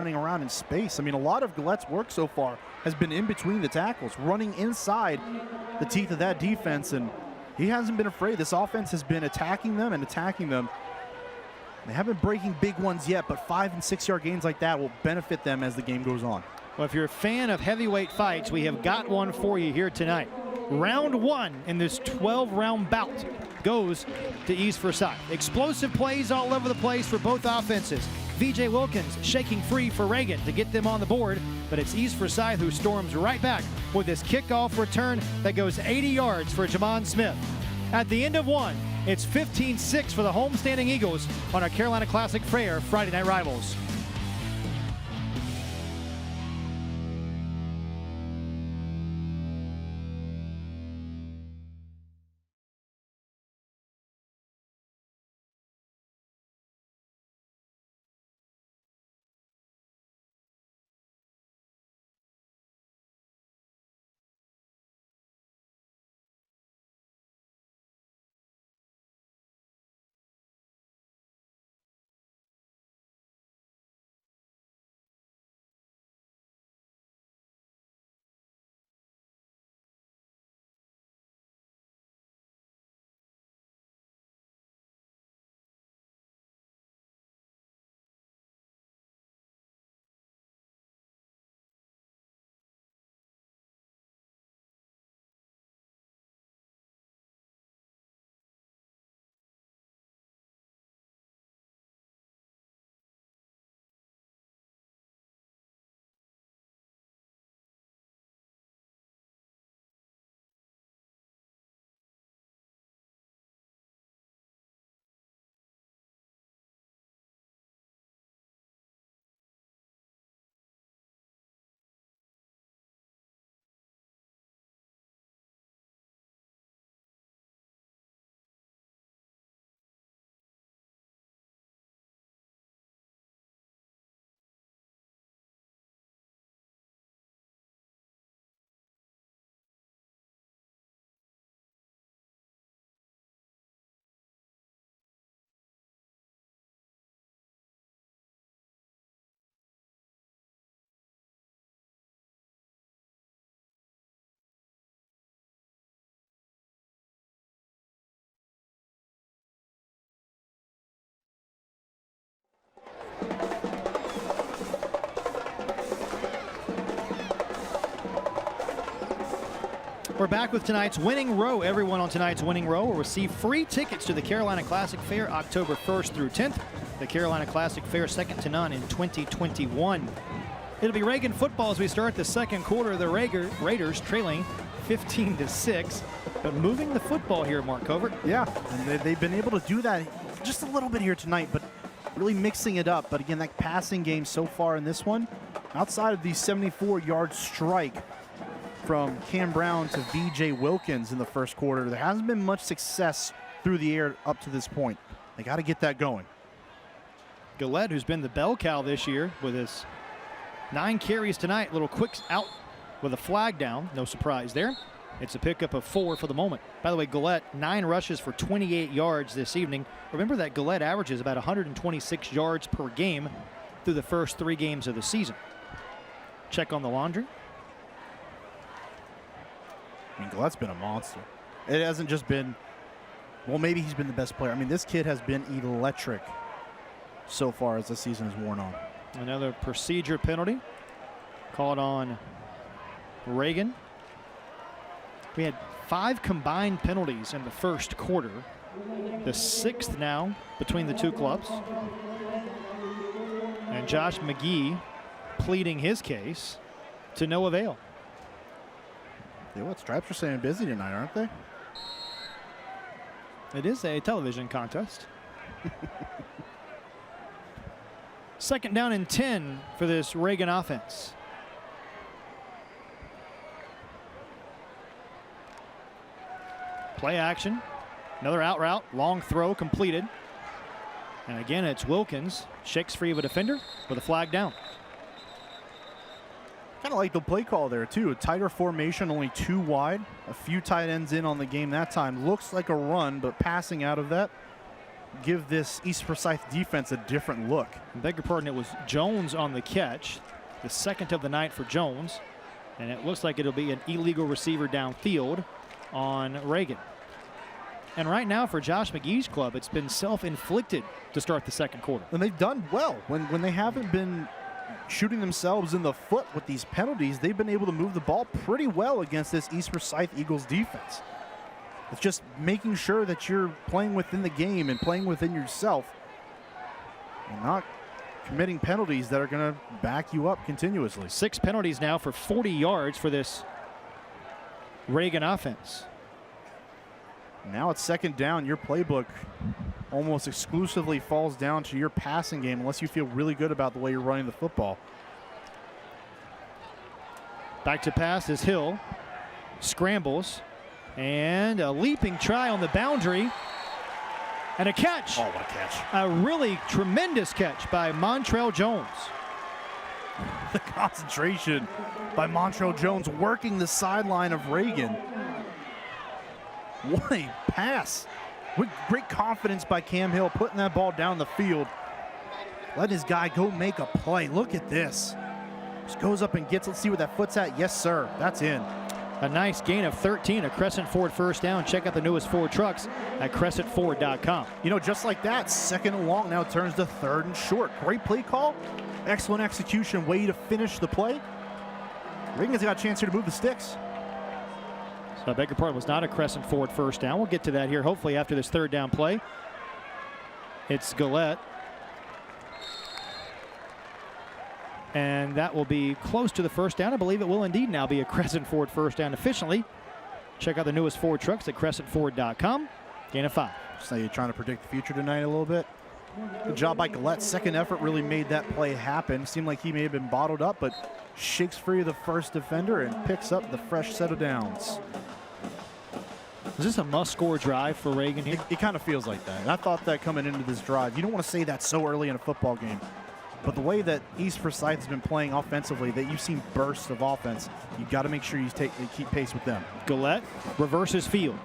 running around in space. I mean, a lot of Gallette's work so far has been in between the tackles, running inside the teeth of that defense, and he hasn't been afraid. This offense has been attacking them and attacking them. They haven't been breaking big ones yet, but 5- and 6-yard gains like that will benefit them as the game goes on. Well, if you're a fan of heavyweight fights, we have got one for you here tonight. Round 1 in this 12-round bout goes to East Forsyth. Explosive plays all over the place for both offenses. VJ Wilkins shaking free for Reagan to get them on the board, but it's East Forsyth who storms right back with this kickoff return that goes 80 yards for Jamon Smith. At the end of one, it's 15-6 for the homestanding Eagles on our Carolina Classic Fair Friday Night Rivals. We're back with tonight's Winning Row. Everyone on tonight's Winning Row will receive free tickets to the Carolina Classic Fair October 1st through 10th. The Carolina Classic Fair, second to none in 2021. It'll be Reagan football as we start the second quarter. The Raiders trailing 15-6, but moving the football here, Mark Covert. Yeah, and they've been able to do that just a little bit here tonight, but really mixing it up. But again, that passing game so far in this one, outside of the 74-yard strike from Cam Brown to VJ Wilkins in the first quarter, there hasn't been much success through the air up to this point. They got to get that going. Gallette, who's been the bell cow this year with his 9 carries tonight, little quick out with a flag down. No surprise there. It's a pickup of 4 for the moment. By the way, Gallette, 9 rushes for 28 yards this evening. Remember that Gallette averages about 126 yards per game through the first 3 games of the season. Check on the laundry. I mean, Gallette's been a monster. It hasn't just been, well, maybe he's been the best player. I mean, this kid has been electric so far as the season has worn on. Another procedure penalty called on Reagan. We had 5 combined penalties in the first quarter. The 6th now between the two clubs. And Josh McGee pleading his case to no avail. Yeah, what, Stripes are staying busy tonight, aren't they? It is a television contest. Second down and 10 for this Reagan offense. Play action. Another out route. Long throw completed. And again, it's Wilkins. Shakes free of a defender with a flag down. Kind of like the play call there, too. A tighter formation, only 2 wide. A few tight ends in on the game that time. Looks like a run, but passing out of that. give this East Forsyth defense a different look. I beg your pardon, it was Jones on the catch, the second of the night for Jones. And it looks like it'll be an illegal receiver downfield on Reagan. And right now for Josh McGee's club, it's been self-inflicted to start the second quarter. And they've done well. When they haven't been shooting themselves in the foot with these penalties, they've been able to move the ball pretty well against this East Forsyth Eagles defense. It's just making sure that you're playing within the game and playing within yourself and not committing penalties that are going to back you up continuously. 6 penalties now for 40 yards for this Reagan offense. Now it's second down. Your playbook almost exclusively falls down to your passing game unless you feel really good about the way you're running the football. Back to pass is Hill. Scrambles. And a leaping try on the boundary. And a catch. Oh, what a catch. A really tremendous catch by Montrell Jones. The concentration by Montrell Jones working the sideline of Reagan. What a pass. With great confidence by Cam Hill, putting that ball down the field. Letting his guy go make a play. Look at this. Just goes up and gets, let's see where that foot's at. Yes, sir, that's in. A nice gain of 13, a Crescent Ford first down. Check out the newest Ford trucks at CrescentFord.com. You know, just like that, second and long now turns to third and short. Great play call, excellent execution, way to finish the play. Reagan's got a chance here to move the sticks. So I beg your pardon, was not a Crescent Ford first down. We'll get to that here hopefully after this third down play. It's Gillette. And that will be close to the first down. I believe it will indeed now be a Crescent Ford first down efficiently. Check out the newest Ford trucks at CrescentFord.com. Gain of 5. So you're trying to predict the future tonight a little bit. Good job by Gillette. Second effort really made that play happen. Seemed like he may have been bottled up, but shakes free of the first defender and picks up the fresh set of downs. Is this a must-score drive for Reagan here? It kind of feels like that. And I thought that coming into this drive. You don't want to say that so early in a football game. But the way that East Forsyth has been playing offensively, that you've seen bursts of offense, you've got to make sure you keep pace with them. Gillette reverses field.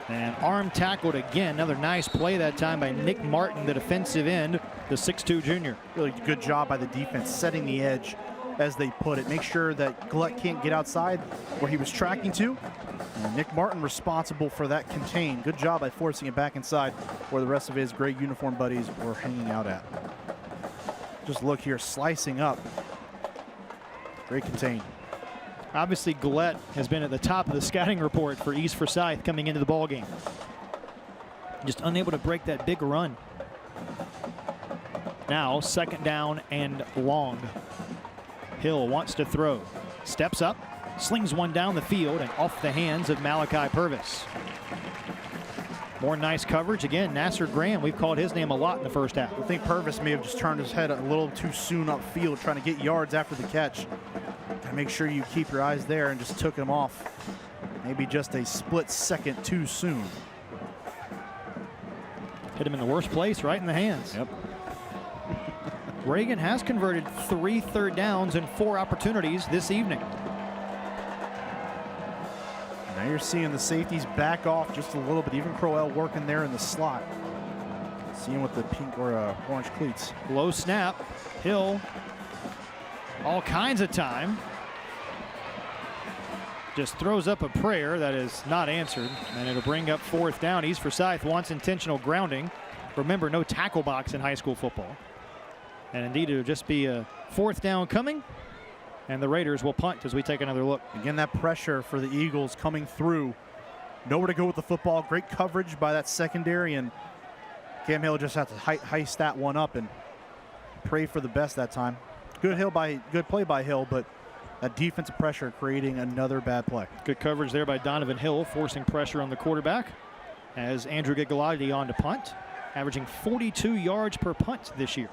And arm tackled again. Another nice play that time by Nick Martin, the defensive end, the 6'2 junior. Really good job by the defense, setting the edge as they put it. Make sure that Gillette can't get outside where he was tracking to. And Nick Martin responsible for that contain. Good job by forcing it back inside where the rest of his gray uniform buddies were hanging out at. Just look here, slicing up. Great contain. Obviously, Gillette has been at the top of the scouting report for East Forsyth coming into the ball game. Just unable to break that big run. Now, second down and long. Hill wants to throw. Steps up, slings one down the field and off the hands of Malachi Purvis. More nice coverage. Again, Nasser Graham, we've called his name a lot in the first half. I think Purvis may have just turned his head a little too soon upfield, trying to get yards after the catch. Gotta make sure you keep your eyes there, and just took him off. Maybe just a split second too soon. Hit him in the worst place, right in the hands. Yep. Reagan has converted 3 third downs and 4 opportunities this evening. Now you're seeing the safeties back off just a little bit. Even Crowell working there in the slot. Seeing with the pink or orange cleats. Low snap. Hill. All kinds of time. Just throws up a prayer that is not answered. And it'll bring up fourth down. East Forsyth wants intentional grounding. Remember, no tackle box in high school football. And indeed, it'll just be a fourth down coming. And the Raiders will punt as we take another look. Again, that pressure for the Eagles coming through. Nowhere to go with the football. Great coverage by that secondary, and Cam Hill just had to heist that one up and pray for the best that time. Good play by Hill, but that defensive pressure creating another bad play. Good coverage there by Donovan Hill, forcing pressure on the quarterback as Andrew Gigliotti on to punt, averaging 42 yards per punt this year.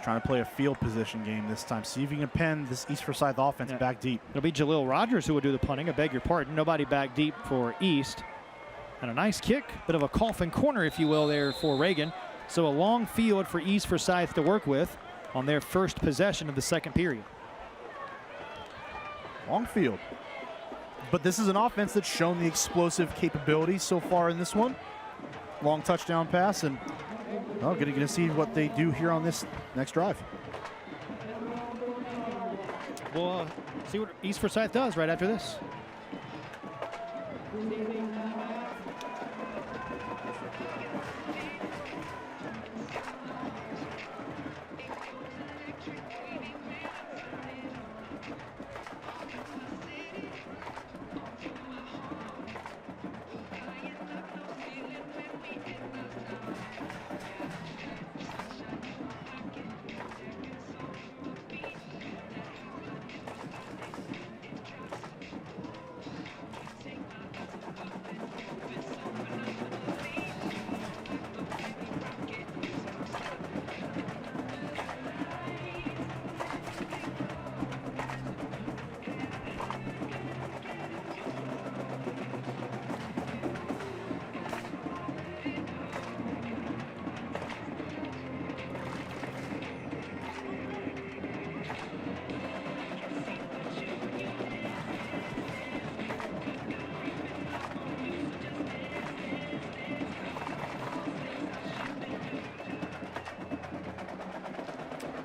Trying to play a field position game this time. See if you can pen this East Forsyth offense back deep. It'll be Jalil Rogers who will do the punting. I beg your pardon. Nobody back deep for East. And a nice kick. Bit of a coffin corner, if you will, there for Reagan. So a long field for East Forsyth to work with on their first possession of the second period. Long field. But this is an offense that's shown the explosive capabilities so far in this one. Long touchdown pass, and going to see what they do here on this next drive. We'll see what East Forsyth does right after this.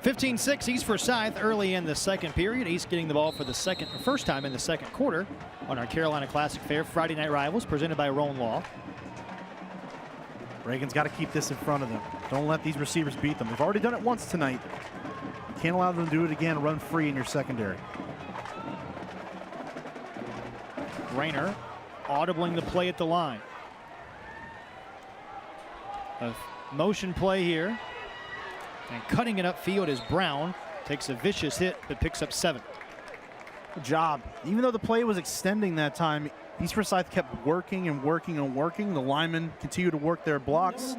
(15-6) East Forsyth early in the second period. East getting the ball for the first time in the second quarter on our Carolina Classic Fair Friday Night Rivals presented by Roan Law. Reagan's got to keep this in front of them. Don't let these receivers beat them. They've already done it once tonight. Can't allow them to do it again. Run free in your secondary. Rayner audibling the play at the line. A motion play here. And cutting it upfield is Brown. Takes a vicious hit, but picks up 7. Good job. Even though the play was extending that time, East Forsyth kept working and working and working. The linemen continued to work their blocks.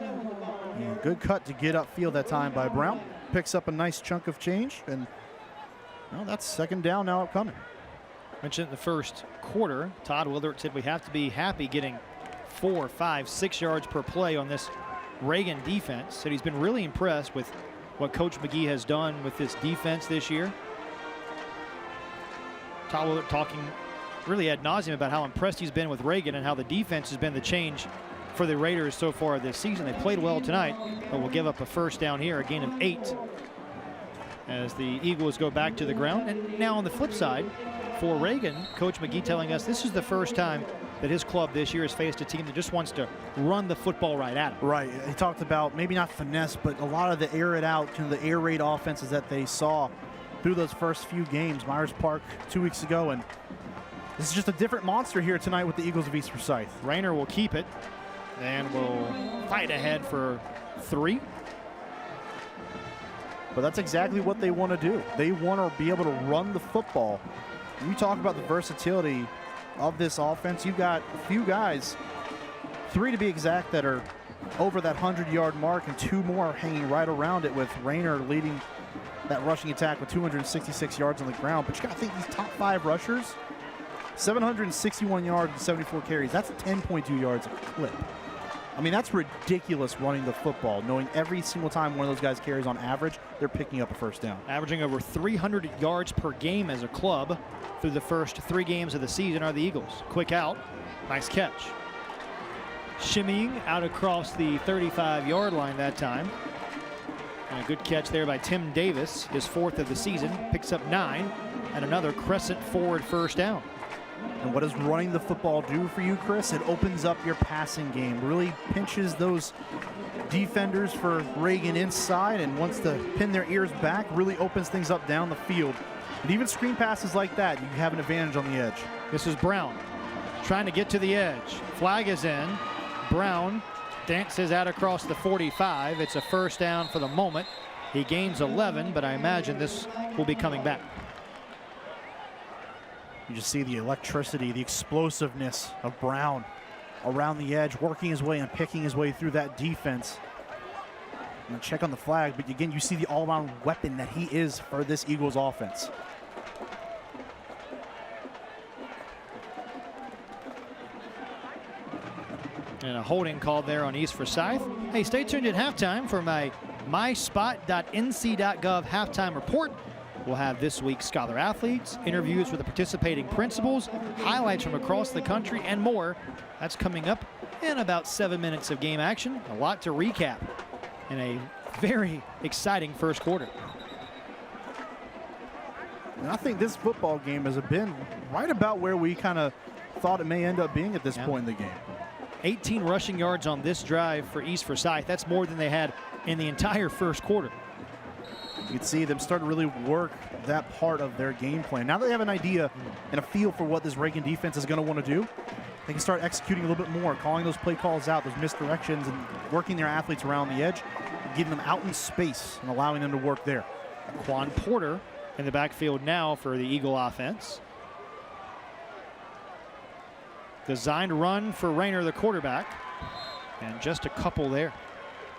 And good cut to get upfield that time by Brown. Picks up a nice chunk of change. And well, that's second down now upcoming. Mentioned in the first quarter, Todd Willert said we have to be happy getting 4, 5, 6 yards per play on this Reagan defense. Said he's been really impressed with what Coach McGee has done with this defense this year. Todd Willert talking really ad nauseum about how impressed he's been with Reagan and how the defense has been the change for the Raiders so far this season. They played well tonight, but will give up a first down here, a gain of 8 as the Eagles go back to the ground. And now on the flip side, for Reagan, Coach McGee telling us this is the first time that his club this year has faced a team that just wants to run the football right at him. Right. He talked about maybe not finesse, but a lot of the air it out, the air raid offenses that they saw through those first few games. Myers Park 2 weeks ago, and this is just a different monster here tonight with the Eagles of East Forsyth. Rayner will keep it and will fight ahead for 3. But that's exactly what they want to do. They want to be able to run the football. When you talk about the versatility of this offense, you've got a few guys, 3 to be exact, that are over that 100-yard mark, and 2 more hanging right around it, with Rayner leading that rushing attack with 266 yards on the ground. But you got to think these top 5 rushers, 761 yards and 74 carries. That's 10.2 yards a clip. I mean, that's ridiculous running the football, knowing every single time one of those guys carries on average, they're picking up a first down. Averaging over 300 yards per game as a club through the first 3 games of the season are the Eagles. Quick out, nice catch. Shimmying out across the 35-yard line that time. And a good catch there by Tim Davis, his 4th of the season, picks up 9, and another crescent forward first down. And what does running the football do for you, Chris? It opens up your passing game, really pinches those defenders for Reagan inside, and wants to pin their ears back, really opens things up down the field. And even screen passes like that, you have an advantage on the edge. This is Brown trying to get to the edge. Flag is in. Brown dances out across the 45. It's a first down for the moment. He gains 11, but I imagine this will be coming back. You just see the electricity, the explosiveness of Brown around the edge, working his way and picking his way through that defense. And check on the flag, but again, you see the all-around weapon that he is for this Eagles offense. And a holding called there on East Forsyth. Hey, stay tuned at halftime for my myspot.nc.gov halftime report. We'll have this week's Scholar Athletes, interviews with the participating principals, highlights from across the country, and more. That's coming up in about 7 minutes of game action. A lot to recap in a very exciting first quarter. And I think this football game has been right about where we kind of thought it may end up being at this point in the game. 18 rushing yards on this drive for East Forsyth. That's more than they had in the entire first quarter. You can see them start to really work that part of their game plan. Now that they have an idea and a feel for what this Reagan defense is going to want to do, they can start executing a little bit more, calling those play calls out, those misdirections, and working their athletes around the edge, getting them out in space and allowing them to work there. Quan Porter in the backfield now for the Eagle offense. Designed run for Rayner, the quarterback, and just a couple there.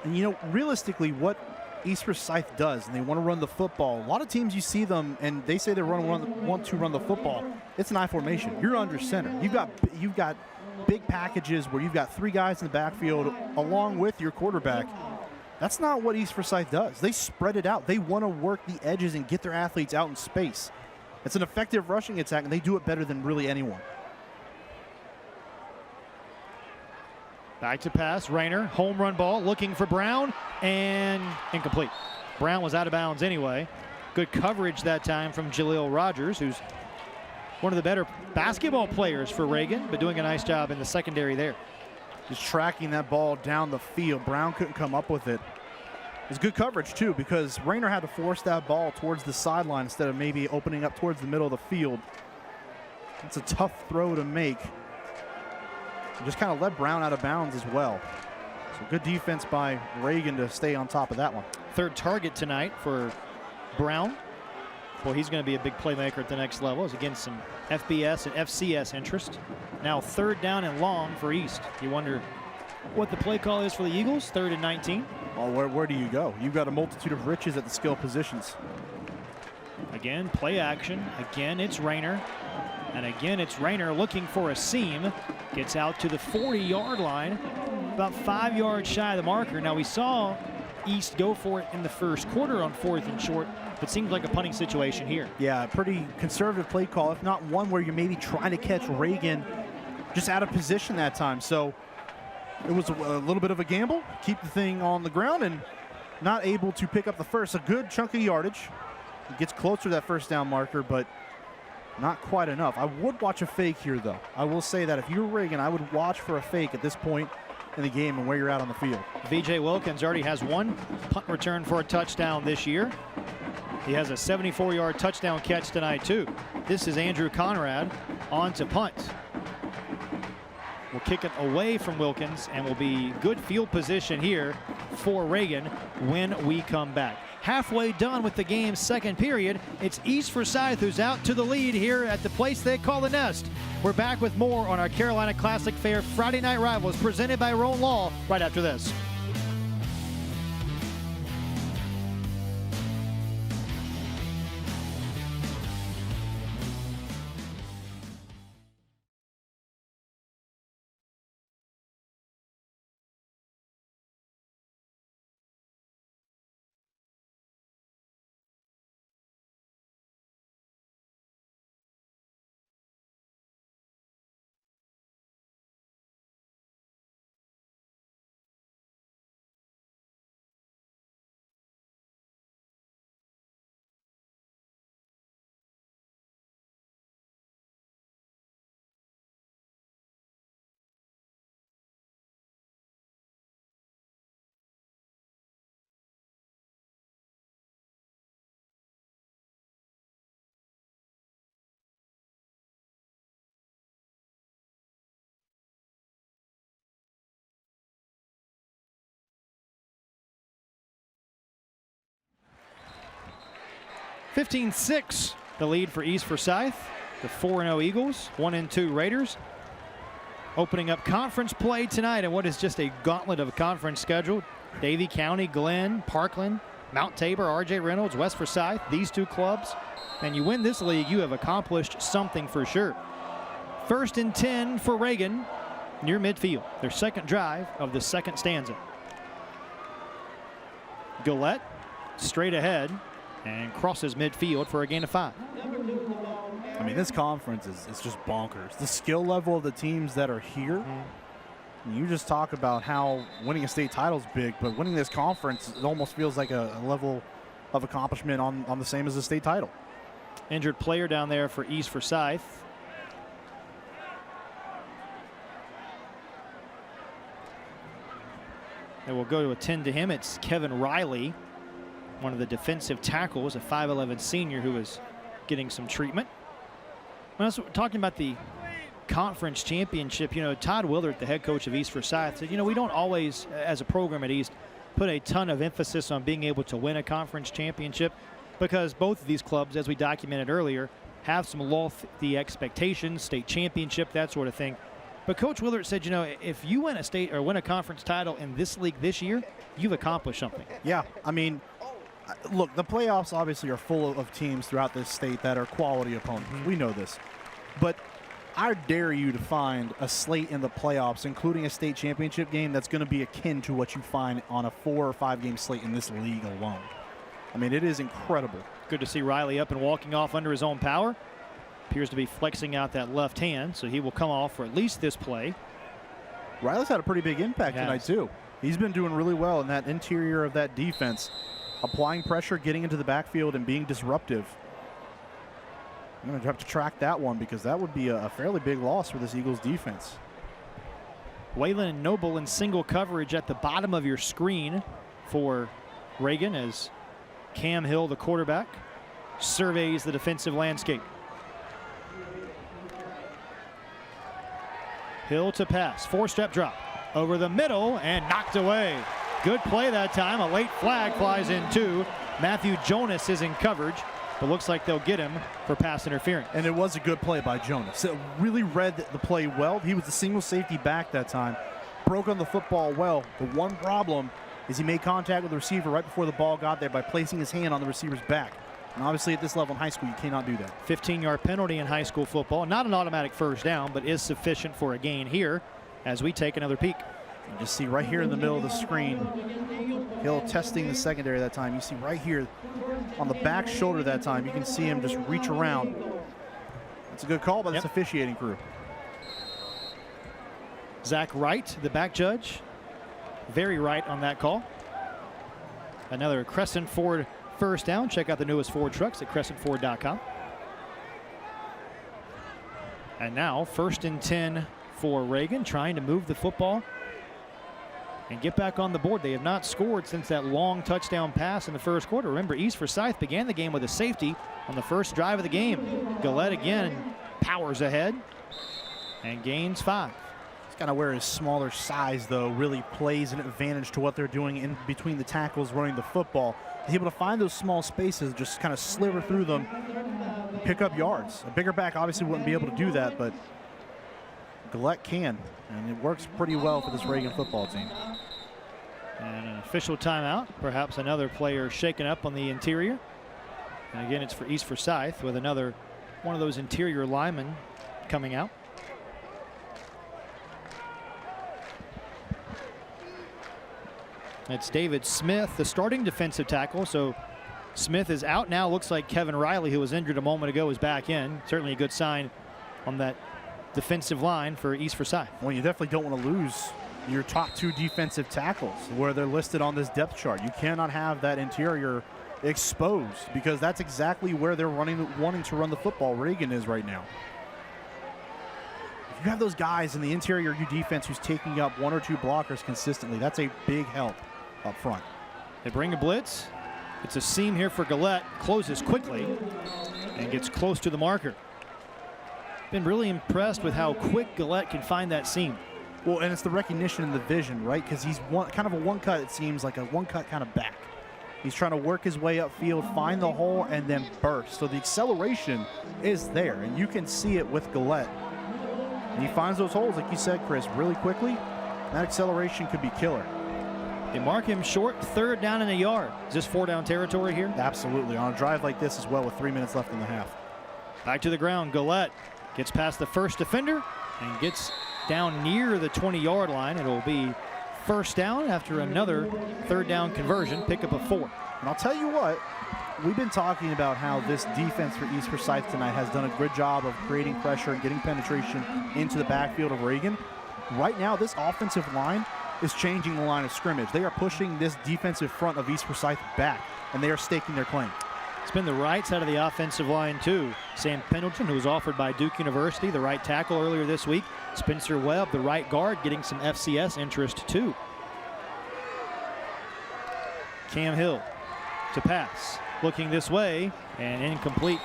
And you know, realistically, what East Forsyth does, and they want to run the football. A lot of teams you see them, and they say they want to run the football. It's an I formation. You're under center. You've got big packages where you've got 3 guys in the backfield along with your quarterback. That's not what East Forsyth does. They spread it out. They want to work the edges and get their athletes out in space. It's an effective rushing attack, and they do it better than really anyone. Back to pass, Rayner, home run ball, looking for Brown, and incomplete. Brown was out of bounds anyway. Good coverage that time from Jaleel Rogers, who's one of the better basketball players for Reagan, but doing a nice job in the secondary there. Just tracking that ball down the field. Brown couldn't come up with it. It was good coverage, too, because Rayner had to force that ball towards the sideline instead of maybe opening up towards the middle of the field. It's a tough throw to make. Just kind of let Brown out of bounds as well. So good defense by Reagan to stay on top of that one. Third target tonight for Brown. Well, he's going to be a big playmaker at the next level. As again, some FBS and FCS interest. Now 3rd down and long for East. You wonder what the play call is for the Eagles. 3rd and 19. Well, where do you go? You've got a multitude of riches at the skill positions. Again, play action. Again, it's Rayner. And again, it's Rayner looking for a seam. Gets out to the 40-yard line, about 5 yards shy of the marker. Now, we saw East go for it in the first quarter on 4th and short, but seems like a punting situation here. Yeah, pretty conservative play call, if not one where you're maybe trying to catch Reagan just out of position that time. So it was a little bit of a gamble, keep the thing on the ground, and not able to pick up the first. A good chunk of yardage. It gets closer to that 1st down marker, but not quite enough. I would watch a fake here, though. I will say that if you're Reagan, I would watch for a fake at this point in the game and where you're at on the field. VJ Wilkins already has 1 punt return for a touchdown this year. He has a 74-yard touchdown catch tonight, too. This is Andrew Conrad on to punt. We'll kick it away from Wilkins, and will be good field position here for Reagan when we come back. Halfway done with the game's 2nd period. It's East Forsyth who's out to the lead here at the place they call the Nest. We're back with more on our Carolina Classic Fair Friday Night Rivals presented by Roan Law right after this. (15-6) the lead for East Forsyth. The 4-0 Eagles, 1-2 Raiders. Opening up conference play tonight, and what is just a gauntlet of a conference schedule. Davie County, Glenn, Parkland, Mount Tabor, R.J. Reynolds, West Forsyth, these 2 clubs. And you win this league, you have accomplished something for sure. 1st and 10 for Reagan near midfield. Their 2nd drive of the 2nd stanza. Gillette straight ahead. and crosses midfield for a gain of 5. I mean, this conference is just bonkers. The skill level of the teams that are here, you just talk about how winning a state title is big, but winning this conference, it almost feels like a level of accomplishment on the same as the state title. Injured player down there for East Forsyth. And we'll go to attend to him. It's Kevin Riley, one of the defensive tackles, a 5'11 senior who is getting some treatment. When I was talking about the conference championship, you know, Todd Willard, the head coach of East Forsyth, said, you know, we don't always, as a program at East, put a ton of emphasis on being able to win a conference championship because both of these clubs, as we documented earlier, have some lofty expectations, state championship, that sort of thing. But Coach Willard said, you know, if you win a state or win a conference title in this league this year, you've accomplished something. Yeah, I mean, look, the playoffs obviously are full of teams throughout this state that are quality opponents. We know this. But I dare you to find a slate in the playoffs, including a state championship game, that's going to be akin to what you find on a 4 or 5 game slate in this league alone. I mean, it is incredible. Good to see Riley up and walking off under his own power. Appears to be flexing out that left hand, so he will come off for at least this play. Riley's had a pretty big impact tonight, too. He's been doing really well in that interior of that defense, applying pressure, getting into the backfield, and being disruptive. I'm going to have to track that one because that would be a fairly big loss for this Eagles defense. Waylon Noble in single coverage at the bottom of your screen for Reagan as Cam Hill, the quarterback, surveys the defensive landscape. Hill to pass, 4-step drop over the middle and knocked away. Good play that time. A late flag flies in too. Matthew Jonas is in coverage, but looks like they'll get him for pass interference. And it was a good play by Jonas. It really read the play well. He was the single safety back that time. Broke on the football well. The one problem is he made contact with the receiver right before the ball got there by placing his hand on the receiver's back. And obviously at this level in high school, you cannot do that. 15-yard penalty in high school football. Not an automatic first down, but is sufficient for a gain here as we take another peek. You just see right here in the middle of the screen, Hill testing the secondary that time. You see right here on the back shoulder that time, you can see him just reach around. It's a good call by this officiating crew. Zach Wright, the back judge, very right on that call. Another Crescent Ford first down. Check out the newest Ford trucks at crescentford.com. And now 1st and 10 for Reagan, trying to move the football and get back on the board. They have not scored since that long touchdown pass in the first quarter. Remember, East Forsyth began the game with a safety on the first drive of the game. Gillette again powers ahead and gains 5. It's kind of where his smaller size, though, really plays an advantage to what they're doing in between the tackles running the football. He's able to find those small spaces, just kind of sliver through them, pick up yards. A bigger back obviously wouldn't be able to do that, but Gillette can, and it works pretty well for this Reagan football team. And an official timeout. Perhaps another player shaken up on the interior. And again, it's for East Forsyth with another one of those interior linemen coming out. It's David Smith, the starting defensive tackle. So Smith is out now. Looks like Kevin Riley, who was injured a moment ago, is back in. Certainly a good sign on that defensive line for East Forsyth. Well, you definitely don't want to lose your top 2 defensive tackles where they're listed on this depth chart. You cannot have that interior exposed because that's exactly where they're wanting to run the football. Reagan is right now. If you have those guys in the interior of your defense who's taking up 1 or 2 blockers consistently, that's a big help up front. They bring a blitz. It's a seam here for Gillette. Closes quickly and gets close to the marker. Been really impressed with how quick Gillette can find that seam. Well, and it's the recognition and the vision, right? Because he's kind of a one cut, it seems like a one cut kind of back. He's trying to work his way upfield, find the hole, and then burst. So the acceleration is there, and you can see it with Gillette. And he finds those holes, like you said, Chris, really quickly. That acceleration could be killer. They mark him short, 3rd down and a yard. Is this 4-down territory here? Absolutely, on a drive like this as well with 3 minutes left in the half. Back to the ground, Gillette gets past the first defender and gets down near the 20-yard line. It'll be 1st down after another 3rd down conversion, pick up a 4. And I'll tell you what, we've been talking about how this defense for East Forsyth tonight has done a good job of creating pressure and getting penetration into the backfield of Reagan. Right now, this offensive line is changing the line of scrimmage. They are pushing this defensive front of East Forsyth back, and they are staking their claim. It's been the right side of the offensive line, too. Sam Pendleton, who was offered by Duke University, the right tackle earlier this week. Spencer Webb, the right guard, getting some FCS interest, too. Cam Hill to pass. Looking this way, and incomplete.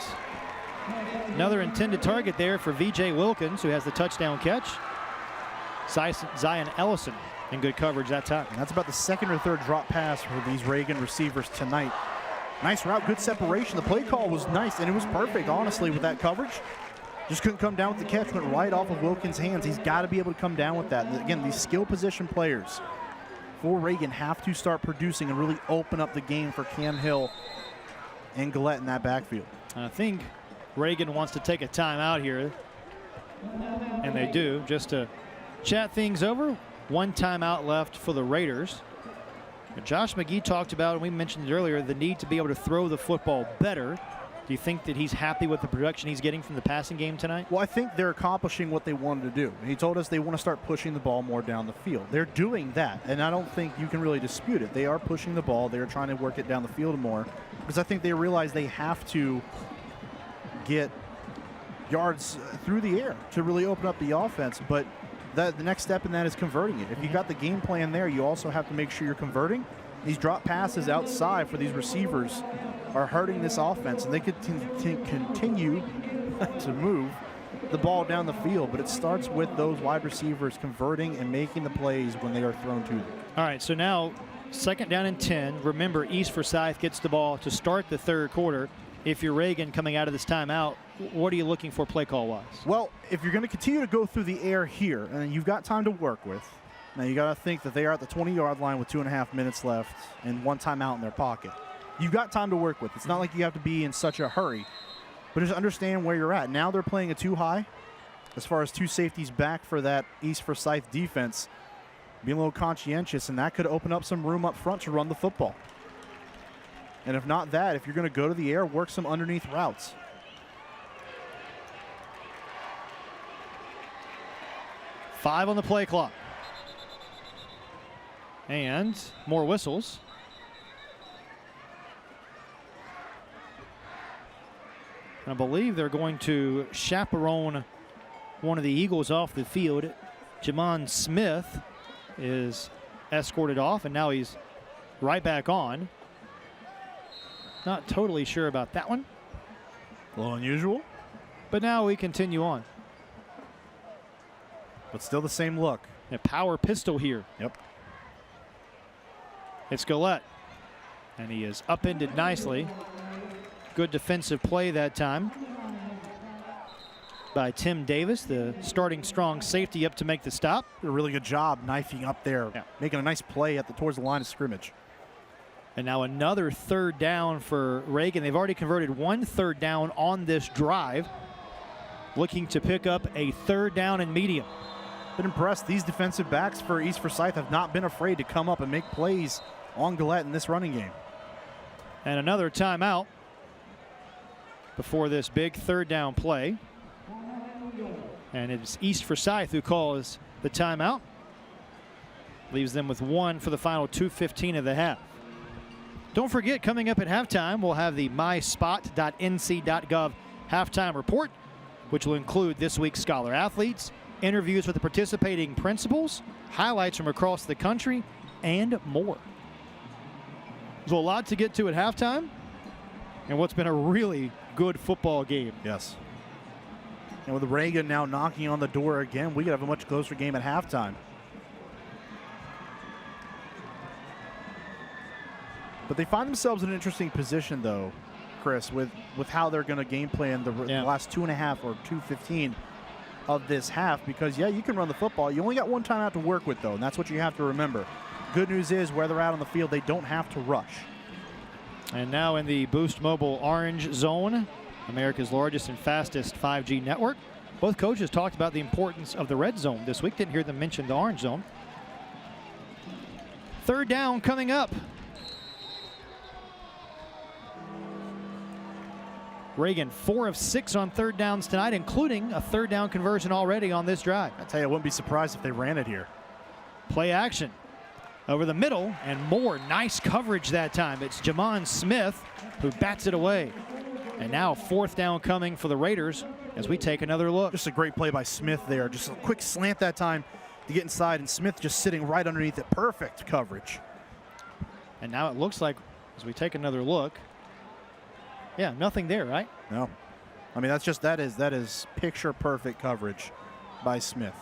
Another intended target there for V.J. Wilkins, who has the touchdown catch. Zion Ellison in good coverage that time. And that's about the second or third drop pass for these Reagan receivers tonight. Nice route, good separation. The play call was nice, and it was perfect, honestly, with that coverage. Just couldn't come down with the catch, went right off of Wilkins' hands. He's got to be able to come down with that. And again, these skill position players for Reagan have to start producing and really open up the game for Cam Hill and Gillette in that backfield. I think Reagan wants to take a timeout here, and they do, just to chat things over. One timeout left for the Raiders. Josh McGee talked about, and we mentioned it earlier, the need to be able to throw the football better. Do you think that he's happy with the production he's getting from the passing game tonight? Well, I think they're accomplishing what they wanted to do. He told us they want to start pushing the ball more down the field. They're doing that, and I don't think you can really dispute it. They are pushing the ball. They're trying to work it down the field more because I think they realize they have to get yards through the air to really open up the offense. But the next step in that is converting it. If you got the game plan there, you also have to make sure you're converting. These drop passes outside for these receivers are hurting this offense, and they could continue to move the ball down the field, but it starts with those wide receivers converting and making the plays when they are thrown to them. All right, so now 2nd down and 10. Remember, East Forsyth gets the ball to start the third quarter. If you're Reagan coming out of this timeout, what are you looking for play call-wise? Well, if you're going to continue to go through the air here, and you've got time to work with, now you got to think that they are at the 20-yard line with 2.5 minutes left and one timeout in their pocket. You've got time to work with. It's not like you have to be in such a hurry, but just understand where you're at. Now they're playing a too high as far as two safeties back for that East Forsyth defense. Being a little conscientious, and that could open up some room up front to run the football. And if not that, if you're going to go to the air, work some underneath routes. Five on the play clock. And more whistles. I believe they're going to chaperone one of the Eagles off the field. Jamon Smith is escorted off, and now he's right back on. Not totally sure about that one. A little unusual. But now we continue on. But still the same look. A power pistol here. Yep. It's Gillette. And he is upended nicely. Good defensive play that time by Tim Davis, the starting strong safety, up to make the stop. Did a really good job knifing up there, making a nice play towards the line of scrimmage. And now another 3rd down for Reagan. They've already converted 1 3rd down on this drive. Looking to pick up a 3rd down and medium. Been impressed. These defensive backs for East Forsyth have not been afraid to come up and make plays on Gillette in this running game. And another timeout before this big 3rd down play. And it's East Forsyth who calls the timeout. Leaves them with 1 for the final 2:15 of the half. Don't forget, coming up at halftime, we'll have the myspot.nc.gov halftime report, which will include this week's Scholar Athletes, interviews with the participating principals, highlights from across the country, and more. There's a lot to get to at halftime, and what's been a really good football game. Yes. And with Reagan now knocking on the door again, we could have a much closer game at halftime. But they find themselves in an interesting position, though, Chris, with how they're going to game plan the last 2.5 or 2:15 of this half. Because, you can run the football. You only got one timeout to work with, though, and that's what you have to remember. Good news is, where they're out on the field, they don't have to rush. And now in the Boost Mobile Orange Zone, America's largest and fastest 5G network. Both coaches talked about the importance of the red zone this week. Didn't hear them mention the orange zone. 3rd down coming up. Reagan 4 of 6 on third downs tonight, including a third down conversion already on this drive. I tell you, I wouldn't be surprised if they ran it here. Play action over the middle, and more nice coverage that time. It's Jamon Smith who bats it away. And now fourth down coming for the Raiders as we take another look. Just a great play by Smith there. Just a quick slant that time to get inside, and Smith just sitting right underneath it. Perfect coverage. And now it looks like, as we take another look, yeah, nothing there, right? No. I mean, that is picture perfect coverage by Smith.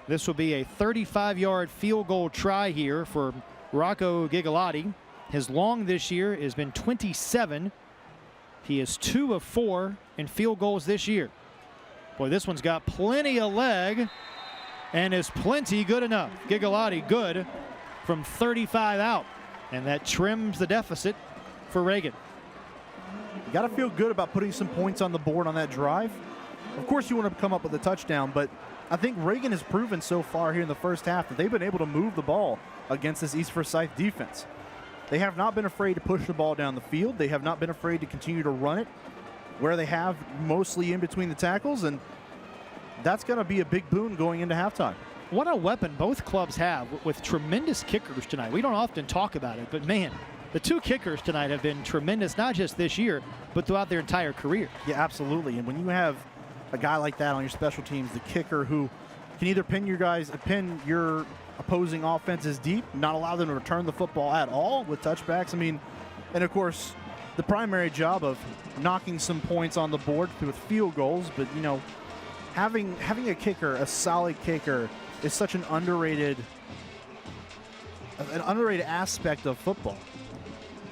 This will be a 35-yard field goal try here for Rocco Gigalotti. His long this year has been 27. He is 2 of 4 in field goals this year. Boy, this one's got plenty of leg and is plenty good enough. Gigalotti good from 35 out, and that trims the deficit for Reagan. You got to feel good about putting some points on the board on that drive. Of course, you want to come up with a touchdown, but I think Reagan has proven so far here in the first half that they've been able to move the ball against this East Forsyth defense. They have not been afraid to push the ball down the field. They have not been afraid to continue to run it where they have, mostly in between the tackles, and that's going to be a big boon going into halftime. What a weapon both clubs have with tremendous kickers tonight. We don't often talk about it, but man, the two kickers tonight have been tremendous, not just this year, but throughout their entire career. Yeah, absolutely. And when you have a guy like that on your special teams, the kicker who can either pin your opposing offenses deep, not allow them to return the football at all with touchbacks. I mean, and of course, the primary job of knocking some points on the board through field goals. But you know, having a kicker, a solid kicker, is such an underrated aspect of football.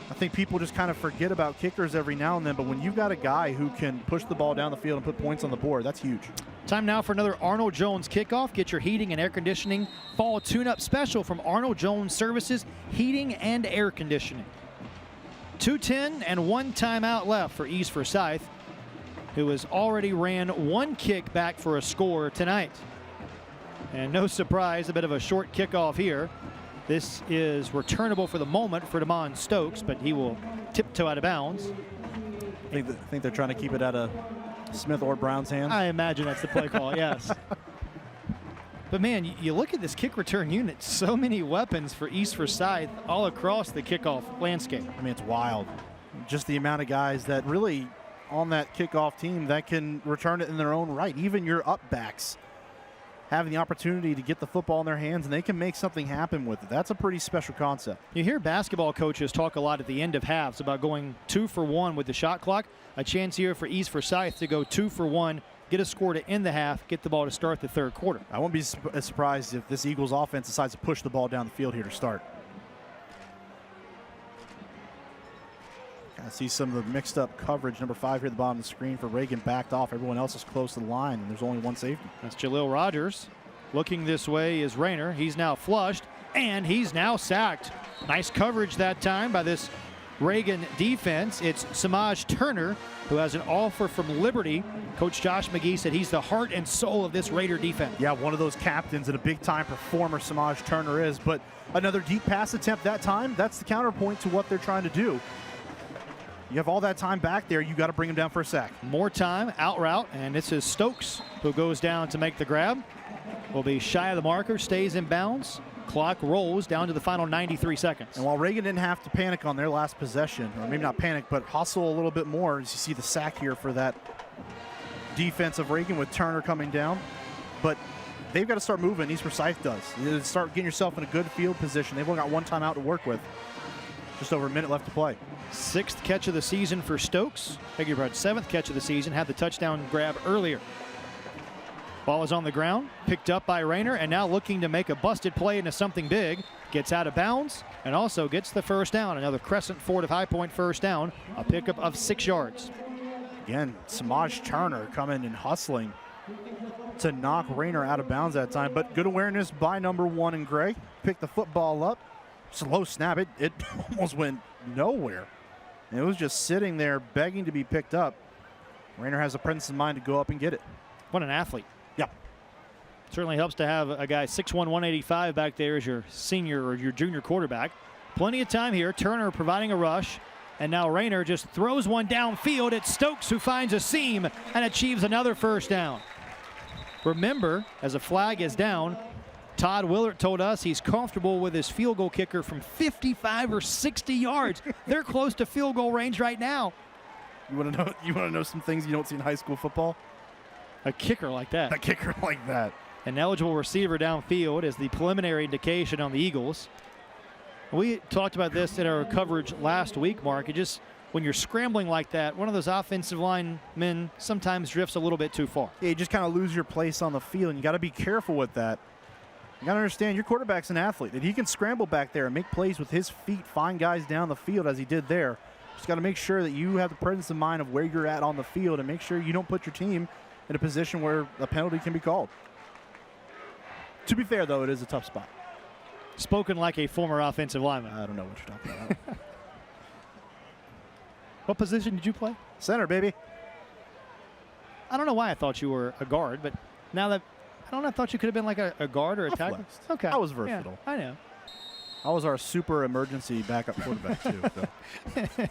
I think people just kind of forget about kickers every now and then, but when you've got a guy who can push the ball down the field and put points on the board, that's huge. Time now for another Arnold Jones kickoff. Get your heating and air conditioning fall tune-up special from Arnold Jones Services Heating and Air Conditioning. 2:10 and 1 timeout left for East Forsyth, who has already ran 1 kick back for a score tonight. And no surprise, a bit of a short kickoff here. This is returnable for the moment for Damon Stokes, but he will tiptoe out of bounds. I think they're trying to keep it out of Smith or Brown's hands. I imagine that's the play call, yes. But man, you look at this kick return unit, so many weapons for East Forsyth all across the kickoff landscape. I mean, it's wild. Just the amount of guys that really on that kickoff team that can return it in their own right. Even your up backs having the opportunity to get the football in their hands, and they can make something happen with it. That's a pretty special concept. You hear basketball coaches talk a lot at the end of halves about going 2 for 1 with the shot clock. A chance here for East Forsyth to go 2 for 1, get a score to end the half, get the ball to start the third quarter. I wouldn't be surprised if this Eagles offense decides to push the ball down the field here to start. I see some of the mixed up coverage. Number 5 here at the bottom of the screen for Reagan backed off. Everyone else is close to the line, and there's only one safety. That's Jaleel Rogers. Looking this way is Rayner. He's now flushed, and he's now sacked. Nice coverage that time by this Reagan defense. It's Samaj Turner, who has an offer from Liberty. Coach Josh McGee said he's the heart and soul of this Raider defense. Yeah, one of those captains and a big-time performer Samaj Turner is. But another deep pass attempt that time. That's the counterpoint to what they're trying to do. You have all that time back there. You got to bring him down for a sack. More time, out route, and this is Stokes who goes down to make the grab. Will be shy of the marker, stays in bounds. Clock rolls down to the final 93 seconds. And while Reagan didn't have to panic on their last possession, or maybe not panic, but hustle a little bit more, as you see the sack here for that defense of Reagan with Turner coming down. But they've got to start moving. East Forsyth does. You start getting yourself in a good field position. They've only got one timeout to work with. Just over a minute left to play. 6th catch of the season for Stokes. Beg your pardon, 7th catch of the season. Had the touchdown grab earlier. Ball is on the ground, picked up by Rayner, and now looking to make a busted play into something big. Gets out of bounds and also gets the first down. Another Crescent Ford of High Point first down. A pickup of 6 yards. Again, Samaj Turner coming and hustling to knock Rayner out of bounds that time. But good awareness by number 1 in gray. Picked the football up. Slow snap. It almost went nowhere. And it was just sitting there begging to be picked up. Rayner has a presence in mind to go up and get it. What an athlete. Yeah. Certainly helps to have a guy 6'1", 185 back there as your senior or your junior quarterback. Plenty of time here. Turner providing a rush. And now Rayner just throws one downfield. It's Stokes who finds a seam and achieves another first down. Remember, as a flag is down, Todd Willard told us he's comfortable with his field goal kicker from 55 or 60 yards. They're close to field goal range right now. You want to know some things you don't see in high school football? A kicker like that. A kicker like that. An eligible receiver downfield is the preliminary indication on the Eagles. We talked about this in our coverage last week, Mark. It just, when you're scrambling like that, one of those offensive linemen sometimes drifts a little bit too far. Yeah, you just kind of lose your place on the field, and you got to be careful with that. You got to understand your quarterback's an athlete, that he can scramble back there and make plays with his feet, find guys down the field as he did there. Just got to make sure that you have the presence of mind of where you're at on the field and make sure you don't put your team in a position where a penalty can be called. To be fair, though, it is a tough spot. Spoken like a former offensive lineman. I don't know what you're talking about. What position did you play? Center, baby. I don't know why I thought you were a guard, but now that I thought you could have been like a guard or a I tackle. flexed. Okay. I was versatile. Yeah, I know. I was our super emergency backup quarterback, too. So.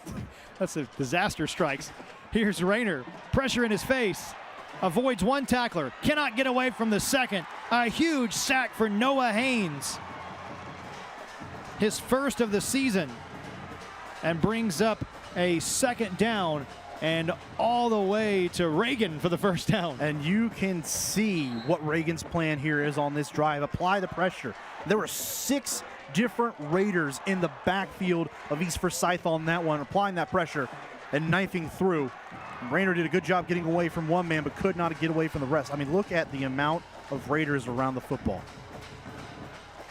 That's a disaster strikes. Here's Rayner. Pressure in his face. Avoids one tackler. Cannot get away from the second. A huge sack for Noah Haynes. His first of the season. And brings up a second down and all the way to Reagan for the first down. And you can see what Reagan's plan here is on this drive. Apply the pressure. There were 6 different Raiders in the backfield of East Forsyth on that one, applying that pressure and knifing through. Rayner did a good job getting away from one man, but could not get away from the rest. I mean, look at the amount of Raiders around the football.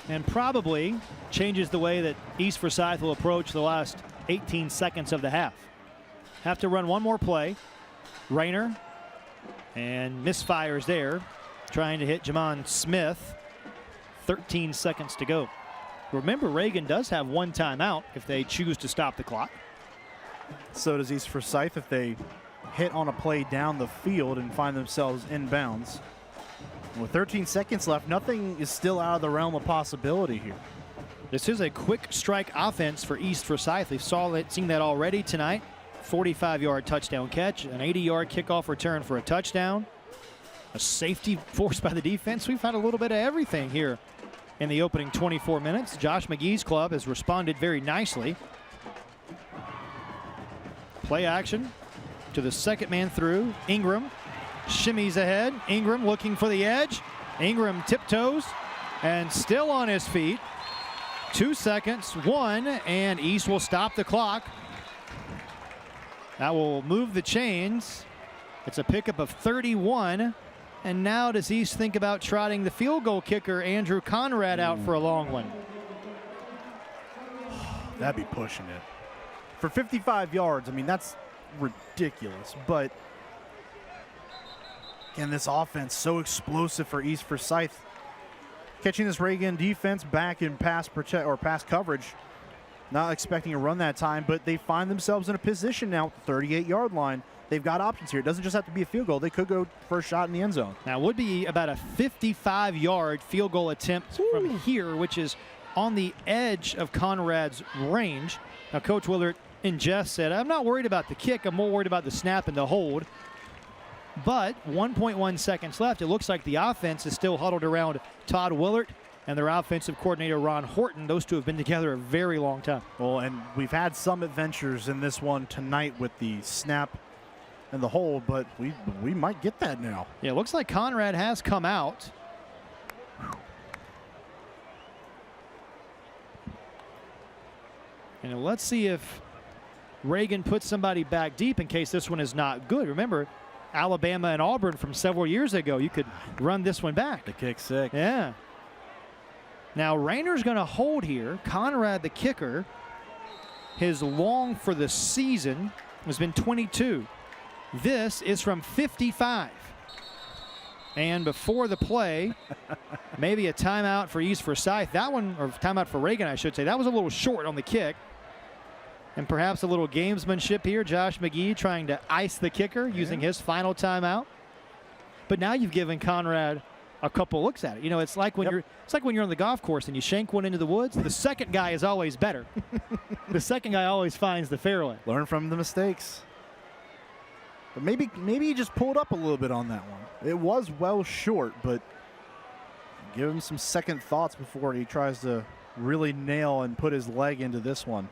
And probably changes the way that East Forsyth will approach the last 18 seconds of the half. Have to run one more play. Rayner, and misfires there, trying to hit Jamon Smith. 13 seconds to go. Remember, Reagan does have one timeout if they choose to stop the clock. So does East Forsyth if they hit on a play down the field and find themselves inbounds. With 13 seconds left, nothing is still out of the realm of possibility here. This is a quick strike offense for East Forsyth. We've seen that already tonight. 45-yard touchdown catch, an 80-yard kickoff return for a touchdown, a safety forced by the defense. We've had a little bit of everything here in the opening 24 minutes. Josh McGee's club has responded very nicely. Play action to the second man through. Ingram shimmies ahead. Ingram looking for the edge. Ingram tiptoes and still on his feet. 2 seconds, 1, and East will stop the clock. That will move the chains. It's a pickup of 31. And now does East think about trotting the field goal kicker, Andrew Conrad, out for a long one? That'd be pushing it. For 55 yards, I mean, that's ridiculous. But, again, this offense so explosive for East Forsyth. Catching this Reagan defense back in pass coverage. Not expecting a run that time, but they find themselves in a position now at the 38-yard line. They've got options here. It doesn't just have to be a field goal. They could go for a shot in the end zone. Now, it would be about a 55-yard field goal attempt from here, which is on the edge of Conrad's range. Now, Coach Willard in jest said, I'm not worried about the kick. I'm more worried about the snap and the hold. But 1.1 seconds left. It looks like the offense is still huddled around Todd Willard and their offensive coordinator, Ron Horton. Those two have been together a very long time. Well, and we've had some adventures in this one tonight with the snap and the hold, but we might get that now. Yeah, it looks like Conrad has come out. And let's see if Reagan puts somebody back deep in case this one is not good. Remember, Alabama and Auburn from several years ago, you could run this one back. The kick six. Yeah. Now, Rayner's going to hold here. Conrad, the kicker, his long for the season has been 22. This is from 55. And before the play, maybe a timeout for East Forsyth. That one, or timeout for Reagan, I should say. That was a little short on the kick. And perhaps a little gamesmanship here. Josh McGee trying to ice the kicker using his final timeout. But now you've given Conrad a couple looks at it. You know, it's like when you're on the golf course and you shank one into the woods. The second guy is always better. The second guy always finds the fairway. Learn from the mistakes. But maybe he just pulled up a little bit on that one. It was well short, but give him some second thoughts before he tries to really nail and put his leg into this one.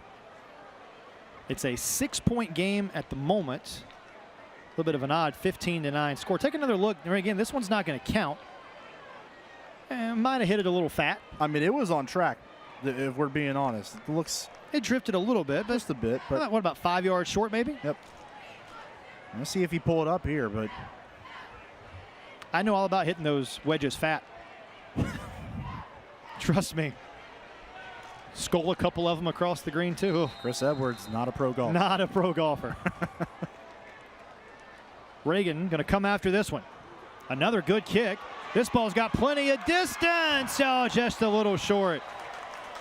It's a 6-point game at the moment. A little bit of an odd 15-9 score. Take another look. Again, this one's not going to count. Might have hit it a little fat. I mean, it was on track, if we're being honest. It drifted a little bit. Just a bit. But what, about 5 yards short, maybe? Yep. Let's see if he pulled it up here, but I know all about hitting those wedges fat. Trust me. Skull a couple of them across the green, too. Chris Edwards, not a pro golfer. Not a pro golfer. Reagan going to come after this one. Another good kick. This ball's got plenty of distance. Oh, just a little short.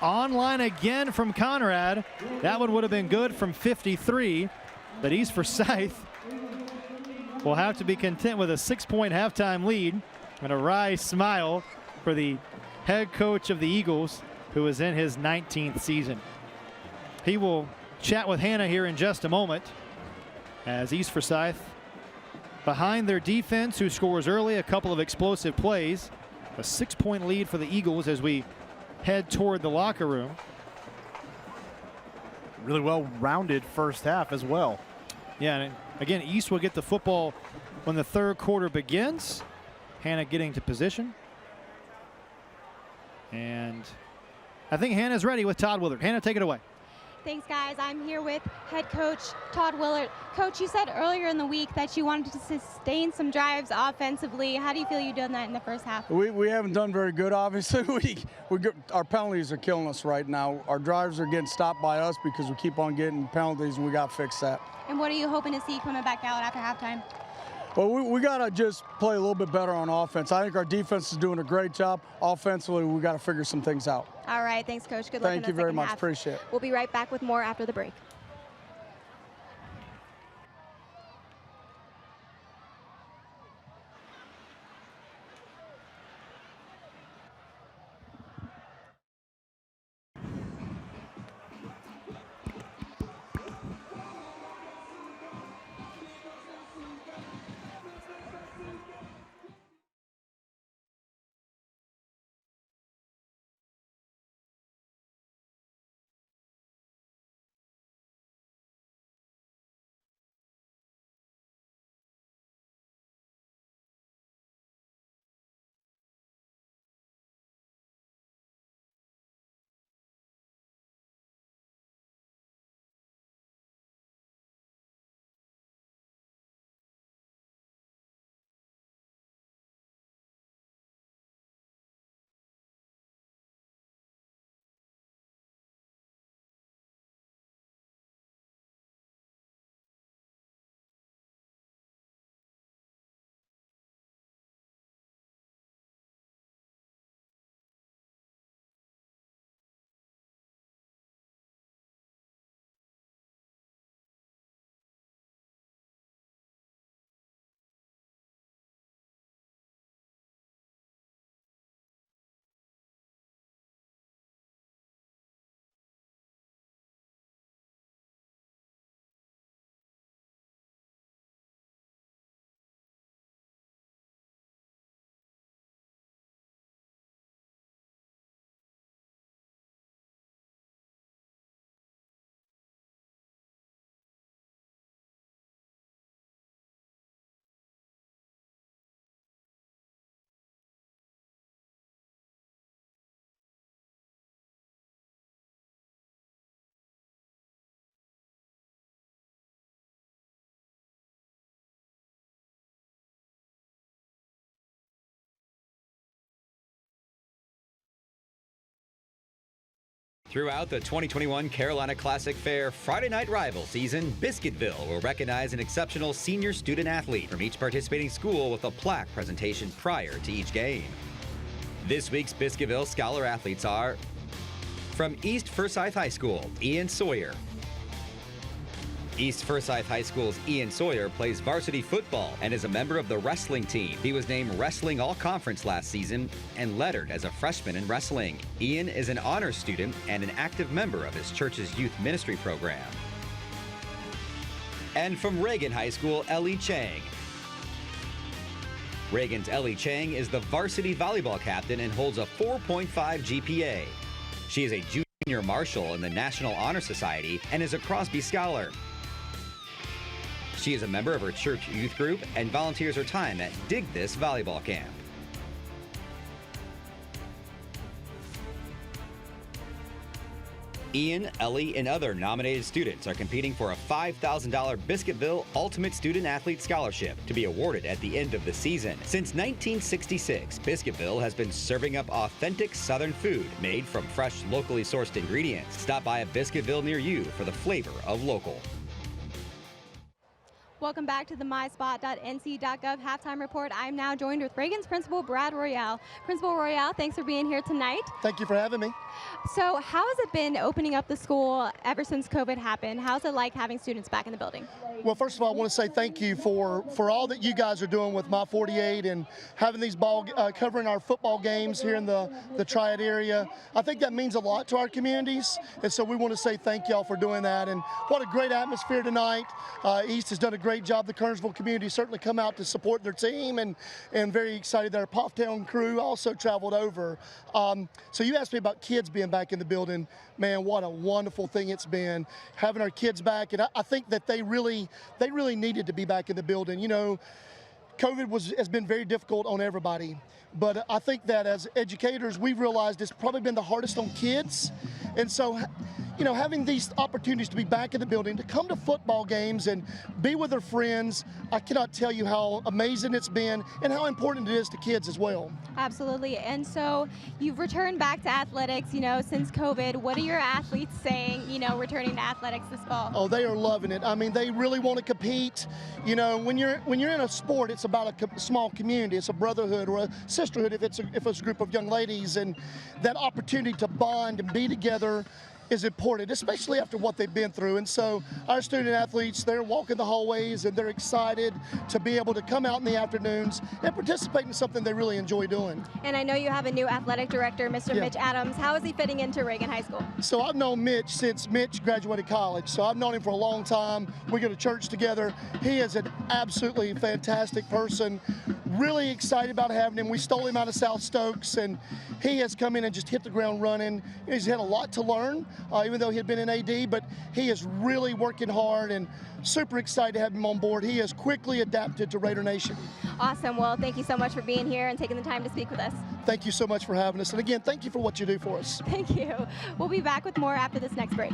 Online again from Conrad. That one would have been good from 53, but East Forsyth will have to be content with a 6-point halftime lead and a wry smile for the head coach of the Eagles, who is in his 19th season. He will chat with Hannah here in just a moment as East Forsyth behind their defense, who scores early, a couple of explosive plays. A 6-point lead for the Eagles as we head toward the locker room. Really well-rounded first half as well. Yeah, and again, East will get the football when the third quarter begins. Hannah getting to position. And I think Hannah's ready with Todd Willard. Hannah, take it away. Thanks, guys. I'm here with head coach Todd Willard. Coach, you said earlier in the week that you wanted to sustain some drives offensively. How do you feel you've done that in the first half? We haven't done very good, obviously. Our penalties are killing us right now. Our drives are getting stopped by us because we keep on getting penalties, and we got to fix that. And what are you hoping to see coming back out after halftime? Well, we got to just play a little bit better on offense. I think our defense is doing a great job. Offensively, we got to figure some things out. All right. Thanks, Coach. Good luck in the second half. Thank you very much. Appreciate it. We'll be right back with more after the break. Throughout the 2021 Carolina Classic Fair Friday Night Rival season, Biscuitville will recognize an exceptional senior student athlete from each participating school with a plaque presentation prior to each game. This week's Biscuitville Scholar athletes are from East Forsyth High School, Ian Sawyer. East Forsyth High School's Ian Sawyer plays varsity football and is a member of the wrestling team. He was named Wrestling All-Conference last season and lettered as a freshman in wrestling. Ian is an honors student and an active member of his church's youth ministry program. And from Reagan High School, Ellie Chang. Reagan's Ellie Chang is the varsity volleyball captain and holds a 4.5 GPA. She is a junior marshal in the National Honor Society and is a Crosby Scholar. She is a member of her church youth group and volunteers her time at Dig This volleyball camp. Ian, Ellie, and other nominated students are competing for a $5,000 Biscuitville Ultimate Student Athlete Scholarship to be awarded at the end of the season. Since 1966, Biscuitville has been serving up authentic Southern food made from fresh, locally sourced ingredients. Stop by a Biscuitville near you for the flavor of local. Welcome back to the myspot.nc.gov halftime report. I'm now joined with Reagan's principal, Brad Royale. Principal Royale, thanks for being here tonight. Thank you for having me. So how has it been opening up the school ever since COVID happened? How's it like having students back in the building? Well, first of all, I want to say thank you for all that you guys are doing with My 48 and having these covering our football games here in the Triad area. I think that means a lot to our communities, and so we want to say thank y'all for doing that. And what a great atmosphere tonight. East has done a great job. The Kernersville community certainly come out to support their team, and very excited that our Pofftown crew also traveled over. So you asked me about kids being back in the building. Man, what a wonderful thing it's been having our kids back, and I think that they really needed to be back in the building. You know, COVID has been very difficult on everybody, but I think that as educators, we've realized it's probably been the hardest on kids, and so, you know, having these opportunities to be back in the building, to come to football games and be with their friends, I cannot tell you how amazing it's been and how important it is to kids as well. Absolutely. And so you've returned back to athletics, you know, since COVID. What are your athletes saying, you know, returning to athletics this fall? Oh, they are loving it. I mean, they really want to compete. You know, when you're in a sport, it's about a small community. It's a brotherhood or a sisterhood if it's a group of young ladies, and that opportunity to bond and be together is important, especially after what they've been through. And so our student athletes, they're walking the hallways and they're excited to be able to come out in the afternoons and participate in something they really enjoy doing. And I know you have a new athletic director, Mr. Mitch Adams. How is he fitting into Reagan High School? So I've known Mitch since Mitch graduated college. So I've known him for a long time. We go to church together. He is an absolutely fantastic person. Really excited about having him. We stole him out of South Stokes, and he has come in and just hit the ground running. He's had a lot to learn, even though he had been in AD, but he is really working hard and super excited to have him on board. He has quickly adapted to Raider Nation. Awesome. Well, thank you so much for being here and taking the time to speak with us. Thank you so much for having us. And again, thank you for what you do for us. Thank you. We'll be back with more after this next break.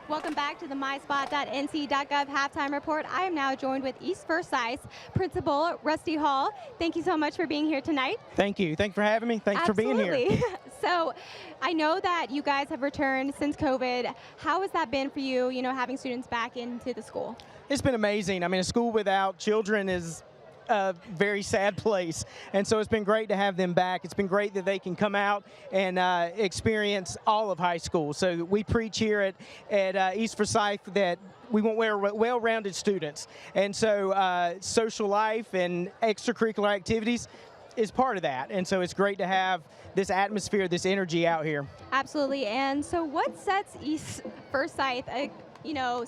Welcome back to the myspot.nc.gov halftime report. I am now joined with East Forsyth Principal Rusty Hall. Thank you so much for being here tonight. Thank you. Thanks for having me. Thanks for being here. Absolutely. So I know that you guys have returned since COVID. How has that been for you, having students back into the school? It's been amazing. I mean, a school without children is a very sad place, and so it's been great to have them back. It's been great that they can come out and experience all of high school. So we preach here at East Forsyth that we want well-rounded students, and so social life and extracurricular activities is part of that, and so it's great to have this atmosphere, this energy out here. Absolutely. And so what sets East Forsyth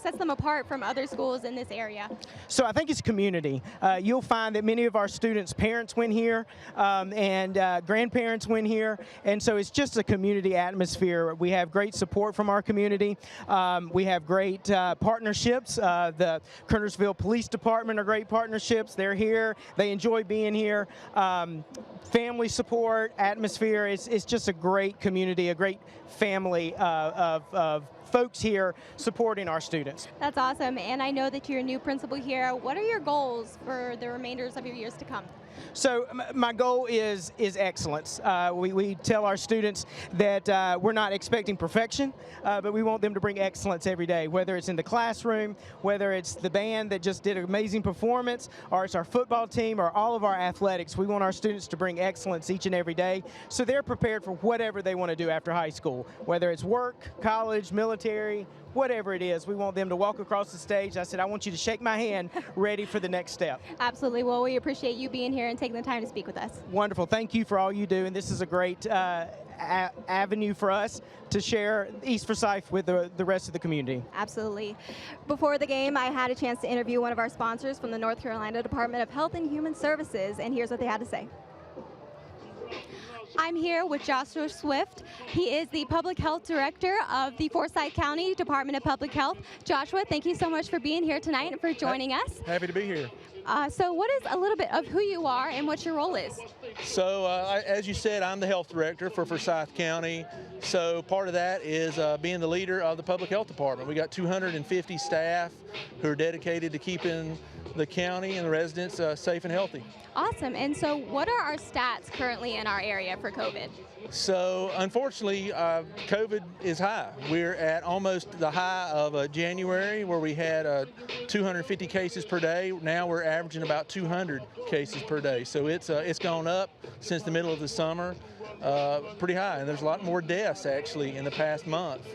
sets them apart from other schools in this area? So I think it's community. You'll find that many of our students' parents went here and grandparents went here, and so it's just a community atmosphere. We have great support from our community. We have great partnerships. The Kernersville Police Department are great partnerships. They're here. They enjoy being here. Family support, atmosphere. It's just a great community, a great family of folks here supporting our students. That's awesome. And I know that you're a new principal here. What are your goals for the remainders of your years to come? So my goal is excellence. We tell our students that we're not expecting perfection, but we want them to bring excellence every day, whether it's in the classroom, whether it's the band that just did an amazing performance, or it's our football team, or all of our athletics. We want our students to bring excellence each and every day, so they're prepared for whatever they want to do after high school, whether it's work, college, military, whatever it is. We want them to walk across the stage. I said, I want you to shake my hand, ready for the next step. Absolutely. Well, we appreciate you being here and taking the time to speak with us. Wonderful. Thank you for all you do, and this is a great avenue for us to share East Forsyth with the rest of the community. Absolutely. Before the game, I had a chance to interview one of our sponsors from the North Carolina Department of Health and Human Services, and here's what they had to say. I'm here with Joshua Swift. He is the Public Health Director of the Forsyth County Department of Public Health. Joshua, thank you so much for being here tonight and for joining us. Happy to be here. So what is a little bit of who you are and what your role is? So as you said, I'm the health director for Forsyth County. So part of that is being the leader of the public health department. We got 250 staff who are dedicated to keeping the county and the residents safe and healthy. Awesome. And so what are our stats currently in our area for COVID? So unfortunately, COVID is high. We're at almost the high of January, where we had 250 cases per day. Now we're averaging about 200 cases per day. So it's gone up since the middle of the summer, pretty high. And there's a lot more deaths actually in the past month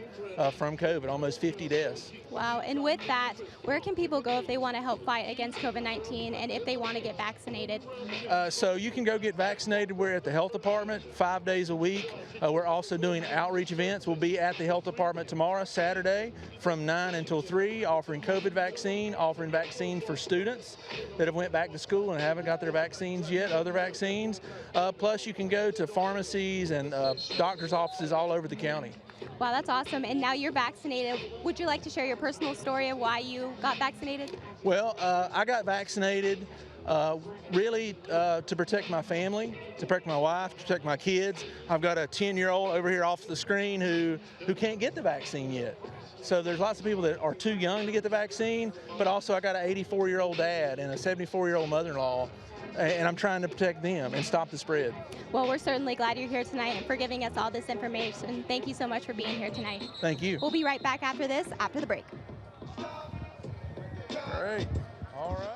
from COVID, almost 50 deaths. Wow. And with that, where can people go if they want to help fight against COVID-19 and if they want to get vaccinated? So you can go get vaccinated. We're at the health department 5 days a week. We're also doing outreach events. We'll be at the health department tomorrow, Saturday, from 9 until 3, offering COVID vaccine, offering vaccine for students that have went back to school and haven't got their vaccines yet, other vaccines. Plus you can go to pharmacies and doctor's offices all over the county. Wow, that's awesome. And now you're vaccinated. Would you like to share your personal story of why you got vaccinated? Well, I got vaccinated really to protect my family, to protect my wife, to protect my kids. I've got a 10-year-old over here off the screen who can't get the vaccine yet. So there's lots of people that are too young to get the vaccine, but also I got an 84-year-old dad and a 74-year-old mother-in-law, and I'm trying to protect them and stop the spread. Well, we're certainly glad you're here tonight and for giving us all this information. Thank you so much for being here tonight. Thank you. We'll be right back after this, after the break. Great. All right.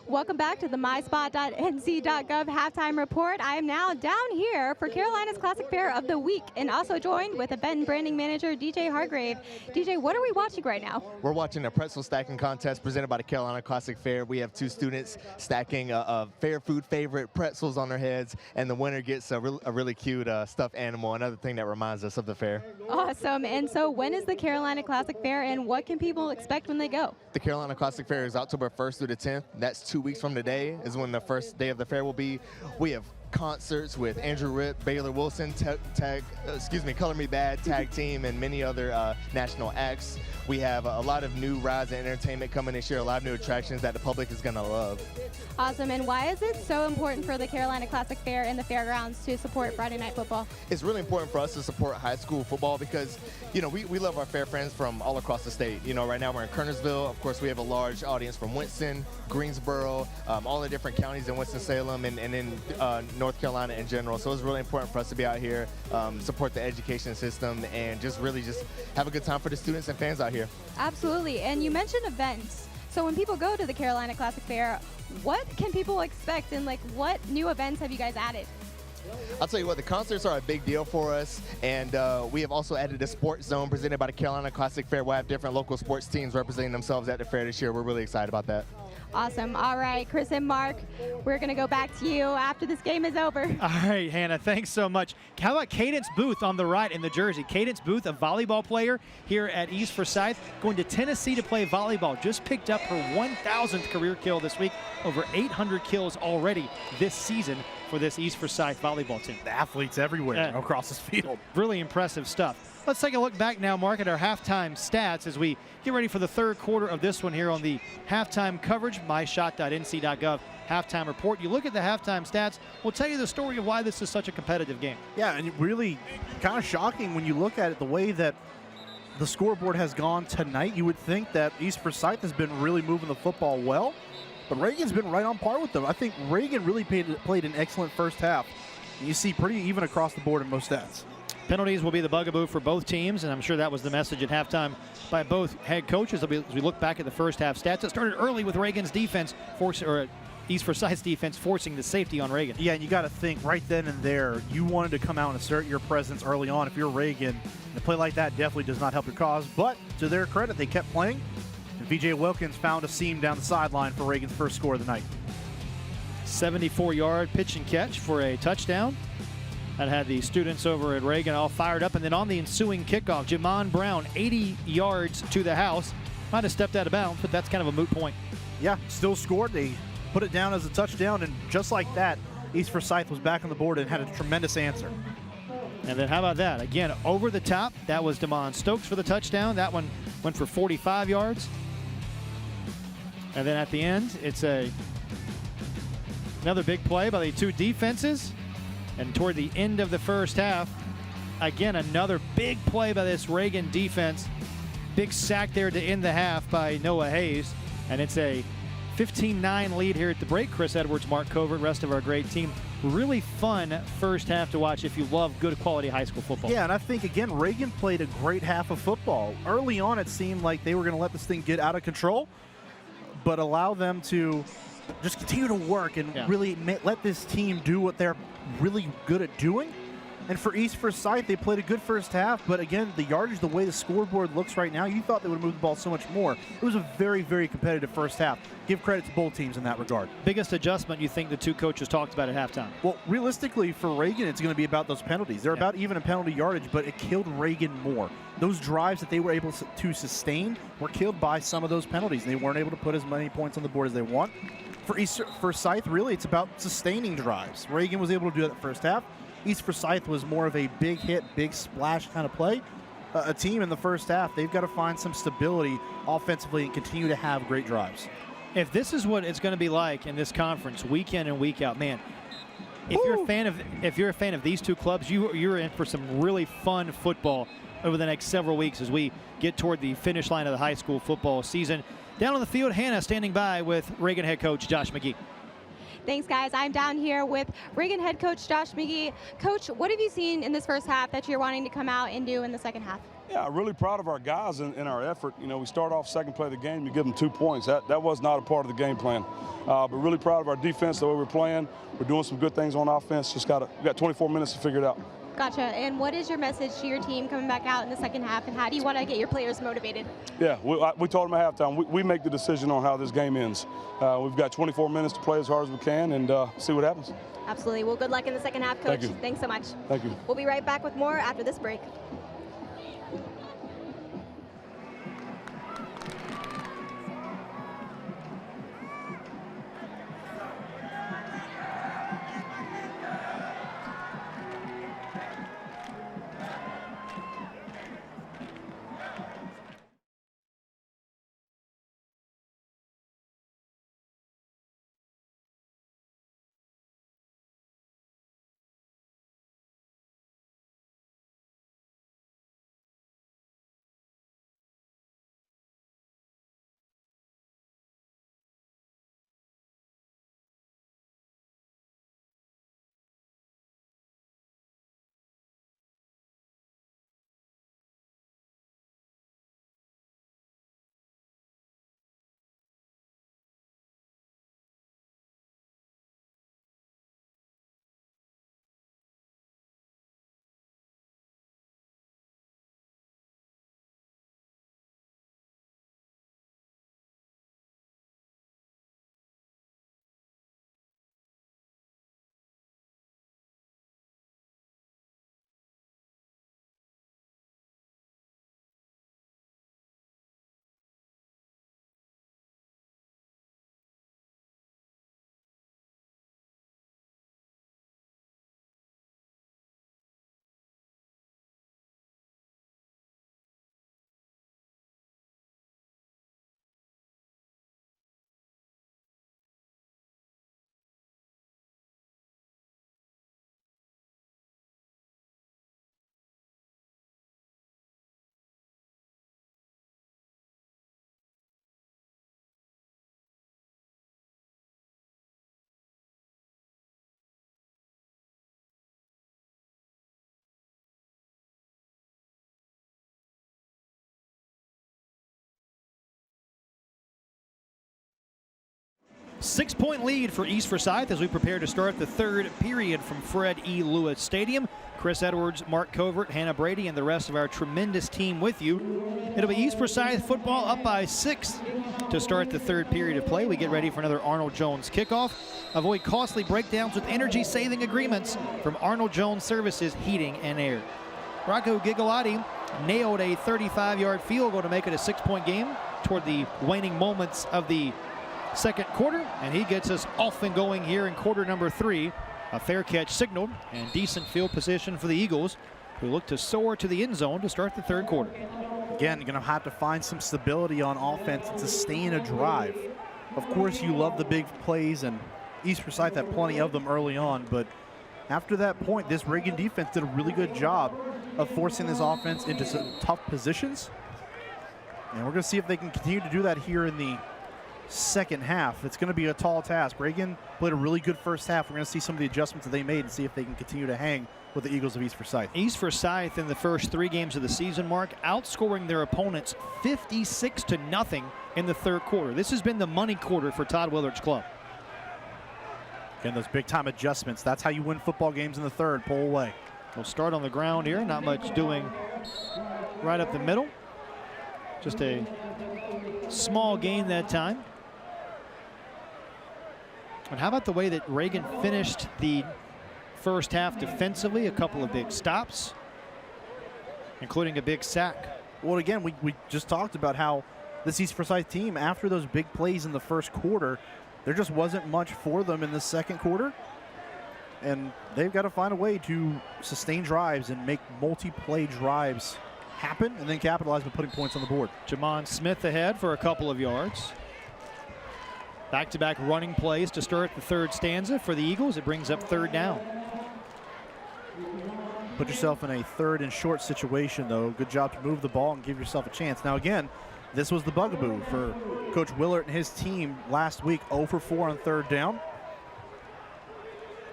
Welcome back to the myspot.nc.gov halftime report. I am now down here for Carolina's Classic Fair of the Week and also joined with event and branding manager DJ Hargrave. DJ, what are we watching right now? We're watching a pretzel stacking contest presented by the Carolina Classic Fair. We have two students stacking a fair food favorite pretzels on their heads, and the winner gets a really cute stuffed animal, another thing that reminds us of the fair. Awesome. And so when is the Carolina Classic Fair and what can people expect when they go? The Carolina Classic Fair is October 1st through the 10th. That's 2 weeks from today is when the first day of the fair will be. We have concerts with Andrew Ripp, Baylor Wilson, Color Me Bad, Tag Team, and many other national acts. We have a lot of new rides and entertainment coming this year, a lot of new attractions that the public is going to love. Awesome. And why is it so important for the Carolina Classic Fair and the fairgrounds to support Friday Night Football? It's really important for us to support high school football because, you know, we love our fair friends from all across the state. You know, right now we're in Kernersville. Of course, we have a large audience from Winston, Greensboro, all the different counties in Winston-Salem and in North Carolina in general. So it's really important for us to be out here, support the education system, and just really just have a good time for the students and fans out here. Absolutely. And you mentioned events. So when people go to the Carolina Classic Fair, what can people expect and like what new events have you guys added? I'll tell you what, the concerts are a big deal for us, and we have also added a sports zone presented by the Carolina Classic Fair. We'll have different local sports teams representing themselves at the fair this year. We're really excited about that. Awesome. All right, Chris and Mark, we're going to go back to you after this game is over. All right, Hannah, thanks so much. How about Cadence Booth on the right in the jersey? Cadence Booth, a volleyball player here at East Forsyth, going to Tennessee to play volleyball. Just picked up her 1,000th career kill this week. Over 800 kills already this season for this East Forsyth volleyball team. The athletes everywhere across this field. Really impressive stuff. Let's take a look back now, Mark, at our halftime stats as we get ready for the third quarter of this one here on the halftime coverage, myshot.nc.gov halftime report. You look at the halftime stats, we'll tell you the story of why this is such a competitive game. Yeah, and really kind of shocking when you look at it, the way that the scoreboard has gone tonight. You would think that East Forsyth has been really moving the football well, but Reagan's been right on par with them. I think Reagan really played an excellent first half. You see pretty even across the board in most stats. Penalties will be the bugaboo for both teams, and I'm sure that was the message at halftime by both head coaches. As we look back at the first half stats, it started early with Reagan's defense, East Forsyth's defense forcing the safety on Reagan. Yeah, and you got to think right then and there, you wanted to come out and assert your presence early on. If you're Reagan, a play like that definitely does not help your cause, but to their credit, they kept playing, and VJ Wilkins found a seam down the sideline for Reagan's first score of the night. 74-yard pitch and catch for a touchdown. That had the students over at Reagan all fired up. And then on the ensuing kickoff, Jamon Brown, 80 yards to the house. Might have stepped out of bounds, but that's kind of a moot point. Yeah, still scored. They put it down as a touchdown, and just like that, East Forsyth was back on the board and had a tremendous answer. And then how about that? Again, over the top. That was Damon Stokes for the touchdown. That one went for 45 yards. And then at the end, it's another big play by the two defenses. And toward the end of the first half, again, another big play by this Reagan defense. Big sack there to end the half by Noah Hayes. And it's a 15-9 lead here at the break. Chris Edwards, Mark Covert, rest of our great team. Really fun first half to watch if you love good quality high school football. Yeah, and I think, again, Reagan played a great half of football. Early on, it seemed like they were going to let this thing get out of control, but allow them to just continue to work and really let this team do what they're really good at doing. And for East Forsyth, they played a good first half, but again, the yardage, the way the scoreboard looks right now, you thought they would have moved the ball so much more. It was a very, very competitive first half. Give credit to both teams in that regard. Biggest adjustment you think the two coaches talked about at halftime? Well, realistically, for Reagan, it's going to be about those penalties. They're about even a penalty yardage, but it killed Reagan more. Those drives that they were able to sustain were killed by some of those penalties. They weren't able to put as many points on the board as they want. For East Forsyth, really, it's about sustaining drives. Reagan was able to do that first half. East Forsyth was more of a big hit, big splash kind of play. A team in the first half, they've got to find some stability offensively and continue to have great drives. If this is what it's going to be like in this conference, week in and week out, man, if you're a fan of these two clubs, you're in for some really fun football over the next several weeks as we get toward the finish line of the high school football season. Down on the field, Hannah standing by with Reagan head coach Josh McGee. Thanks, guys. I'm down here with Reagan head coach Josh McGee. Coach, what have you seen in this first half that you're wanting to come out and do in the second half? Yeah, really proud of our guys in our effort. You know, we start off second play of the game, you give them 2 points. That was not a part of the game plan. But really proud of our defense, the way we're playing. We're doing some good things on offense. We got 24 minutes to figure it out. Gotcha. And what is your message to your team coming back out in the second half, and how do you want to get your players motivated? Yeah, we told them at halftime, we make the decision on how this game ends. We've got 24 minutes to play as hard as we can and see what happens. Absolutely. Well, good luck in the second half, Coach. Thank you. Thanks so much. Thank you. We'll be right back with more after this break. Six-point lead for East Forsyth as we prepare to start the third period from Fred E. Lewis Stadium. Chris Edwards, Mark Covert, Hannah Brady, and the rest of our tremendous team with you. It'll be East Forsyth football up by 6 to start the third period of play. We get ready for another Arnold Jones kickoff. Avoid costly breakdowns with energy-saving agreements from Arnold Jones Services Heating and Air. Rocco Gigalotti nailed a 35-yard field goal to make it a 6-point game toward the waning moments of the second quarter, and he gets us off and going here in quarter number 3. A fair catch signaled and decent field position for the Eagles, who look to soar to the end zone to start the third quarter. Again, you're going to have to find some stability on offense to sustain a drive. Of course, you love the big plays, and East Forsyth had plenty of them early on, but after that point, this Reagan defense did a really good job of forcing this offense into some tough positions. And we're going to see if they can continue to do that here in the second half. It's going to be a tall task. Reagan played a really good first half. We're going to see some of the adjustments that they made and see if they can continue to hang with the Eagles of East Forsyth. East Forsyth in the first 3 games of the season, Mark, outscoring their opponents 56-0 in the third quarter. This has been the money quarter for Todd Willard's club. Again, those big-time adjustments. That's how you win football games in the third. Pull away. We'll start on the ground here. Not much doing right up the middle. Just a small gain that time. And how about the way that Reagan finished the first half defensively? A couple of big stops, including a big sack. Well, again, we just talked about how this East Forsyth team, after those big plays in the first quarter, there just wasn't much for them in the second quarter. And they've got to find a way to sustain drives and make multi-play drives happen and then capitalize by putting points on the board. Jamon Smith ahead for a couple of yards. Back-to-back running plays to start the third stanza for the Eagles. It brings up third down. Put yourself in a third and short situation, though. Good job to move the ball and give yourself a chance. Now, again, this was the bugaboo for Coach Willard and his team last week. 0 for 4 on third down.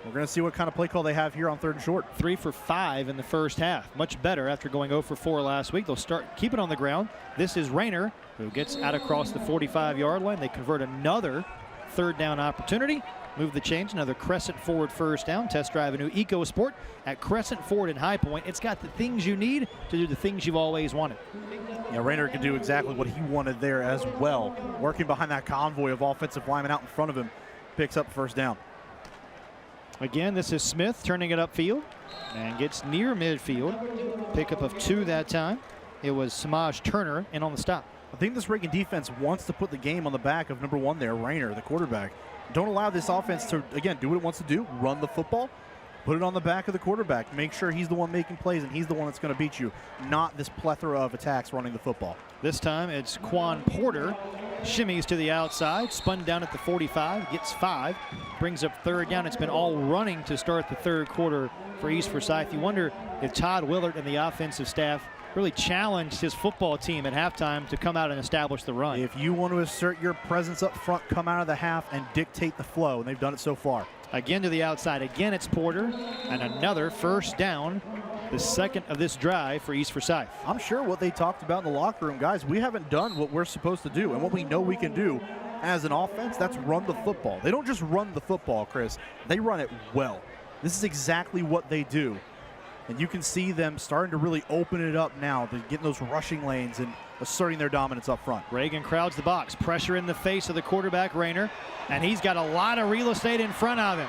We're going to see what kind of play call they have here on 3rd and short. 3 for 5 in the first half. Much better after going 0 for 4 last week. They'll keep it on the ground. This is Rayner, who gets out across the 45-yard line. They convert another 3rd down opportunity. Move the change, another Crescent Ford first down. Test drive a new EcoSport at Crescent Ford in High Point. It's got the things you need to do the things you've always wanted. Yeah, Rayner can do exactly what he wanted there as well. Working behind that convoy of offensive linemen out in front of him. Picks up 1st down. Again, this is Smith turning it upfield and gets near midfield. Pickup of 2 that time. It was Samaj Turner in on the stop. I think this Reagan defense wants to put the game on the back of number 1 there, Rayner, the quarterback. Don't allow this offense to, again, do what it wants to do, run the football, put it on the back of the quarterback. Make sure he's the one making plays and he's the one that's going to beat you, not this plethora of attacks running the football. This time it's Quan Porter. Shimmies to the outside, spun down at the 45, gets 5, brings up 3rd down. It's been all running to start the 3rd quarter for East Forsyth. You wonder if Todd Willard and the offensive staff really challenged his football team at halftime to come out and establish the run. If you want to assert your presence up front, come out of the half and dictate the flow, and they've done it so far. Again to the outside. Again, it's Porter, and another 1st down, the 2nd of this drive for East Forsyth. I'm sure what they talked about in the locker room, guys, we haven't done what we're supposed to do, and what we know we can do as an offense, that's run the football. They don't just run the football, Chris. They run it well. This is exactly what they do. And you can see them starting to really open it up now. They're getting those rushing lanes and asserting their dominance up front. Reagan crowds the box. Pressure in the face of the quarterback, Rayner. And he's got a lot of real estate in front of him.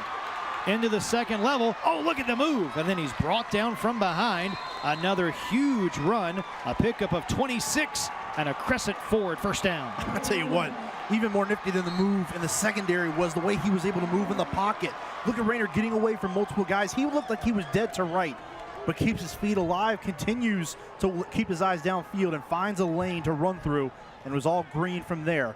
Into the 2nd level. Oh, look at the move. And then he's brought down from behind. Another huge run. A pickup of 26 and a Crescent Ford 1st down. I'll tell you what, even more nifty than the move in the secondary was the way he was able to move in the pocket. Look at Rayner getting away from multiple guys. He looked like he was dead to right, but keeps his feet alive, continues to keep his eyes downfield, and finds a lane to run through, and was all green from there.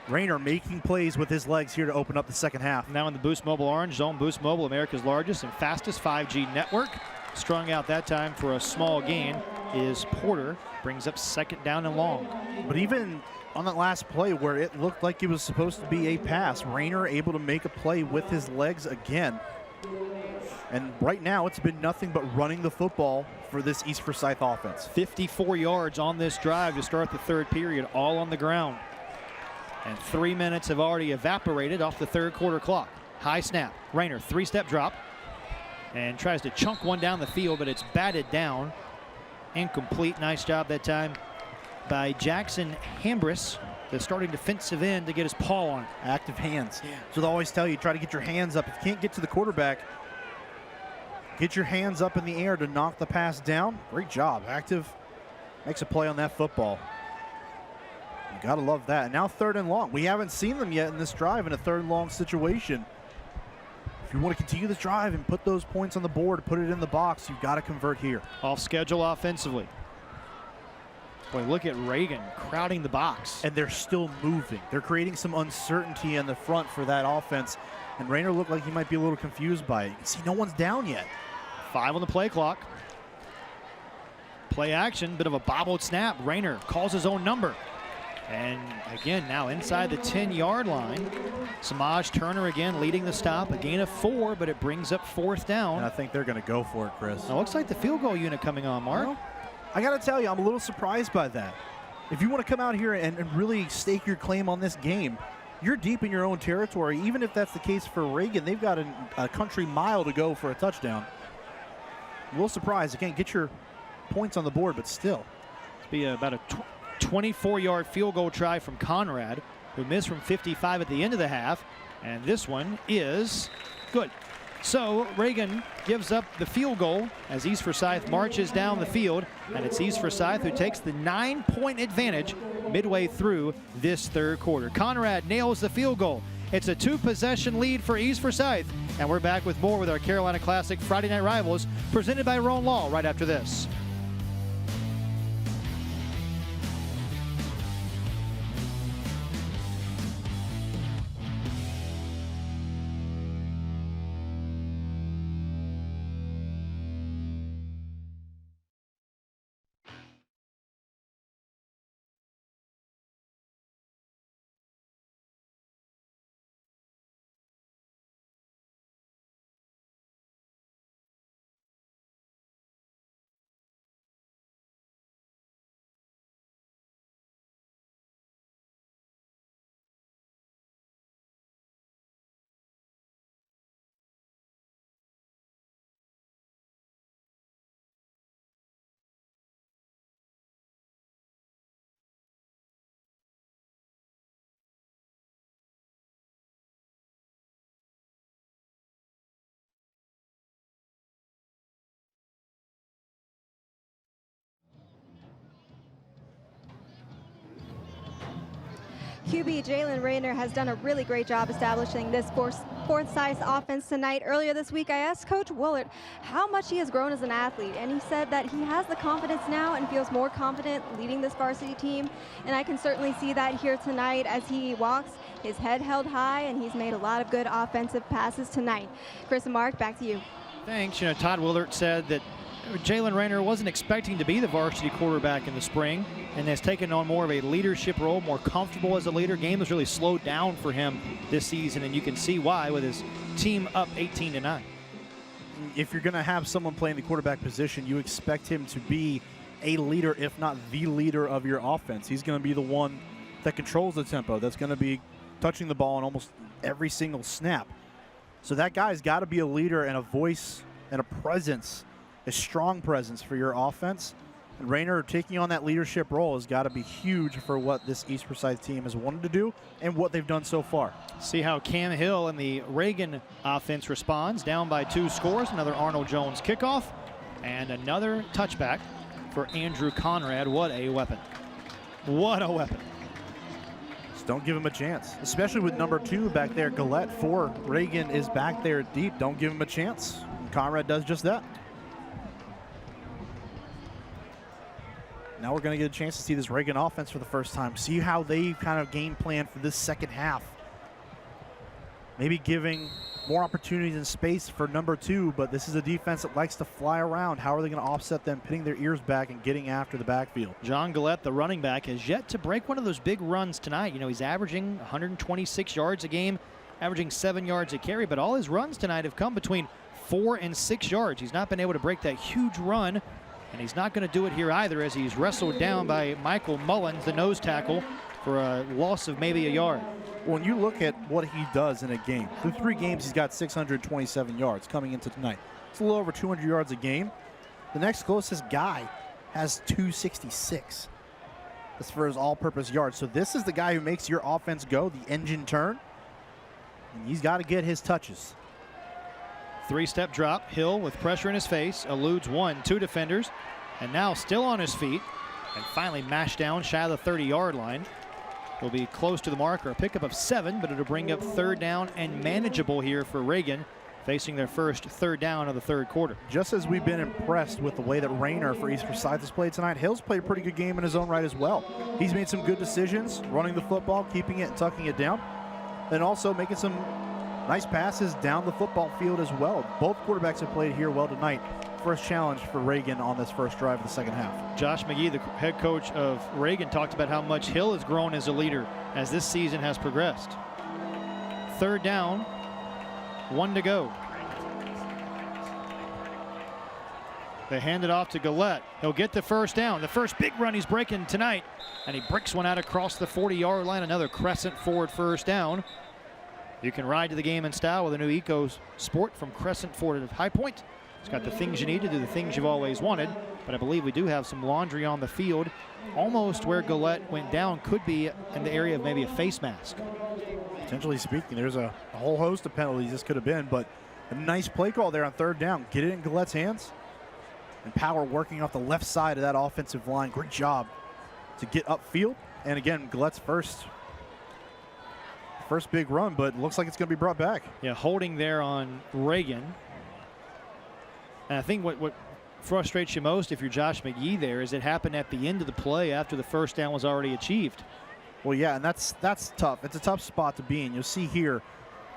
Rayner making plays with his legs here to open up the 2nd half. Now in the Boost Mobile Orange Zone. Boost Mobile, America's largest and fastest 5G network. Strung out that time for a small gain is Porter. Brings up 2nd down and long. But even on that last play where it looked like it was supposed to be a pass, Rayner able to make a play with his legs again. And right now, it's been nothing but running the football for this East Forsyth offense. 54 yards on this drive to start the 3rd period, all on the ground. And 3 minutes have already evaporated off the 3rd quarter clock. High snap. Rayner, 3-step drop. And tries to chunk one down the field, but it's batted down. Incomplete. Nice job that time by Jackson Hambris, the starting defensive end, to get his paw on it. Active hands. Yeah. So they always tell you, try to get your hands up. If you can't get to the quarterback, get your hands up in the air to knock the pass down. Great job. Active makes a play on that football. You gotta love that. And now 3rd and long. We haven't seen them yet in this drive in a 3rd and long situation. If you want to continue this drive and put those points on the board, put it in the box, you've got to convert here. Off schedule offensively. Boy, look at Reagan crowding the box. And they're still moving. They're creating some uncertainty in the front for that offense. And Rayner looked like he might be a little confused by it. You can see no one's down yet. 5 on the play clock. Play action, bit of a bobbled snap. Rayner calls his own number. And again, now inside the 10-yard line. Samaj Turner again leading the stop. A gain of 4, but it brings up 4th down. And I think they're going to go for it, Chris. Now, looks like the field goal unit coming on, Mark. Well, I got to tell you, I'm a little surprised by that. If you want to come out here and really stake your claim on this game, you're deep in your own territory. Even if that's the case for Reagan, they've got a country mile to go for a touchdown. A little surprised. Again, get your points on the board, but still. It'll be about a 24-yard field goal try from Conrad, who missed from 55 at the end of the half. And this one is good. So Reagan gives up the field goal as East Forsyth marches down the field. And it's East Forsyth who takes the 9-point advantage midway through this 3rd quarter. Conrad nails the field goal. It's a 2-possession lead for East Forsyth. And we're back with more with our Carolina Classic Friday Night Rivals presented by Roan Law right after this. QB Jalen Rayner has done a really great job establishing this Forsyth offense tonight. Earlier this week, I asked Coach Willard how much he has grown as an athlete, and he said that he has the confidence now and feels more confident leading this varsity team. And I can certainly see that here tonight as he walks, his head held high, and he's made a lot of good offensive passes tonight. Chris and Mark, back to you. Thanks. You know, Todd Willard said that Jalen Rayner wasn't expecting to be the varsity quarterback in the spring and has taken on more of a leadership role, more comfortable as a leader. Game has really slowed down for him this season, and you can see why with his team up 18-9. If you're going to have someone playing the quarterback position, you expect him to be a leader, if not the leader of your offense. He's going to be the one that controls the tempo, that's going to be touching the ball on almost every single snap. So that guy's got to be a leader and a voice and a presence, a strong presence for your offense. And Rayner taking on that leadership role has got to be huge for what this East Forsyth team has wanted to do and what they've done so far. See how Cam Hill and the Reagan offense responds. Down by 2 scores, another Arnold Jones kickoff, and another touchback for Andrew Conrad. What a weapon. What a weapon. Just don't give him a chance, especially with number 2 back there. Gillette for Reagan is back there deep. Don't give him a chance. And Conrad does just that. Now we're going to get a chance to see this Reagan offense for the first time. See how they kind of game plan for this second half. Maybe giving more opportunities and space for number 2, but this is a defense that likes to fly around. How are they going to offset them pinning their ears back and getting after the backfield? John Gillette, the running back, has yet to break one of those big runs tonight. You know, he's averaging 126 yards a game, averaging 7 yards a carry, but all his runs tonight have come between 4 and 6 yards. He's not been able to break that huge run, and he's not going to do it here either, as he's wrestled down by Michael Mullins, the nose tackle, for a loss of maybe a yard. When you look at what he does in a game, through 3 games he's got 627 yards coming into tonight. It's a little over 200 yards a game. The next closest guy has 266. That's for his all-purpose yards. So this is the guy who makes your offense go, the engine turn. And he's got to get his touches. 3-step drop. Hill with pressure in his face, eludes 2 defenders, and now still on his feet, and finally mashed down shy of the 30-yard line. Will be close to the mark, or a pickup of 7, but it'll bring up 3rd down and manageable here for Reagan, facing their first 3rd down of the 3rd quarter. Just as we've been impressed with the way that Rayner for East Forsyth has played tonight, Hill's played a pretty good game in his own right as well. He's made some good decisions, running the football, keeping it and tucking it down, and also making some nice passes down the football field as well. Both quarterbacks have played here well tonight. First challenge for Reagan on this first drive of the second half. Josh McGee, the head coach of Reagan, talked about how much Hill has grown as a leader as this season has progressed. 3rd down, 1 to go. They hand it off to Gillette. He'll get the 1st down. The first big run he's breaking tonight, and he breaks one out across the 40-yard line. Another Crescent Ford 1st down. You can ride to the game in style with a new Eco Sport from Crescent Ford of High Point. It's got the things you need to do the things you've always wanted, but I believe we do have some laundry on the field. Almost where Gillette went down could be in the area of maybe a face mask. Potentially speaking, there's a whole host of penalties this could have been, but a nice play call there on 3rd down. Get it in Gillette's hands. And Power working off the left side of that offensive line. Great job to get upfield. And again, Gillette's first big run, but it looks like it's going to be brought back. Yeah, holding there on Reagan. And I think what frustrates you most if you're Josh McGee there is it happened at the end of the play after the 1st down was already achieved. Well, yeah, and that's tough. It's a tough spot to be in. You'll see here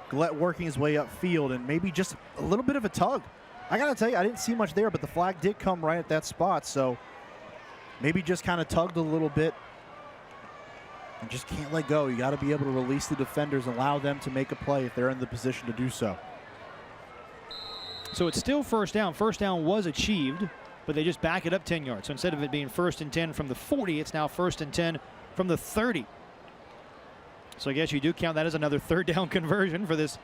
Gillette working his way upfield and maybe just a little bit of a tug. I got to tell you, I didn't see much there, but the flag did come right at that spot. So maybe just kind of tugged a little bit and just can't let go. You got to be able to release the defenders and allow them to make a play if they're in the position to do so. So it's still 1st down. 1st down was achieved, but they just back it up 10 yards. So instead of it being 1st and 10 from the 40, it's now 1st and 10 from the 30. So I guess you do count that as another 3rd down conversion for this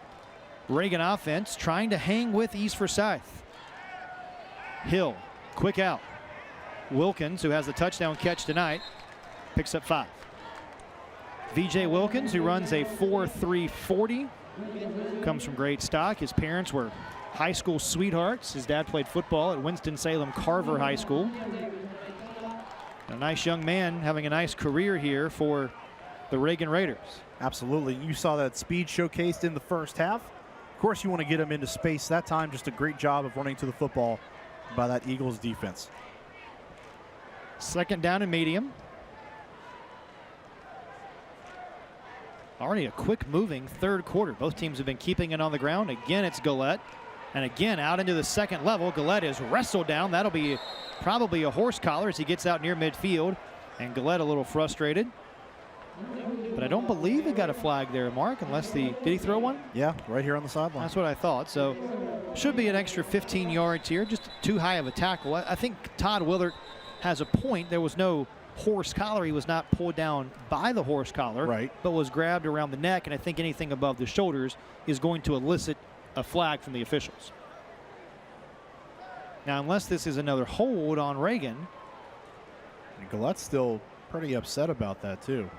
Reagan offense, trying to hang with East Forsyth. Hill, quick out. Wilkins, who has the touchdown catch tonight, picks up 5. VJ Wilkins, who runs a 4.3 40, comes from great stock. His parents were high school sweethearts. His dad played football at Winston-Salem Carver High School. A nice young man having a nice career here for the Reagan Raiders. Absolutely. You saw that speed showcased in the first half. Of course, you want to get them into space that time. Just a great job of running to the football by that Eagles defense. Second down and medium. Already a quick moving third quarter. Both teams have been keeping it on the ground. Again, it's Gillette. And again, out into the second level. Gillette is wrestled down. That'll be probably a horse collar as he gets out near midfield. And Gillette a little frustrated. But I don't believe he got a flag there, Mark, unless did he throw one? Yeah, right here on the sideline. That's what I thought. So should be an extra 15 yards here. Just too high of a tackle. I think Todd Willard has a point. There was no horse collar. He was not pulled down by the horse collar, right, but was grabbed around the neck. And I think anything above the shoulders is going to elicit a flag from the officials. Now, unless this is another hold on Reagan. And Gillette's still pretty upset about that, too.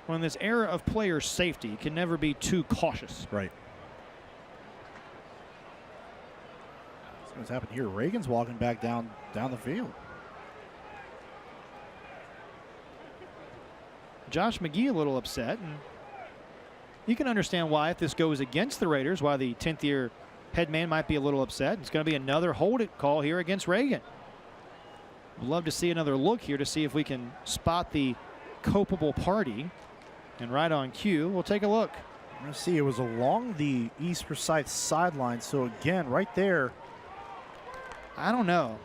Well, in this era of player safety, you can never be too cautious. Right. What's happened here? Reagan's walking back down the field. Josh McGee a little upset, and you can understand why, if this goes against the Raiders, why the 10th year head man might be a little upset. It's going to be another hold it call here against Reagan. We'd love to see another look here to see if we can spot the culpable party. And right on cue, we'll take a look. I'm going to see, it was along the East Forsyth sideline. So again, right there. I don't know.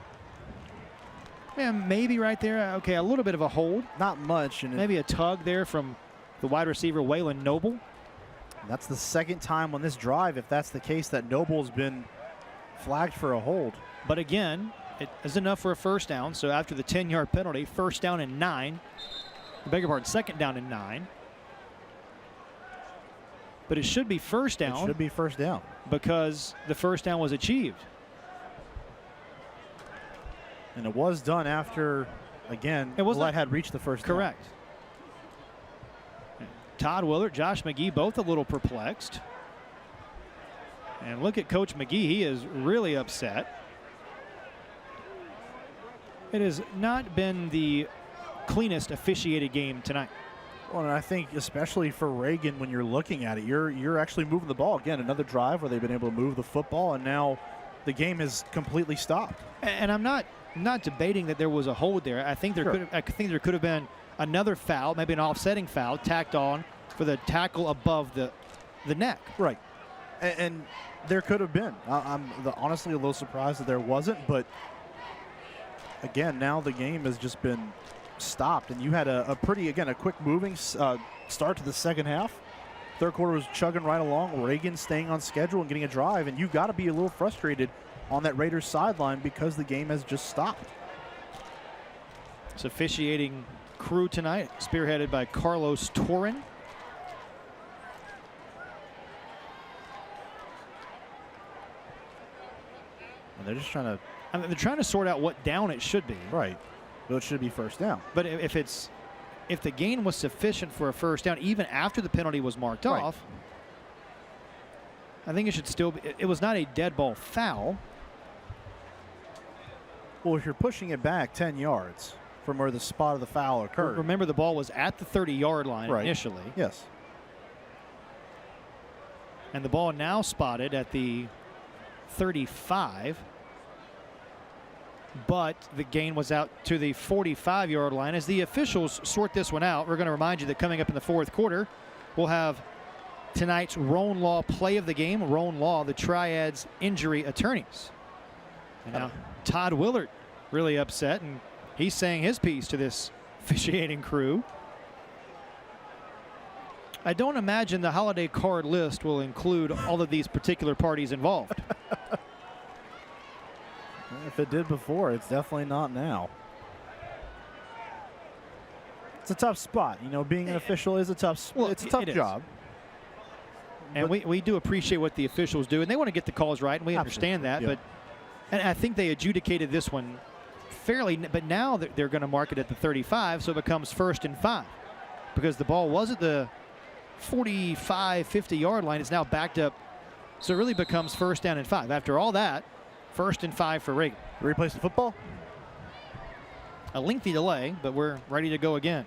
Yeah, maybe right there. Okay, a little bit of a hold. Not much. And maybe a tug there from the wide receiver, Waylon Noble. That's the second time on this drive, if that's the case, that Noble's been flagged for a hold. But again, it is enough for a first down. So after the 10-yard penalty, first down and 9. I beg your pardon, second down and 9. But it should be first down. It should be first down. Because the first down was achieved. And it was done after, again, Gillette had reached the first down. Correct. Todd Willard, Josh McGee, both a little perplexed. And look at Coach McGee. He is really upset. It has not been the cleanest officiated game tonight. Well, and I think especially for Reagan, when you're looking at it, you're actually moving the ball. Again, another drive where they've been able to move the football, and now the game is completely stopped. And I'm not debating that there was a hold there. I think there could have been another foul, maybe an offsetting foul, tacked on for the tackle above the neck. Right. And there could have been. I'm honestly a little surprised that there wasn't, but again, now the game has just been stopped, and you had a quick moving start to the second half. Third quarter was chugging right along. Reagan staying on schedule and getting a drive, and you've got to be a little frustrated on that Raiders sideline because the game has just stopped. It's officiating crew tonight, spearheaded by Carlos Torrin. And they're just trying to... I mean, they're trying to sort out what down it should be. Right. Well, it should be first down. But if the gain was sufficient for a first down, even after the penalty was marked off, I think it should still be. It was not a dead ball foul. Well, if you're pushing it back 10 yards from where the spot of the foul occurred. Remember, the ball was at the 30-yard line initially. Yes. And the ball now spotted at the 35. But the gain was out to the 45-yard line. As the officials sort this one out, we're going to remind you that coming up in the fourth quarter, we'll have tonight's Roan Law play of the game. Roan Law, the Triad's injury attorneys. And now Todd Willard really upset, and he's saying his piece to this officiating crew. I don't imagine the holiday card list will include all of these particular parties involved. If it did before, it's definitely not now. It's a tough spot. You know, being an official is a tough it's a tough job. And we do appreciate what the officials do, and they want to get the calls right, and we understand that. Yeah. And I think they adjudicated this one fairly, but now they're going to mark it at the 35, so it becomes 1st and 5. Because the ball was at the 45, 50-yard line. It's now backed up, so it really becomes 1st down and 5. After all that, 1st and 5 for Reagan. Replace the football? A lengthy delay, but we're ready to go again.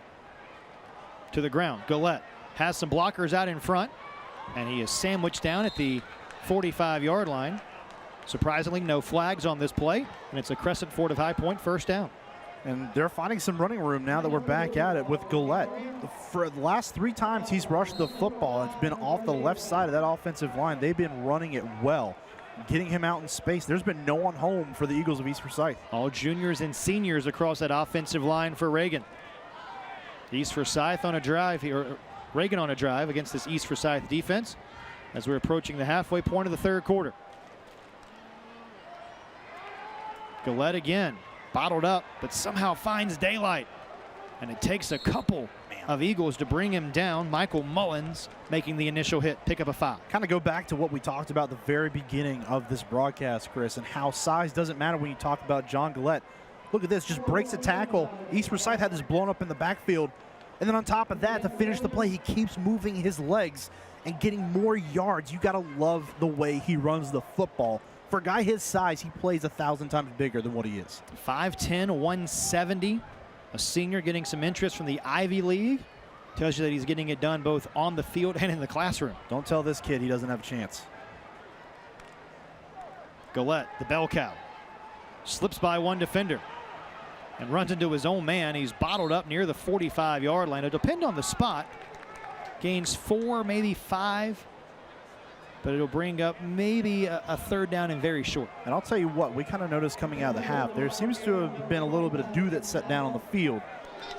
to the ground. Gullette has some blockers out in front, and he is sandwiched down at the 45-yard line. Surprisingly, no flags on this play, and it's a Crescent Fort of High Point first down. And they're finding some running room now that we're back at it with Gullette. For the last 3 times he's rushed the football, it's been off the left side of that offensive line. They've been running it well, getting him out in space. There's been no one home for the Eagles of East Forsyth. All juniors and seniors across that offensive line for Reagan. East Forsyth on a drive here, Reagan on a drive against this East Forsyth defense as we're approaching the halfway point of the third quarter. Gullette again, bottled up, but somehow finds daylight. And it takes a couple of Eagles to bring him down. Michael Mullins making the initial hit, pick up a foul. Kind of go back to what we talked about at the very beginning of this broadcast, Chris, and how size doesn't matter when you talk about John Gullette. Look at this, just breaks a tackle. East Forsyth had this blown up in the backfield. And then on top of that, to finish the play, he keeps moving his legs and getting more yards. You got to love the way he runs the football. For a guy his size, he plays 1,000 times bigger than what he is. 5'10", 170. A senior getting some interest from the Ivy League. Tells you that he's getting it done both on the field and in the classroom. Don't tell this kid he doesn't have a chance. Gullette, the bell cow, slips by one defender and runs into his own man. He's bottled up near the 45-yard line. It'll depend on the spot. Gains 4, maybe 5. But it'll bring up maybe a third down and very short. And I'll tell you what, we kind of noticed coming out of the half, there seems to have been a little bit of dew that's set down on the field.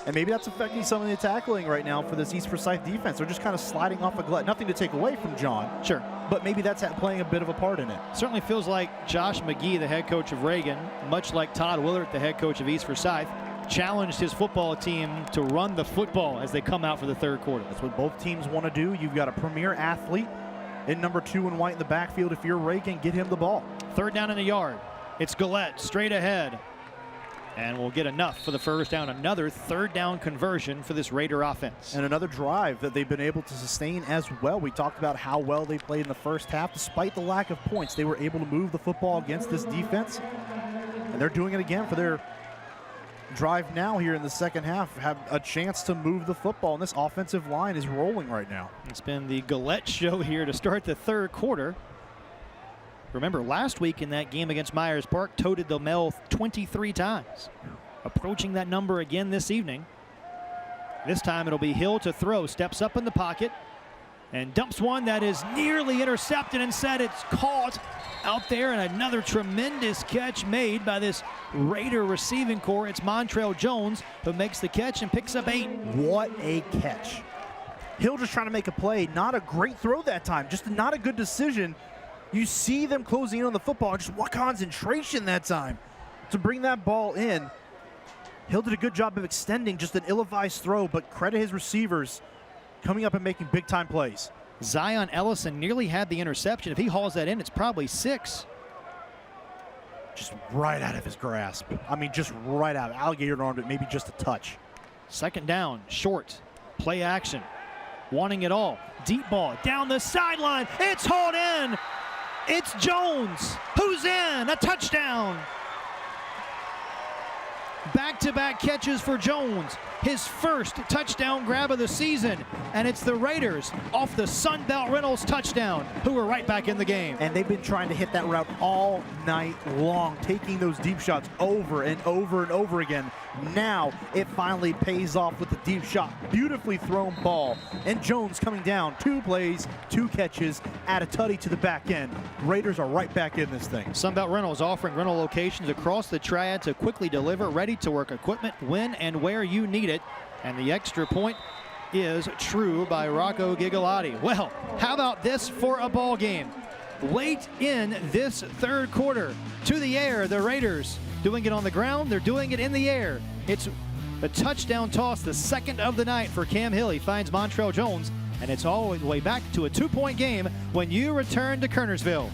And maybe that's affecting some of the tackling right now for this East Forsyth defense. They're just kind of sliding off a Gullette. Nothing to take away from John. Sure. But maybe that's playing a bit of a part in it. Certainly feels like Josh McGee, the head coach of Reagan, much like Todd Willard, the head coach of East Forsyth, challenged his football team to run the football as they come out for the third quarter. That's what both teams want to do. You've got a premier athlete in number 2 and white in the backfield. If you're Reagan, get him the ball. Third down in the yard. It's Gullette straight ahead. And we'll get enough for the first down. Another third down conversion for this Raider offense. And another drive that they've been able to sustain as well. We talked about how well they played in the first half. Despite the lack of points, they were able to move the football against this defense. And they're doing it again for their drive now here in the second half. Have a chance to move the football, and this offensive line is rolling right now. It's been the Gullette show here to start the third quarter. Remember, last week in that game against Myers Park, toted the Mel 23 times. Approaching that number again this evening. This time it'll be Hill to throw. Steps up in the pocket and dumps one that is nearly intercepted. Instead, it's caught out there, and another tremendous catch made by this Raider receiving core. It's Montrell Jones who makes the catch and picks up 8. What a catch. Hill just trying to make a play. Not a great throw that time. Just not a good decision. You see them closing in on the football. Just what concentration that time to bring that ball in. Hill did a good job of extending just an ill-advised throw, but credit his receivers coming up and making big-time plays. Zion Ellison nearly had the interception. If he hauls that in, it's probably 6. Just right out of his grasp. I mean, just right out. Alligator armed it, maybe just a touch. Second down, short, play action, wanting it all. Deep ball down the sideline. It's hauled in. It's Jones who's in. A touchdown. Back-to-back catches for Jones. His first touchdown grab of the season. And it's the Raiders off the Sunbelt Reynolds touchdown, who are right back in the game. And they've been trying to hit that route all night long, taking those deep shots over and over and over again. Now it finally pays off with the deep shot. Beautifully thrown ball. And Jones coming down. 2 plays, 2 catches, add a tutty to the back end. Raiders are right back in this thing. Sunbelt Reynolds offering rental locations across the Triad to quickly deliver ready-to-work equipment when and where you need it. And the extra point is true by Rocco Gigalotti. Well, how about this for a ball game? Late in this third quarter, to the air, the Raiders doing it on the ground, they're doing it in the air. It's a touchdown toss, the second of the night for Cam Hill. He finds Montrell Jones, and it's all the way back to a 2-point game when you return to Kernersville.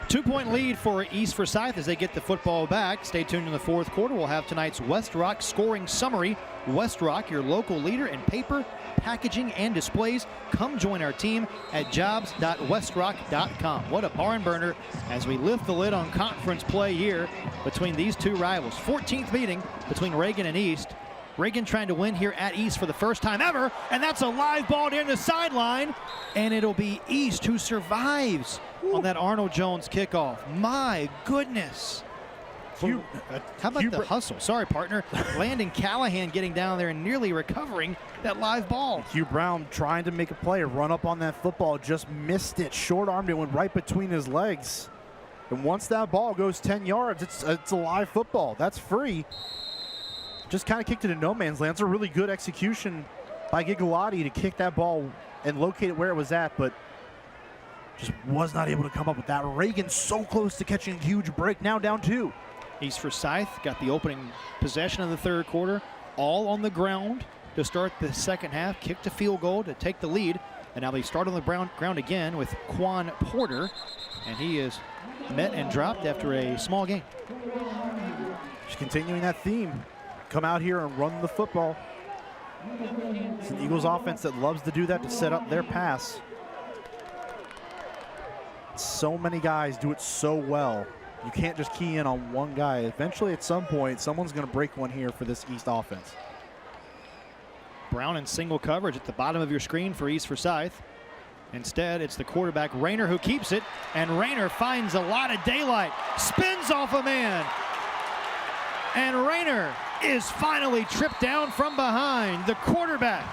2-point lead for East Forsyth as they get the football back. Stay tuned in the fourth quarter. We'll have tonight's West Rock scoring summary. West Rock, your local leader in paper, packaging, and displays. Come join our team at jobs.westrock.com. What a barn burner as we lift the lid on conference play here between these two rivals. 14th meeting between Reagan and East. Reagan trying to win here at East for the first time ever, and that's a live ball down the sideline, and it'll be East who survives on that Arnold Jones kickoff. My goodness. How about the hustle? Sorry, partner. Landon Callahan getting down there and nearly recovering that live ball. Hugh Brown trying to make a play, run up on that football, just missed it, short-armed it, went right between his legs. And once that ball goes 10 yards, it's a live football. That's free. Just kind of kicked it in no man's land. It's a really good execution by Gigalotti to kick that ball and locate it where it was at, but just was not able to come up with that. Reagan so close to catching a huge break, now down 2. East Forsyth got the opening possession of the third quarter, all on the ground to start the second half, kicked a field goal to take the lead, and now they start on the ground again with Quan Porter, and he is met and dropped after a small gain. Just continuing that theme. Come out here and run the football. It's an Eagles offense that loves to do that to set up their pass. So many guys do it so well. You can't just key in on one guy. Eventually, at some point, someone's going to break one here for this East offense. Brown in single coverage at the bottom of your screen for East Forsyth. Instead, it's the quarterback, Rayner, who keeps it, and Rayner finds a lot of daylight, spins off a man, and Rayner is finally tripped down from behind. The quarterback,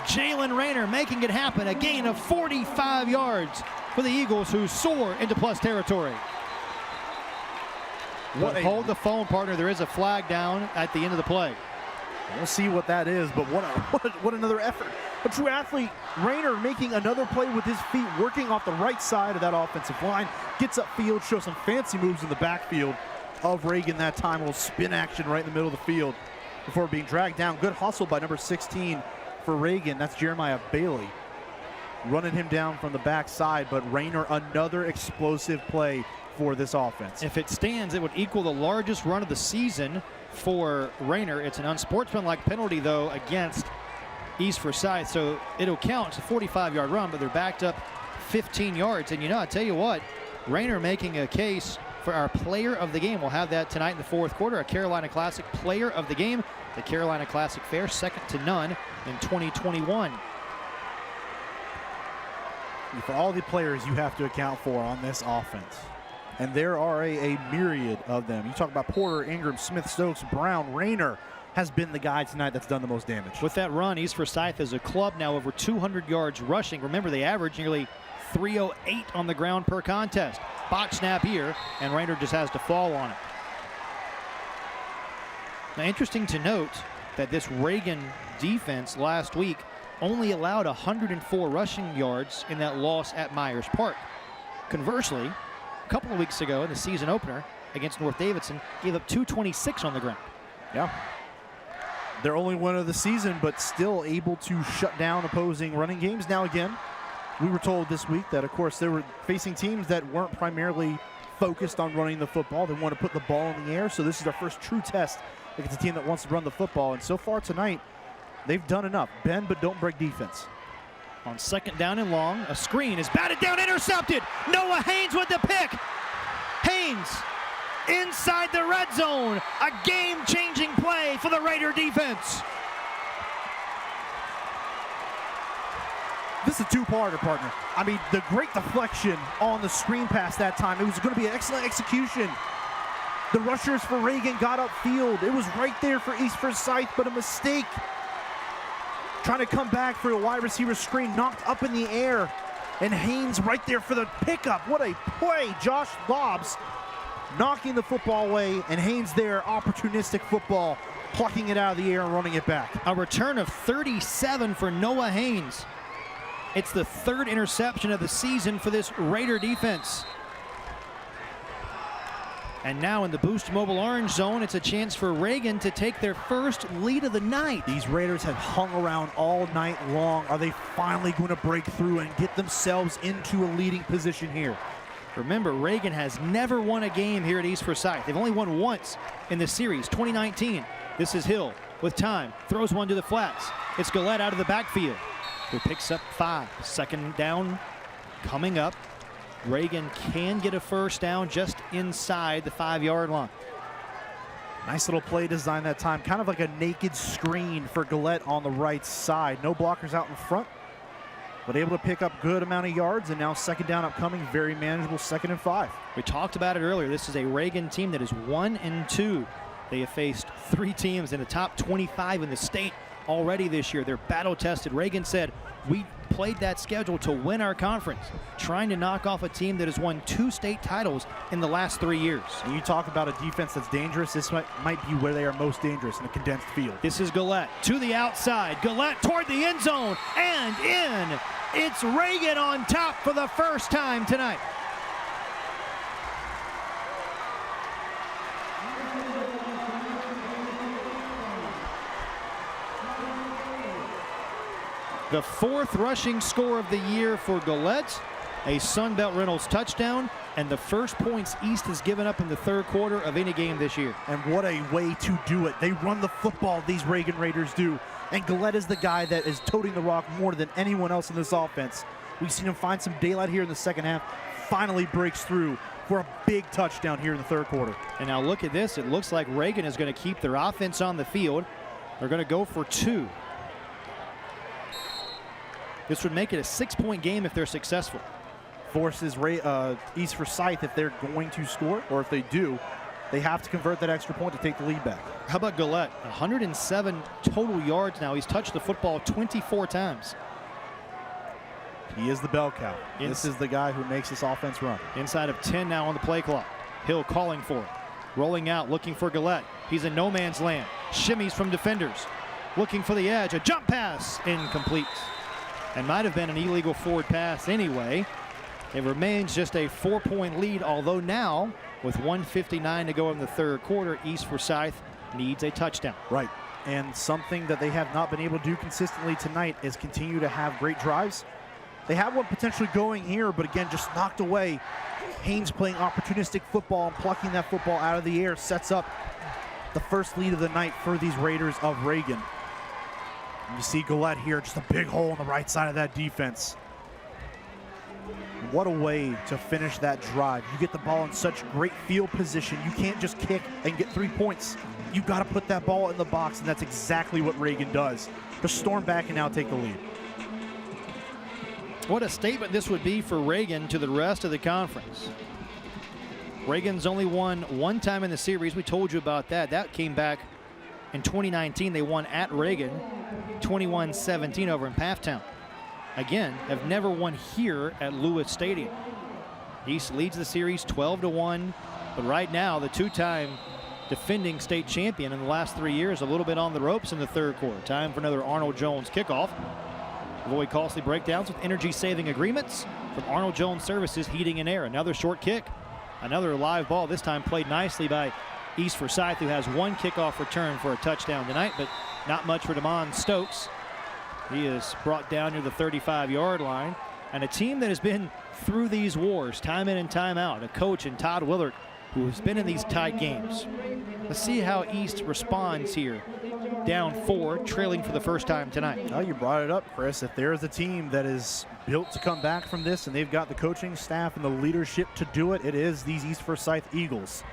Jalen Rayner, making it happen. A gain of 45 yards for the Eagles, who soar into plus territory. Hold the phone, partner. There is a flag down at the end of the play. We'll see what that is, but what another effort. A true athlete, Rayner making another play with his feet, working off the right side of that offensive line. Gets upfield, shows some fancy moves in the backfield of Reagan that time. A little spin action right in the middle of the field before being dragged down. Good hustle by number 16 for Reagan. That's Jeremiah Bailey running him down from the backside, but Rayner, another explosive play for this offense. If it stands, it would equal the largest run of the season for Rayner. It's an unsportsmanlike penalty, though, against East Forsyth, so it'll count. It's a 45-yard run, but they're backed up 15 yards. And, I tell you what, Rayner making a case for our player of the game. We'll have that tonight in the fourth quarter. Our Carolina Classic player of the game. The Carolina Classic Fair, second to none in 2021. For all the players you have to account for on this offense, and there are a myriad of them. You talk about Porter, Ingram, Smith, Stokes, Brown. Rayner has been the guy tonight that's done the most damage. With that run, East Forsyth as a club now over 200 yards rushing. Remember, they average nearly 308 on the ground per contest. Botch snap here, and Rayner just has to fall on it. Now, interesting to note that this Reagan defense last week only allowed 104 rushing yards in that loss at Myers Park. Conversely, a couple of weeks ago in the season opener against North Davidson, gave up 226 on the ground. Yeah. Their only win of the season, but still able to shut down opposing running games. Now again, we were told this week that, of course, they were facing teams that weren't primarily focused on running the football. They want to put the ball in the air, so this is their first true test against a team that wants to run the football. And so far tonight, they've done enough. Bend but don't break defense. On second down and long, a screen is batted down, intercepted. Noah Haynes with the pick. Haynes inside the red zone. A game-changing play for the Raider defense. This is a two-parter, partner. I mean, the great deflection on the screen pass that time. It was going to be an excellent execution. The rushers for Reagan got upfield. It was right there for East Forsyth, but a mistake. Trying to come back for a wide receiver screen, knocked up in the air. And Haynes right there for the pickup. What a play. Josh Dobbs knocking the football away, and Haynes there, opportunistic football, plucking it out of the air and running it back. A return of 37 for Noah Haynes. It's the third interception of the season for this Raider defense. And now in the Boost Mobile Orange Zone, it's a chance for Reagan to take their first lead of the night. These Raiders have hung around all night long. Are they finally going to break through and get themselves into a leading position here? Remember, Reagan has never won a game here at East Forsyth. They've only won once in the series, 2019. This is Hill with time, throws one to the flats. It's Gillette out of the backfield, who picks up 5. Second down coming up. Reagan can get a first down just inside the 5-yard line. Nice little play design that time, kind of like a naked screen for Gillette on the right side. No blockers out in front, but able to pick up good amount of yards, and now second down upcoming, very manageable 2nd and 5. We talked about it earlier. This is a Reagan team that is 1-2. They have faced 3 teams in the top 25 in the state already this year. They're battle tested. Reagan said, we played that schedule to win our conference, trying to knock off a team that has won 2 state titles in the last 3 years. And you talk about a defense that's dangerous, this might be where they are most dangerous, in a condensed field. This is Gillette to the outside. Gillette toward the end zone and in. It's Reagan on top for the first time tonight. The 4th rushing score of the year for Gillette, a Sunbelt Reynolds touchdown, and the first points East has given up in the 3rd quarter of any game this year. And what a way to do it. They run the football, these Reagan Raiders do. And Gillette is the guy that is toting the rock more than anyone else in this offense. We've seen him find some daylight here in the second half, finally breaks through for a big touchdown here in the 3rd quarter. And now look at this. It looks like Reagan is going to keep their offense on the field. They're going to go for 2. This would make it a 6-point game if they're successful. Forces East Forsyth, if they're going to score, or if they do, they have to convert that extra point to take the lead back. How about Gillette? 107 total yards now. He's touched the football 24 times. He is the bell cow. This is the guy who makes this offense run. Inside of 10 now on the play clock. Hill calling for it. Rolling out, looking for Gillette. He's in no man's land. Shimmies from defenders. Looking for the edge. A jump pass. Incomplete. And might have been an illegal forward pass anyway. It remains just a 4-point lead, although now, with 1:59 to go in the 3rd quarter, East Forsyth needs a touchdown. Right. And something that they have not been able to do consistently tonight is continue to have great drives. They have one potentially going here, but again, just knocked away. Haynes playing opportunistic football and plucking that football out of the air sets up the first lead of the night for these Raiders of Reagan. You see Gillette here, just a big hole on the right side of that defense. What a way to finish that drive. You get the ball in such great field position. You can't just kick and get 3 points. You got to put that ball in the box, and that's exactly what Reagan does. Just storm back and now take the lead. What a statement this would be for Reagan to the rest of the conference. Reagan's only won 1 time in the series. We told you about that. That came back in 2019. They won at Reagan, 21-17 over in Pafftown. Again, have never won here at Lewis Stadium. East leads the series 12-1, but right now the 2-time defending state champion in the last 3 years, a little bit on the ropes in the 3rd quarter. Time for another Arnold Jones kickoff. Avoid costly breakdowns with energy-saving agreements from Arnold Jones Services Heating and Air. Another short kick, another live ball, this time played nicely by East Forsyth, who has 1 kickoff return for a touchdown tonight, but not much for Damon Stokes. He is brought down near the 35-yard line. And a team that has been through these wars time in and time out. A coach in Todd Willard who has been in these tight games. Let's see how East responds here. Down 4, trailing for the first time tonight. Well, you brought it up, Chris. If there is a team that is built to come back from this and they've got the coaching staff and the leadership to do it, it is these East Forsyth Eagles.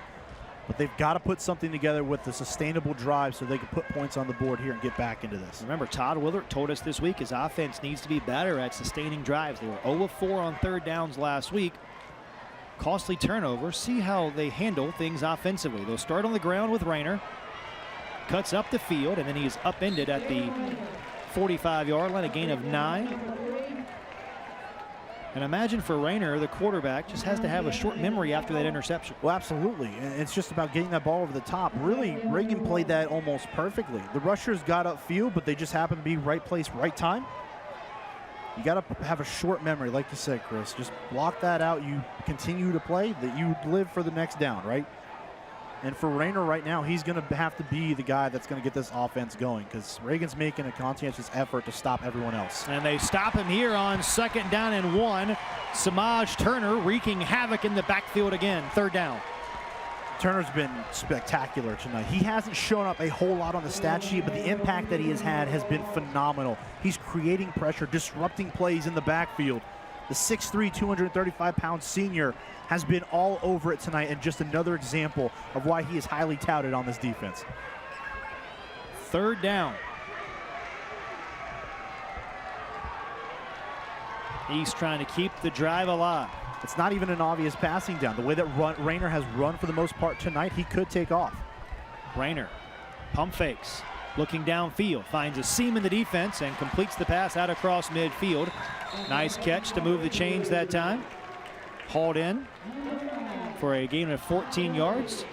But they've got to put something together with a sustainable drive so they can put points on the board here and get back into this. Remember, Todd Willard told us this week his offense needs to be better at sustaining drives. They were 0 of 4 on 3rd downs last week. Costly turnover. See how they handle things offensively. They'll start on the ground with Rayner. Cuts up the field, and then he's upended at the 45-yard line, a gain of 9. And imagine for Rayner, the quarterback just has to have a short memory after that interception. Well, absolutely. And it's just about getting that ball over the top. Really, Reagan played that almost perfectly. The rushers got upfield, but they just happened to be right place, right time. You got to have a short memory, like you said, Chris. Just block that out. You continue to play, that you live for the next down, right? And for Rayner right now, he's going to have to be the guy that's going to get this offense going because Reagan's making a conscientious effort to stop everyone else. And they stop him here on 2nd down and 1. Samaj Turner wreaking havoc in the backfield again. 3rd down. Turner's been spectacular tonight. He hasn't shown up a whole lot on the stat sheet, but the impact that he has had has been phenomenal. He's creating pressure, disrupting plays in the backfield. The 6'3", 235-pound senior has been all over it tonight, and just another example of why he is highly touted on this defense. 3rd down. East trying to keep the drive alive. It's not even an obvious passing down. The way that Rayner has run for the most part tonight, he could take off. Rayner pump fakes, looking downfield, finds a seam in the defense and completes the pass out across midfield. Nice catch to move the chains that time. Hauled in for a gain of 14 yards.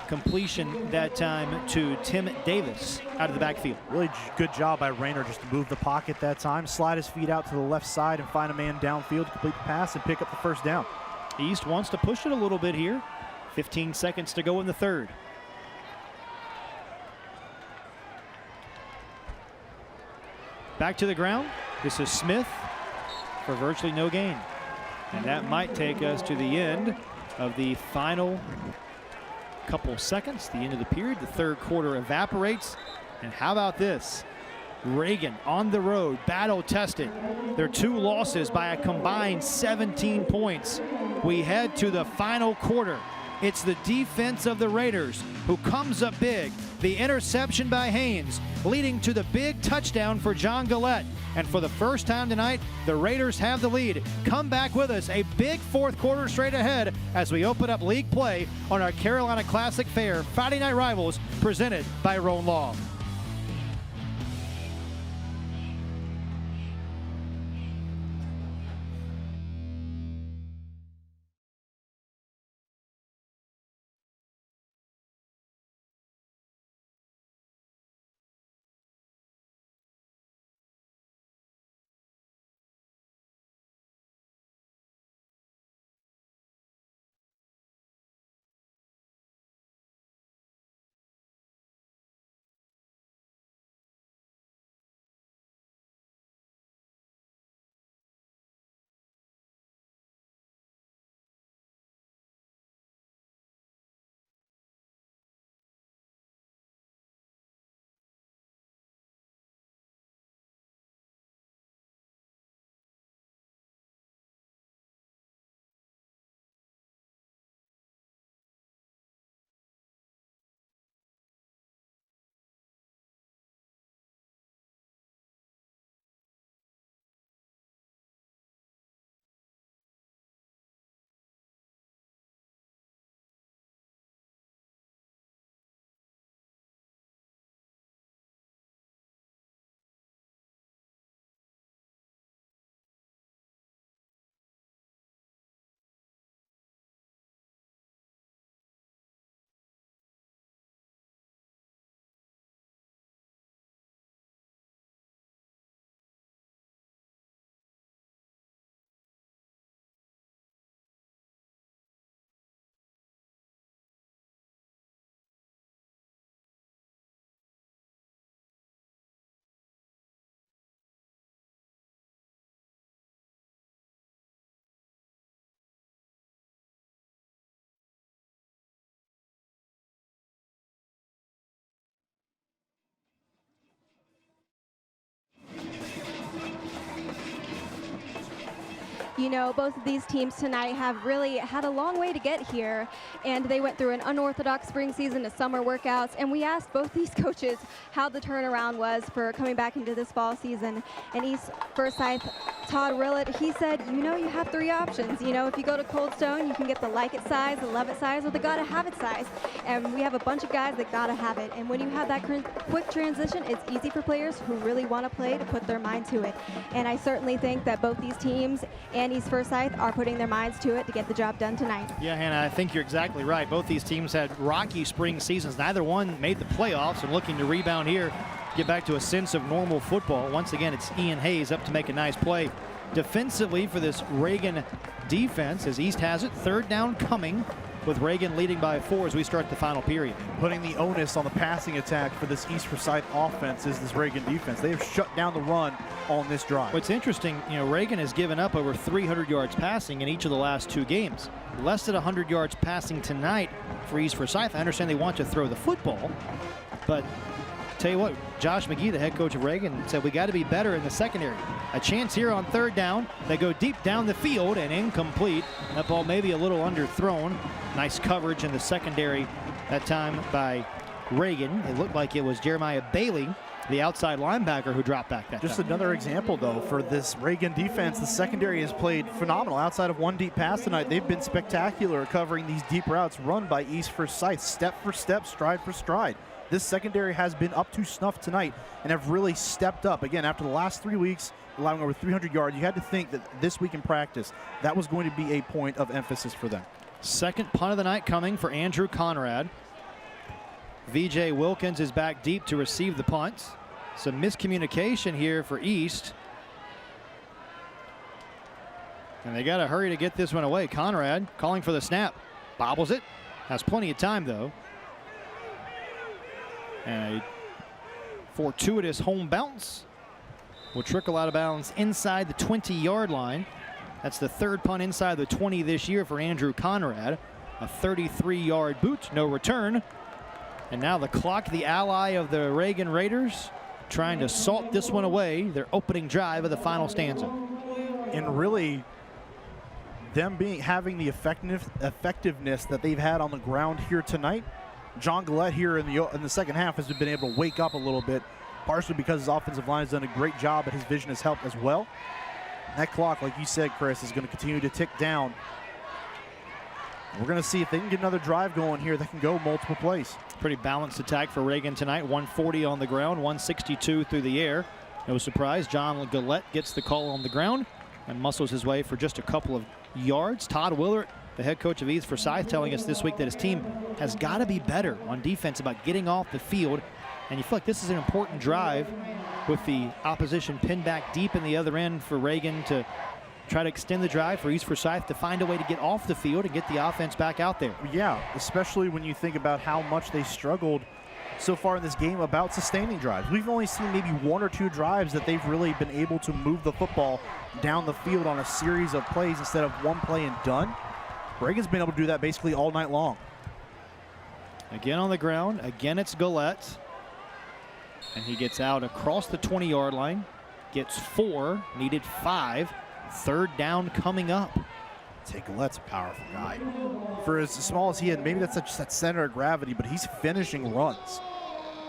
Completion that time to Tim Davis out of the backfield. Really good job by Rayner just to move the pocket that time, slide his feet out to the left side and find a man downfield to complete the pass and pick up the 1st down. East wants to push it a little bit here. 15 seconds to go in the 3rd. Back to the ground. This is Smith for virtually no gain. And that might take us to the end of the final couple seconds, the end of the period. The 3rd quarter evaporates. And how about this? Reagan on the road, battle tested. Their 2 losses by a combined 17 points. We head to the final quarter. It's the defense of the Raiders who comes up big. The interception by Haynes leading to the big touchdown for John Gillette. And for the first time tonight, the Raiders have the lead. Come back with us. A big 4th quarter straight ahead as we open up league play on our Carolina Classic Fair Friday Night Rivals presented by Roan Law. You know, both of these teams tonight have really had a long way to get here, and they went through an unorthodox spring season to summer workouts, and we asked both these coaches how the turnaround was for coming back into this fall season. And East Forsyth, Todd Rillett, he said, you know, you have 3 options. You know, if you go to Cold Stone, you can get the like it size, the love it size, or the gotta have it size. And we have a bunch of guys that gotta have it. And when you have that quick transition, it's easy for players who really want to play to put their mind to it. And I certainly think that both these teams and East Forsyth are putting their minds to it to get the job done tonight. Yeah, Hannah, I think you're exactly right. Both these teams had rocky spring seasons. Neither one made the playoffs, and looking to rebound here, get back to a sense of normal football. Once again, it's Ian Hayes up to make a nice play defensively for this Reagan defense as East has it. 3rd down coming with Reagan leading by 4 as we start the final period. Putting the onus on the passing attack for this East Forsyth offense is this Reagan defense. They have shut down the run on this drive. What's interesting, Reagan has given up over 300 yards passing in each of the last 2 games. Less than 100 yards passing tonight for East Forsyth. I understand they want to throw the football, but tell you what, Josh McGee, the head coach of Reagan, said we got to be better in the secondary. A chance here on 3rd down. They go deep down the field and incomplete. That ball maybe a little underthrown. Nice coverage in the secondary that time by Reagan. It looked like it was Jeremiah Bailey, the outside linebacker, who dropped back that Just time. another example, though, for this Reagan defense. The secondary has played phenomenal. Outside of one deep pass tonight, they've been spectacular at covering these deep routes run by East Forsyth, step for step, stride for stride. This secondary has been up to snuff tonight and have really stepped up. Again, after the last 3 weeks, allowing over 300 yards, you had to think that this week in practice, that was going to be a point of emphasis for them. Second punt of the night coming for Andrew Conrad. VJ Wilkins is back deep to receive the punt. Some miscommunication here for East. And they got to hurry to get this one away. Conrad calling for the snap. Bobbles it. Has plenty of time, though. And a fortuitous home bounce will trickle out of bounds inside the 20-yard line. That's the 3rd punt inside the 20 this year for Andrew Conrad. A 33-yard boot, no return. And now the clock, the ally of the Reagan Raiders, trying to salt this one away, their opening drive of the final stanza. And really, them having the effectiveness that they've had on the ground here tonight, John Gillette here in the second half has been able to wake up a little bit, partially because his offensive line has done a great job, but his vision has helped as well. And that clock, like you said, Chris, is going to continue to tick down. We're going to see if they can get another drive going here that can go multiple plays. Pretty balanced attack for Reagan tonight. 140 on the ground, 162 through the air. No surprise, John Gillette gets the call on the ground and muscles his way for just a couple of yards. Todd Willert, the head coach of East Forsyth, telling us this week that his team has got to be better on defense about getting off the field. And you feel like this is an important drive with the opposition pinned back deep in the other end for Reagan to try to extend the drive for East Forsyth to find a way to get off the field and get the offense back out there. Yeah, especially when you think about how much they struggled so far in this game about sustaining drives. We've only seen maybe 1 or 2 drives that they've really been able to move the football down the field on a series of plays instead of one play and done. Reagan's been able to do that basically all night long. Again on the ground. Again, it's Gillette. And he gets out across the 20-yard line. Gets 4, needed 5. 3rd down coming up. Gillette's a powerful guy. For as small as he is, maybe that's just that center of gravity, but he's finishing runs.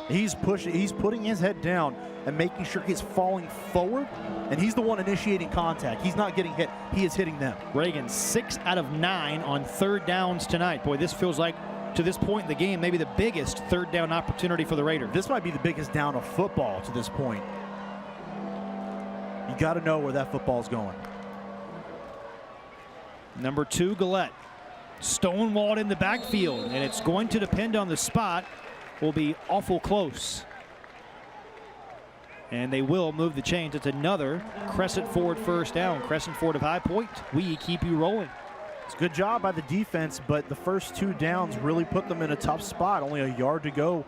He's pushing, he's putting his head down and making sure he's falling forward, and he's the one initiating contact. He's not getting hit, he is hitting them. Reagan 6 out of 9 on 3rd downs tonight. Boy, this feels like, to this point in the game, maybe the biggest 3rd down opportunity for the Raiders. This might be the biggest down of football to this point. You got to know where that football's going. Number 2, Gillette. Stonewalled in the backfield, and it's going to depend on the spot. Will be awful close. And they will move the chains. It's another Crescent Ford 1st down. Crescent Ford of High Point, we keep you rolling. It's a good job by the defense, but the first 2 downs really put them in a tough spot. Only a yard to go.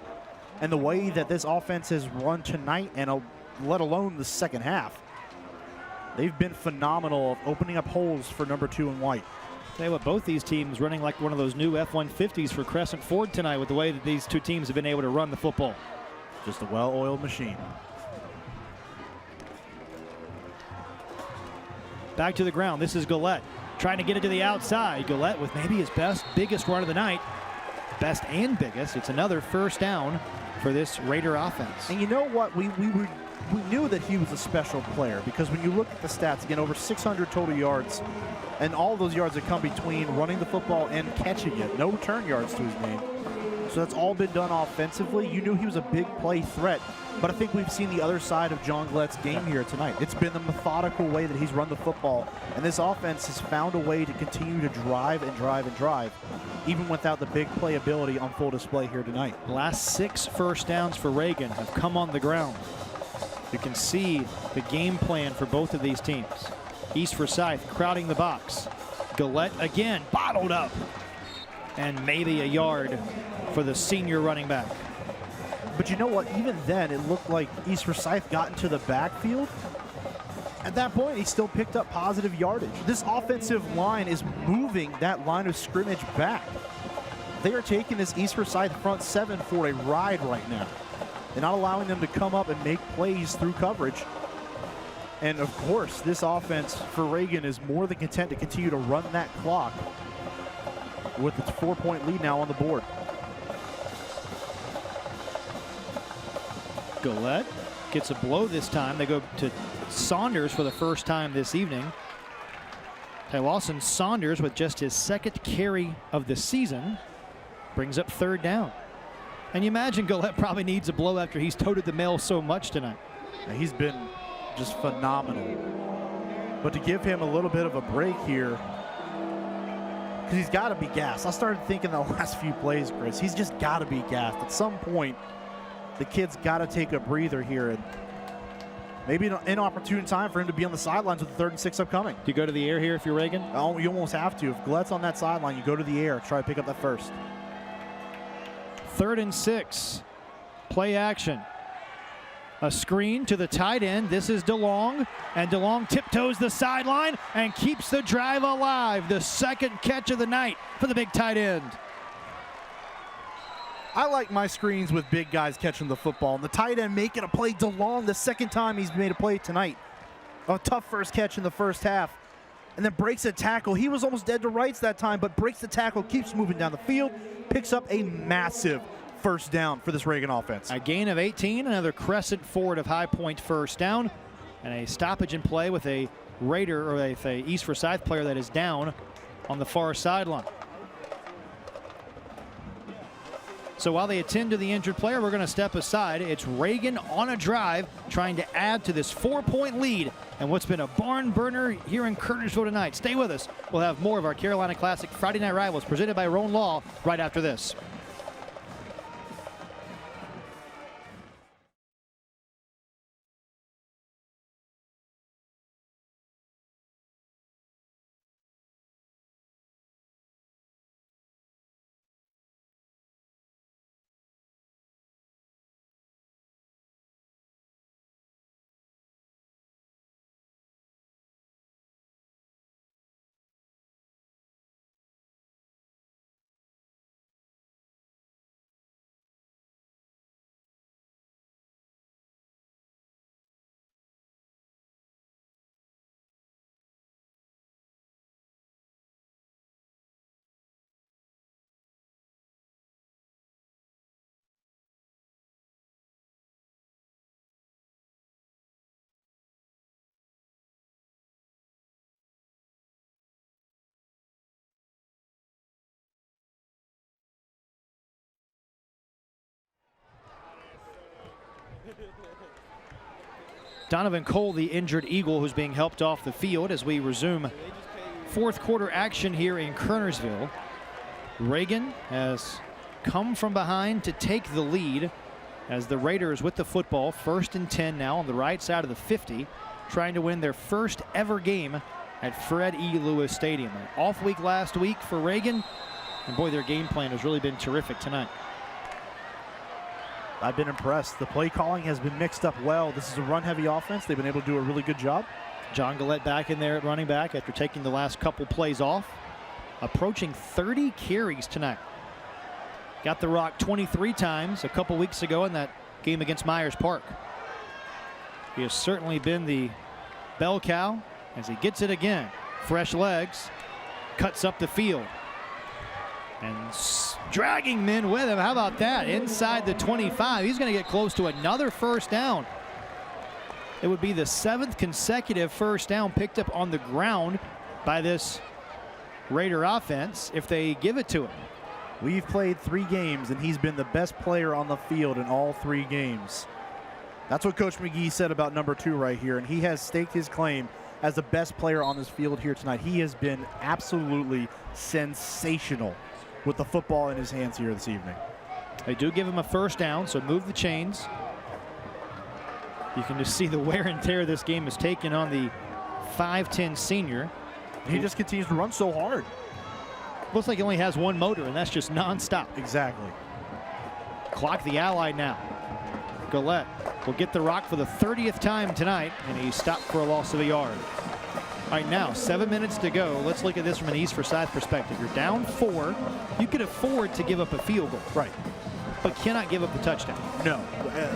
And the way that this offense has run tonight, and let alone the second half, they've been phenomenal of opening up holes for number 2 and White. Tell you what, both these teams running like one of those new F-150s for Crescent Ford tonight with the way that these 2 teams have been able to run the football. Just a well-oiled machine. Back to the ground. This is Gillette trying to get it to the outside. Gillette with maybe his biggest run of the night. Best and biggest. It's another 1st down for this Raider offense. And you know what? We knew that he was a special player because when you look at the stats, again, over 600 total yards, and all those yards that come between running the football and catching it. No return yards to his name. So that's all been done offensively. You knew he was a big play threat, but I think we've seen the other side of John Gillette's game here tonight. It's been the methodical way that he's run the football, and this offense has found a way to continue to drive and drive and drive, even without the big play ability on full display here tonight. Last 6 1st downs for Reagan have come on the ground. You can see the game plan for both of these teams. East Forsyth crowding the box. Gillette again, bottled up. and maybe a yard for the senior running back. But you know what? Even then, it looked like East Forsyth got into the backfield. At that point, he still picked up positive yardage. This offensive line is moving that line of scrimmage back. They are taking this East Forsyth front seven for a ride right now. They're not allowing them to come up and make plays through coverage. And of course, this offense for Reagan is more than content to continue to run that clock with its 4-point lead now on the board. Gillette gets a blow this time. They go to Saunders for the first time this evening. Lawson Saunders, with just his second carry of the season, brings up third down. And you imagine Gillette probably needs a blow after he's toted the mail so much tonight. He's been just phenomenal. But to give him a little bit of a break here, because he's got to be gassed. I started thinking the last few plays, Chris, he's just got to be gassed. At some point, the kid's got to take a breather here, and maybe an inopportune time for him to be on the sidelines with the 3rd and 6 upcoming. Do you go to the air here if you're Reagan? Oh, you almost have to. If Gillette's on that sideline, you go to the air, try to pick up that first. 3rd and 6. Play action. A screen to the tight end. This is DeLong, and DeLong tiptoes the sideline and keeps the drive alive. The second catch of the night for the big tight end. I like my screens with big guys catching the football, and the tight end making a play. DeLong, the second time he's made a play tonight. A tough first catch in the first half, and then breaks a tackle. He was almost dead to rights that time, but breaks the tackle, keeps moving down the field, picks up a massive first down for this Reagan offense. A gain of 18, another crescent forward of High Point first down, and a stoppage in play with a Raider, or a East Forsyth player that is down on the far sideline. So while they attend to the injured player, we're going to step aside. It's Reagan on a drive, trying to add to this 4-point lead and what's been a barn burner here in Kernersville tonight. Stay with us. We'll have more of our Carolina Classic Friday Night Rivals presented by Roan Law right after this. Donovan Cole, the injured Eagle, who's being helped off the field as we resume fourth quarter action here in Kernersville. Reagan has come from behind to take the lead as the Raiders with the football, 1st and 10 now on the right side of the 50, trying to win their first ever game at Fred E. Lewis Stadium. An off week last week for Reagan, and boy, their game plan has really been terrific tonight. I've been impressed. The play calling has been mixed up well. This is a run-heavy offense. They've been able to do a really good job. John Gillette back in there at running back after taking the last couple plays off. Approaching 30 carries tonight. Got the rock 23 times a couple weeks ago in that game against Myers Park. He has certainly been the bell cow as he gets it again. Fresh legs, cuts up the field. And dragging men with him. How about that? Inside the 25. He's going to get close to another first down. It would be the 7th consecutive first down picked up on the ground by this Raider offense if they give it to him. We've played 3 games, and he's been the best player on the field in all 3 games. That's what Coach McGee said about number 2 right here, and he has staked his claim as the best player on this field here tonight. He has been absolutely sensational with the football in his hands here this evening. They do give him a first down, so move the chains. You can just see the wear and tear this game has taken on the 5'10 senior. He just continues to run so hard. Looks like he only has one motor, and that's just nonstop. Exactly. Clock the Ally now. Gullette will get the rock for the 30th time tonight, and he stopped for a loss of a yard. All right, now 7 minutes to go. Let's look at this from an East Forsyth perspective. You're down 4. You could afford to give up a field goal. Right. But cannot give up the touchdown. No,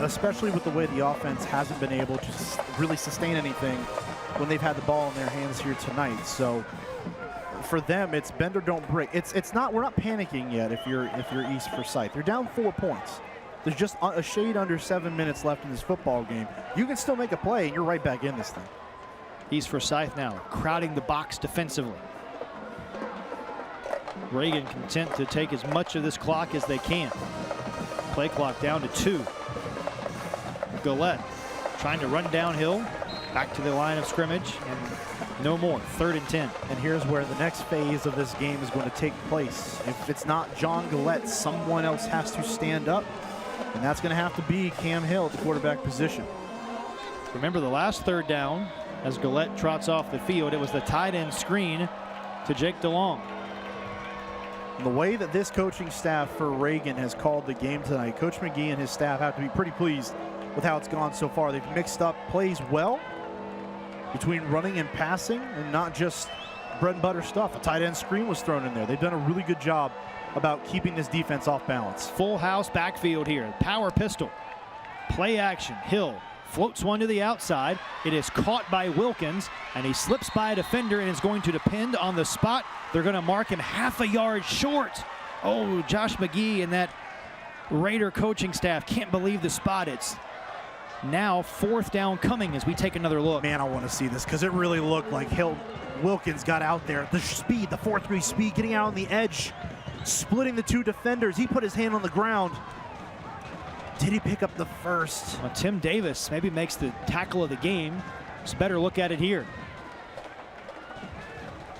especially with the way the offense hasn't been able to really sustain anything when they've had the ball in their hands here tonight. So for them, it's bend or don't break. It's not. We're not panicking yet. If you're East Forsyth, you're down 4 points. There's just a shade under 7 minutes left in this football game. You can still make a play, and you're right back in this thing. East Forsyth now crowding the box defensively. Reagan content to take as much of this clock as they can. Play clock down to 2. Gullette trying to run downhill, back to the line of scrimmage, and no more. 3rd and 10. And here's where the next phase of this game is going to take place. If it's not John Gullette, someone else has to stand up, and that's going to have to be Cam Hill at the quarterback position. Remember the last 3rd down, as Gullette trots off the field, it was the tight end screen to Jake DeLong. And the way that this coaching staff for Reagan has called the game tonight, Coach McGee and his staff have to be pretty pleased with how it's gone so far. They've mixed up plays well between running and passing, and not just bread and butter stuff. A tight end screen was thrown in there. They've done a really good job about keeping this defense off balance. Full house backfield here. Power pistol. Play action. Hill floats one to the outside. It is caught by Wilkins, and he slips by a defender and is going to depend on the spot. They're going to mark him half a yard short. Oh, Josh McGee and that Raider coaching staff can't believe the spot. It's now 4th down coming as we take another look. Man, I want to see this because it really looked like Wilkins got out there. The speed, the 4-3 speed, getting out on the edge, splitting the 2 defenders. He put his hand on the ground. Did he pick up the first? Well, Tim Davis maybe makes the tackle of the game. Just better look at it here.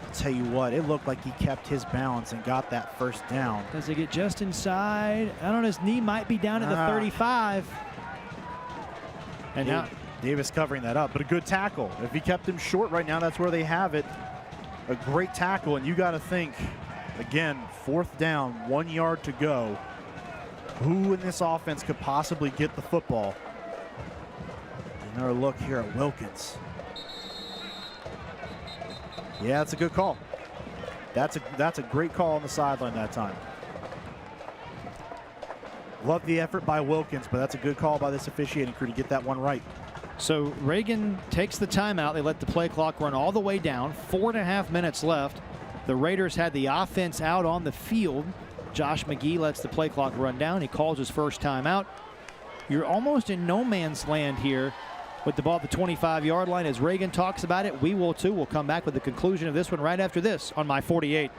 I'll tell you what, it looked like he kept his balance and got that first down. Does he get just inside? I don't know, his knee might be down at the 35. And now Davis covering that up, but a good tackle. If he kept him short right now, that's where they have it. A great tackle, and you got to think, again, 4th down, 1 yard to go. Who in this offense could possibly get the football? Another look here at Wilkins. Yeah, that's a good call. That's a great call on the sideline that time. Love the effort by Wilkins, but that's a good call by this officiating crew to get that one right. So Reagan takes the timeout. They let the play clock run all the way down. 4.5 minutes left. The Raiders had the offense out on the field. Josh McGee lets the play clock run down. He calls his first timeout. You're almost in no man's land here with the ball at the 25-yard line. As Reagan talks about it, we will too. We'll come back with the conclusion of this one right after this on My 48.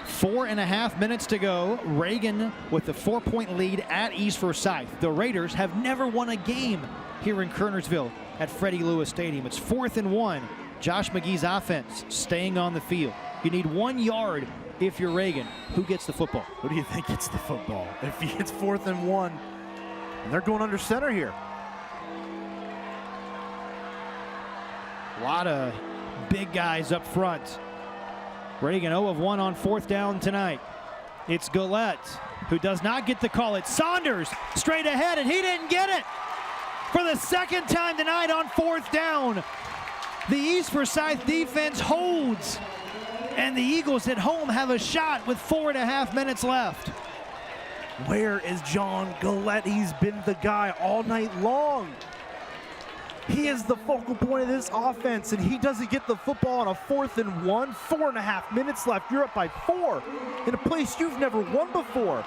Four and a half minutes to go. Reagan with the 4-point lead at East Forsyth. The Raiders have never won a game here in Kernersville at Freddie Lewis Stadium. It's 4th and 1. Josh McGee's offense staying on the field. You need 1 yard if you're Reagan. Who gets the football? Who do you think gets the football? If it's 4th and 1, and they're going under center here. A lot of big guys up front. Reagan 0 of 1 on 4th down tonight. It's Gullette who does not get the call. It's Saunders straight ahead, and he didn't get it. for the second time tonight on 4th down. The East Forsyth defense holds, and the Eagles at home have a shot with 4.5 minutes left. Where is John Gillette? He's been the guy all night long. He is the focal point of this offense, and he doesn't get the football on a 4th and 1. 4.5 minutes left. You're up by 4 in a place you've never won before.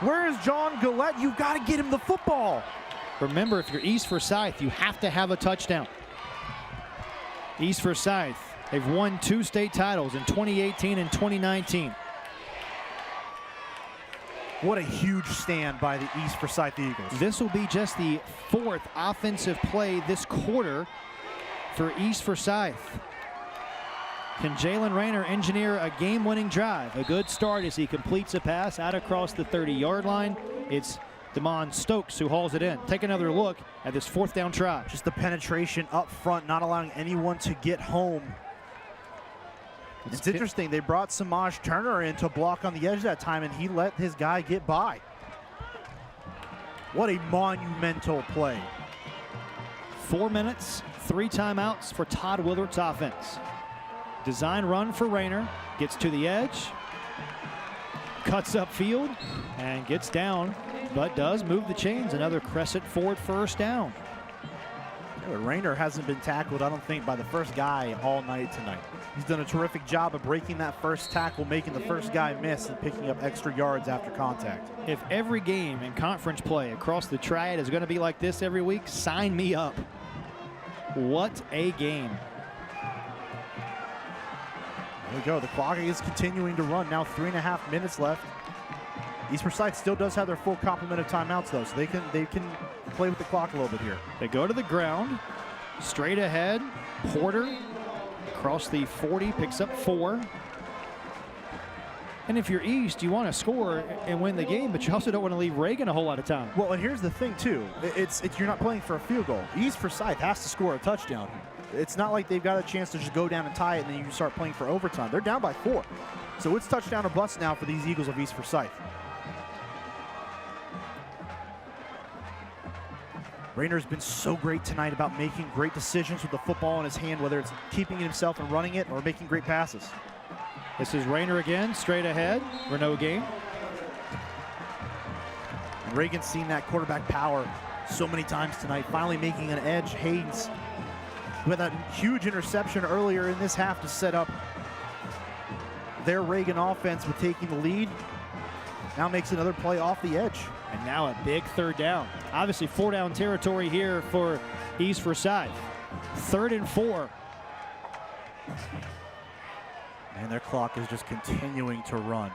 Where is John Gillette? You've got to get him the football. Remember, if you're East Forsyth, you have to have a touchdown. East Forsyth, they've won 2 state titles in 2018 and 2019. What a huge stand by the East Forsyth Eagles. This will be just the 4th offensive play this quarter for East Forsyth. Can Jalen Rayner engineer a game-winning drive? A good start as he completes a pass out across the 30-yard line. It's Damon Stokes who hauls it in. Take another look at this 4th down try. Just the penetration up front, not allowing anyone to get home. It's interesting, they brought Samaj Turner in to block on the edge that time, and he let his guy get by. What a monumental play. 4 minutes, 3 timeouts for Todd Willard's offense. Design run for Rayner, gets to the edge, cuts upfield, and gets down, but does move the chains. Another crescent forward 1st down. Rayner hasn't been tackled, I don't think, by the first guy all night tonight. He's done a terrific job of breaking that first tackle, making the first guy miss, and picking up extra yards after contact. If every game in conference play across the Triad is going to be like this every week, sign me up. What a game. There we go. The clock is continuing to run. Now 3.5 minutes left. East Forsyth still does have their full complement of timeouts, though, so they can play with the clock a little bit here. They go to the ground, straight ahead. Porter across the 40, picks up 4. And if you're East, you want to score and win the game, but you also don't want to leave Reagan a whole lot of time. Well, and here's the thing, too. It's you're not playing for a field goal. East Forsyth has to score a touchdown. It's not like they've got a chance to just go down and tie it and then you can start playing for overtime. They're down by 4. So it's touchdown or bust now for these Eagles of East Forsyth. Rayner's been so great tonight about making great decisions with the football in his hand, whether it's keeping it himself and running it or making great passes. This is Rayner again, straight ahead. Renault game. And Reagan's seen that quarterback power so many times tonight, finally making an edge. Haynes with a huge interception earlier in this half to set up their Reagan offense with taking the lead. Now makes another play off the edge. And now a big 3rd down. Obviously 4 down territory here for East Forsyth. 3rd and 4. And their clock is just continuing to run.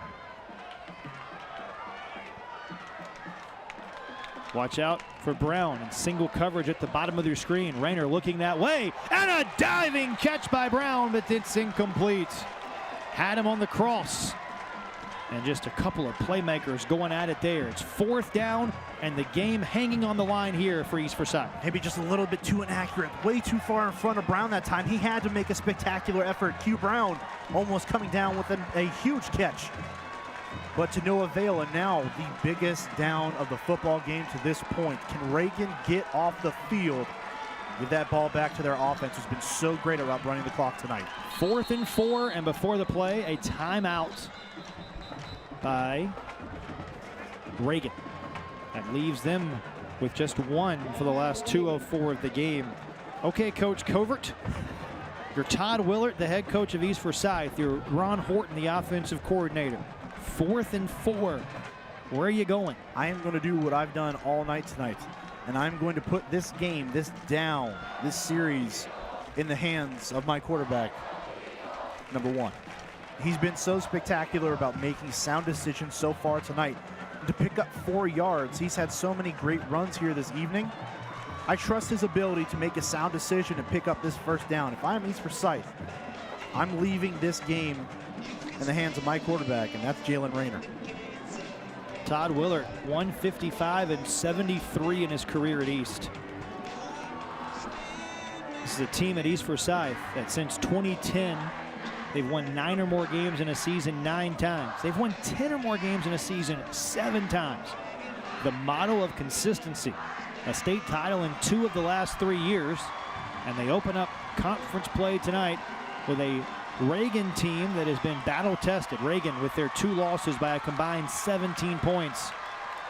Watch out for Brown in single coverage at the bottom of your screen. Rayner looking that way, and a diving catch by Brown, but it's incomplete. Had him on the cross. And just a couple of playmakers going at it there. It's 4th down, and the game hanging on the line here for East Forsyth. Maybe just a little bit too inaccurate, way too far in front of Brown that time. He had to make a spectacular effort. Q Brown almost coming down with a huge catch, but to no avail. And now the biggest down of the football game to this point. Can Reagan get off the field, give that ball back to their offense, who's been so great about running the clock tonight? 4th and 4, and before the play, a timeout by Reagan. That leaves them with just 1 for the last 2:04 of the game. Okay, Coach Covert, you're Todd Willard, the head coach of East Forsyth. You're Ron Horton, the offensive coordinator. 4th and 4. Where are you going? I am going to do what I've done all night tonight, and I'm going to put this game, this down, this series in the hands of my quarterback, number 1. He's been so spectacular about making sound decisions so far tonight. To pick up 4 yards, he's had so many great runs here this evening. I trust his ability to make a sound decision and pick up this 1st down. If I'm East Forsyth, I'm leaving this game in the hands of my quarterback, and that's Jalen Rayner. Todd Willard, 155 and 73 in his career at East. This is a team at East Forsyth that since 2010, they've won 9 or more games in a season 9 times. They've won 10 or more games in a season 7 times. The model of consistency a state title in 2 of the last 3 years. And they open up conference play tonight with a Reagan team that has been battle-tested. Reagan with their 2 losses by a combined 17 points.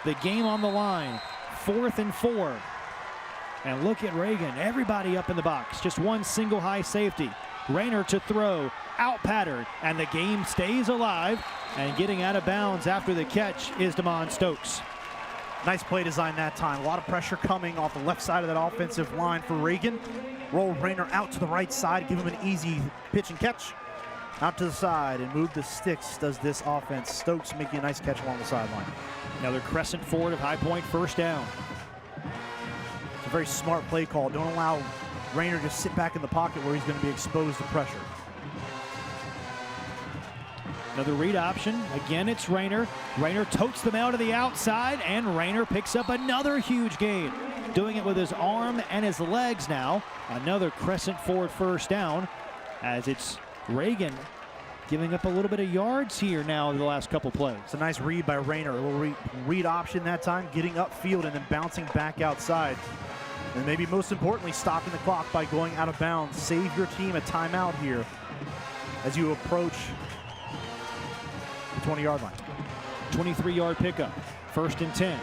The game on the line, 4th and 4. And look at Reagan, everybody up in the box. Just one single high safety. Rayner to throw, out pattern, and the game stays alive. And getting out of bounds after the catch is Damon Stokes. Nice play design that time. A lot of pressure coming off the left side of that offensive line for Reagan. Roll Rayner out to the right side, give him an easy pitch and catch. Out to the side and move the sticks does this offense. Stokes making a nice catch along the sideline. Another crescent forward of High Point, first down. It's a very smart play call. Don't allow Rayner to sit back in the pocket where he's going to be exposed to pressure. Another read option. Again, it's Rayner. Rayner totes them out to the outside, and Rayner picks up another huge gain. Doing it with his arm and his legs now. Another crescent forward first down, as it's Reagan giving up a little bit of yards here now in the last couple plays. It's a nice read by Rayner. A little read option that time, getting upfield and then bouncing back outside. And maybe most importantly, stopping the clock by going out of bounds. Save your team a timeout here as you approach the 20-yard line. 23-yard pickup, 1st and 10.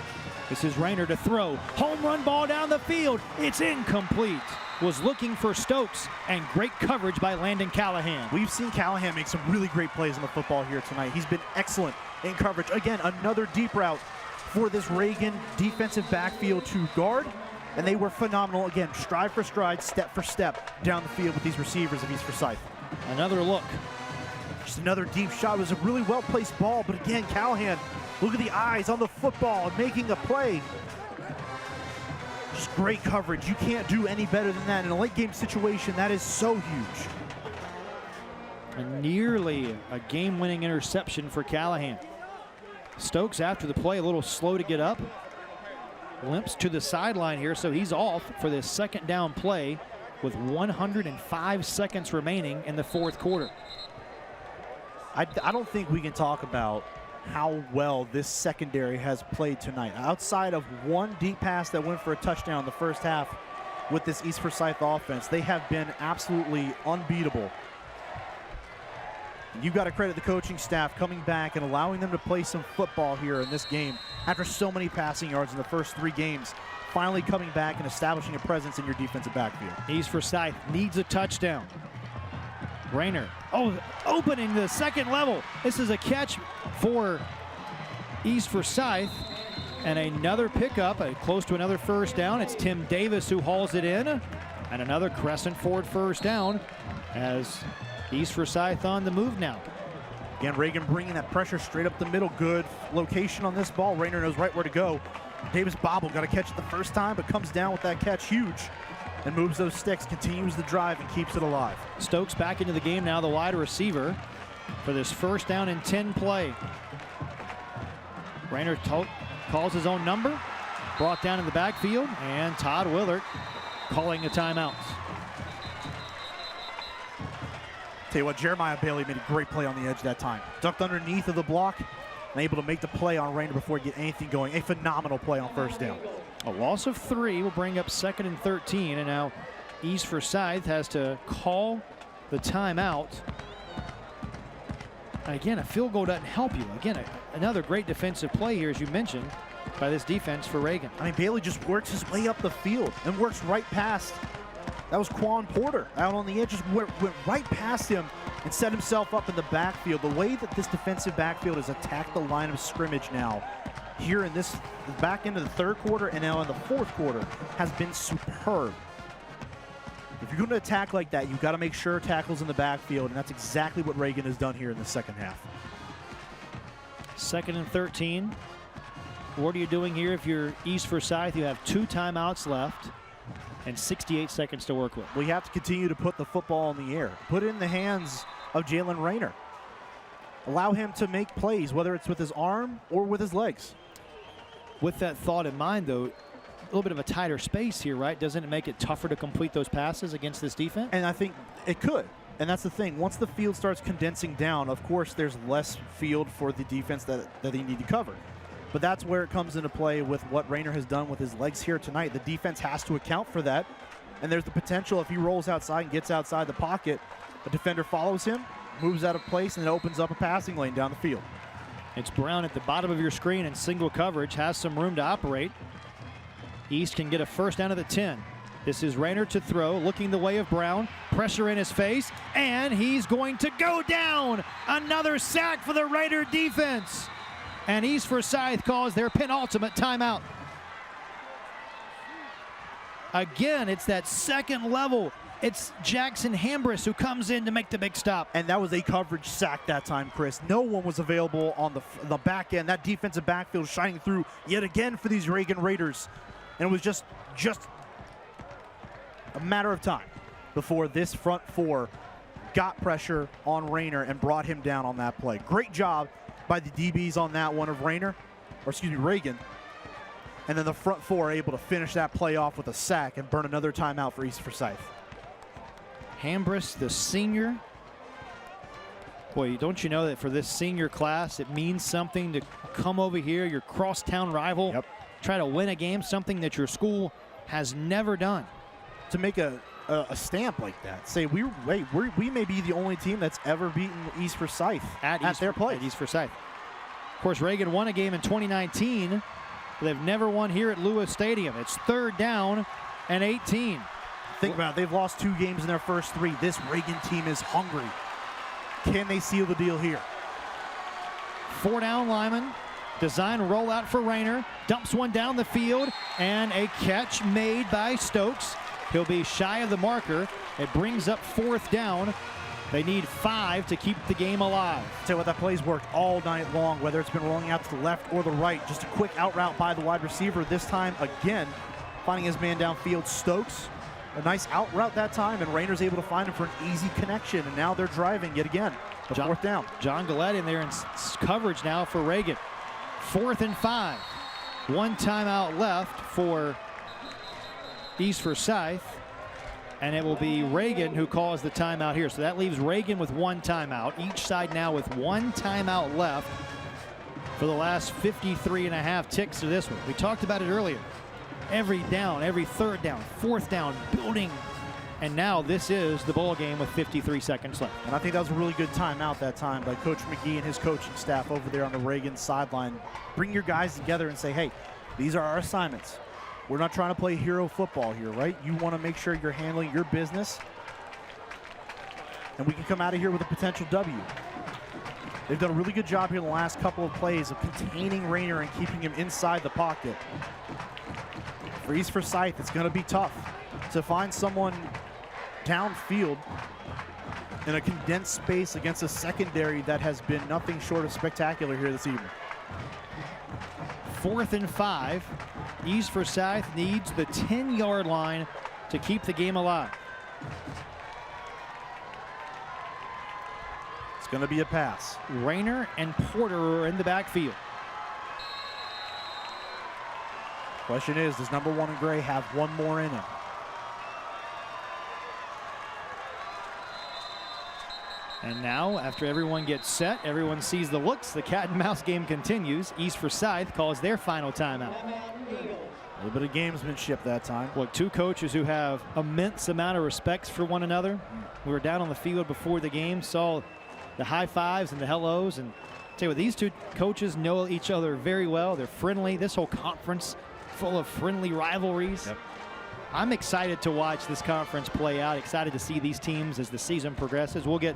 This is Rayner to throw. Home run ball down the field. It's incomplete. Was looking for Stokes, and great coverage by Landon Callahan. We've seen Callahan make some really great plays in the football here tonight. He's been excellent in coverage. Again, another deep route for this Reagan defensive backfield to guard, and they were phenomenal. Again, stride for stride, step for step down the field with these receivers of East Forsyth. Another look. Just another deep shot. It was a really well-placed ball, but again, Callahan, look at the eyes on the football and making a play. Just great coverage. You can't do any better than that in a late-game situation. That is so huge. And nearly a game-winning interception for Callahan. Stokes, after the play, a little slow to get up. Limps to the sideline here, so he's off for this second down play with 105 seconds remaining in the 4th quarter. I don't think we can talk about how well this secondary has played tonight. Outside of one deep pass that went for a touchdown in the first half with this East Forsyth offense, they have been absolutely unbeatable. You've got to credit the coaching staff coming back and allowing them to play some football here in this game after so many passing yards in the first 3 games. Finally coming back and establishing a presence in your defensive backfield. East Forsyth needs a touchdown. Rayner, opening the second level. This is a catch for East Forsyth, and another pickup, close to another first down. It's Tim Davis who hauls it in, and another crescent forward first down as East Forsyth on the move now. Again, Reagan bringing that pressure straight up the middle. Good location on this ball. Rayner knows right where to go. Davis bobble, got to catch it the first time, but comes down with that catch huge. And moves those sticks, continues the drive, and keeps it alive. Stokes back into the game now, the wide receiver for this first down and 10 play. Rayner calls his own number, brought down in the backfield, and Todd Willard calling a timeout. Tell you what, Jeremiah Bailey made a great play on the edge that time. Ducked underneath of the block and able to make the play on Rayner before he get anything going. A phenomenal play on first down. A loss of 3 will bring up 2nd and 13, and now East Forsyth has to call the timeout. Again, a field goal doesn't help you. Again, another great defensive play here, as you mentioned, by this defense for Reagan. I mean, Bailey just works his way up the field and works right past. That was Quan Porter out on the edge, just went right past him and set himself up in the backfield. The way that this defensive backfield has attacked the line of scrimmage now, here in this back into the 3rd quarter and now in the 4th quarter, has been superb. If you're going to attack like that, you've got to make sure tackles in the backfield, and that's exactly what Reagan has done here in the second half. 2nd and 13. What are you doing here if you're East Forsyth? You have 2 timeouts left and 68 seconds to work with. We have to continue to put the football in the air. Put it in the hands of Jalen Rayner. Allow him to make plays, whether it's with his arm or with his legs. With that thought in mind, though, a little bit of a tighter space here, right? Doesn't it make it tougher to complete those passes against this defense? And I think it could. And that's the thing. Once the field starts condensing down, of course, there's less field for the defense that they need to cover. But that's where it comes into play with what Rayner has done with his legs here tonight. The defense has to account for that. And there's the potential if he rolls outside and gets outside the pocket, a defender follows him, moves out of place, and it opens up a passing lane down the field. It's Brown at the bottom of your screen in single coverage, has some room to operate. East can get a first down to the 10. This is Rayner to throw, looking the way of Brown. Pressure in his face, and he's going to go down. Another sack for the Raider defense. And East Forsyth calls their penultimate timeout. Again, it's that second level. It's Jackson Hambris who comes in to make the big stop. And that was a coverage sack that time, Chris. No one was available on the back end. That defensive backfield shining through yet again for these Reagan Raiders. And it was just a matter of time before this front four got pressure on Rayner and brought him down on that play. Great job by the DBs on that one of Reagan. And then the front four are able to finish that play off with a sack and burn another timeout for East Forsyth. Hambris, the senior. Boy, don't you know that for this senior class, it means something to come over here, your crosstown rival, try to win a game, something that your school has never done. To make a stamp like that, say we may be the only team that's ever beaten East Forsyth at their place. At East Forsyth. Of course, Reagan won a game in 2019. They've never won here at Lewis Stadium. It's 3rd down and 18. Think about it. They've lost 2 games in their first 3. This Reagan team is hungry. Can they seal the deal here? 4 down Lyman. Design rollout for Rayner. Dumps one down the field. And a catch made by Stokes. He'll be shy of the marker. It brings up 4th down. They need 5 to keep the game alive. Tell you what, that play's worked all night long, whether it's been rolling out to the left or the right. Just a quick out route by the wide receiver. This time, again, finding his man downfield, Stokes. A nice out route that time, and Rayner's able to find him for an easy connection. And now they're driving yet again. The 4th down. John Gillette in there in coverage now for Reagan. 4th and 5. 1 timeout left for East Forsyth. And it will be Reagan who calls the timeout here. So that leaves Reagan with 1 timeout. Each side now with 1 timeout left for the last 53 and a half ticks to this one. We talked about it earlier. Every down, every 3rd down, 4th down, building. And now this is the ball game with 53 seconds left. And I think that was a really good timeout that time by Coach McGee and his coaching staff over there on the Reagan sideline. Bring your guys together and say, hey, these are our assignments. We're not trying to play hero football here, right? You want to make sure you're handling your business, and we can come out of here with a potential W. They've done a really good job here in the last couple of plays of containing Rayner and keeping him inside the pocket. For East Forsyth, it's going to be tough to find someone downfield in a condensed space against a secondary that has been nothing short of spectacular here this evening. 4th and 5. East Forsyth needs the 10-yard line to keep the game alive. It's going to be a pass. Rayner and Porter are in the backfield. Question is, does number 1 in gray have one more in him? And now, after everyone gets set, everyone sees the looks, the cat and mouse game continues. East Forsyth calls their final timeout. A little bit of gamesmanship that time. Look, 2 coaches who have immense amount of respect for one another. We were down on the field before the game, saw the high fives and the hellos, and tell you what, these 2 coaches know each other very well. They're friendly. This whole conference full of friendly rivalries. Yep. I'm excited to watch this conference play out, excited to see these teams as the season progresses. We'll get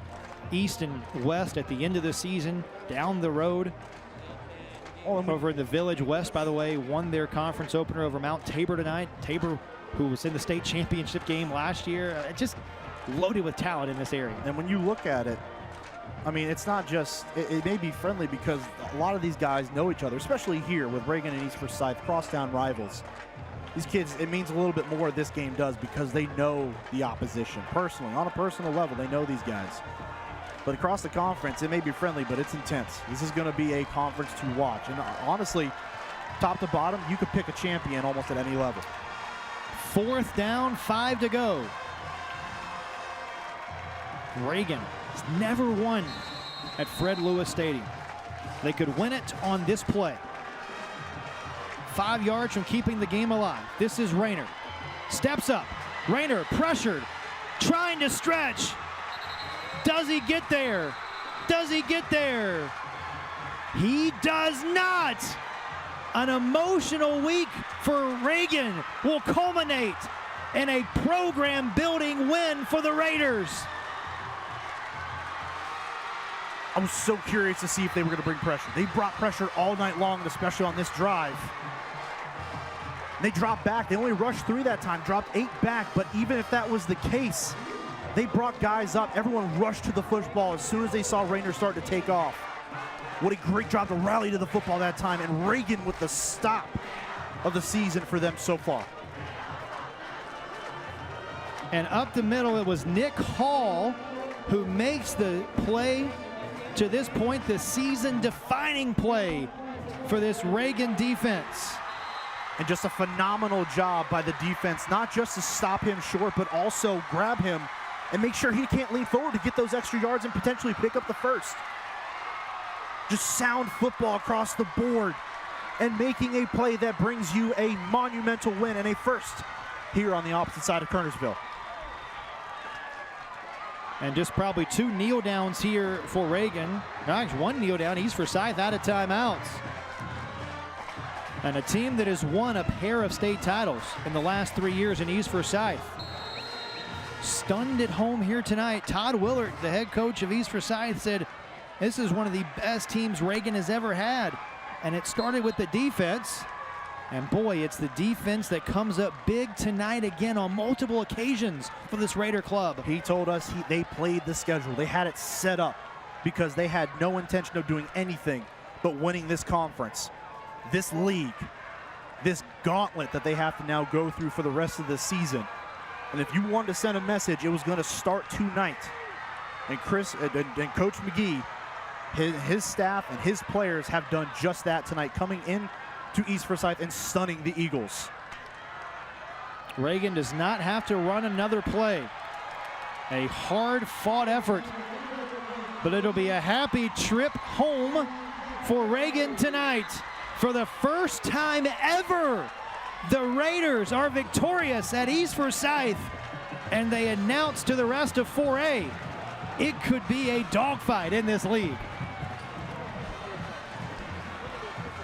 East and West at the end of the season, down the road. Over in the Village, West, by the way, won their conference opener over Mount Tabor tonight. Tabor, who was in the state championship game last year, just loaded with talent in this area. And when you look at it, I mean, it's not just, it may be friendly because a lot of these guys know each other, especially here with Reagan and East Forsyth, crosstown rivals. These kids, it means a little bit more this game does because they know the opposition personally. On a personal level, they know these guys. But across the conference, it may be friendly, but it's intense. This is going to be a conference to watch. And honestly, top to bottom, you could pick a champion almost at any level. 4th down, 5 to go. Reagan has never won at Fred Lewis Stadium. They could win it on this play. 5 yards from keeping the game alive. This is Rayner. Steps up. Rayner pressured, trying to stretch. Does he get there? Does he get there? He does not. An emotional week for Reagan will culminate in a program-building win for the Raiders. I was so curious to see if they were going to bring pressure. They brought pressure all night long, especially on this drive. They dropped back. They only rushed 3 that time, dropped 8 back. But even if that was the case, they brought guys up. Everyone rushed to the football as soon as they saw Rayner start to take off. What a great job to rally to the football that time. And Reagan with the stop of the season for them so far. And up the middle, it was Nick Hall who makes the play, to this point, the season-defining play for this Reagan defense. And just a phenomenal job by the defense, not just to stop him short, but also grab him and make sure he can't lean forward to get those extra yards and potentially pick up the first. Just sound football across the board and making a play that brings you a monumental win and a first here on the opposite side of Kernersville. And just probably 2 kneel downs here for Reagan. Actually, 1 kneel down. East Forsyth out of timeouts. And a team that has won a pair of state titles in the last 3 years in East Forsyth. Stunned at home here tonight. Todd Willard, the head coach of East Forsyth, said this is one of the best teams Reagan has ever had. And it started with the defense. And boy, it's the defense that comes up big tonight again on multiple occasions for this Raider club. He told us they played the schedule. They had it set up because they had no intention of doing anything but winning this conference, this league, this gauntlet that they have to now go through for the rest of the season. And if you wanted to send a message, it was going to start tonight. And Coach McGee, his staff and his players have done just that tonight, coming in to East Forsyth and stunning the Eagles. Reagan does not have to run another play. A hard-fought effort, but it'll be a happy trip home for Reagan tonight. For the first time ever, the Raiders are victorious at East Forsyth, and they announce to the rest of 4A, it could be a dogfight in this league.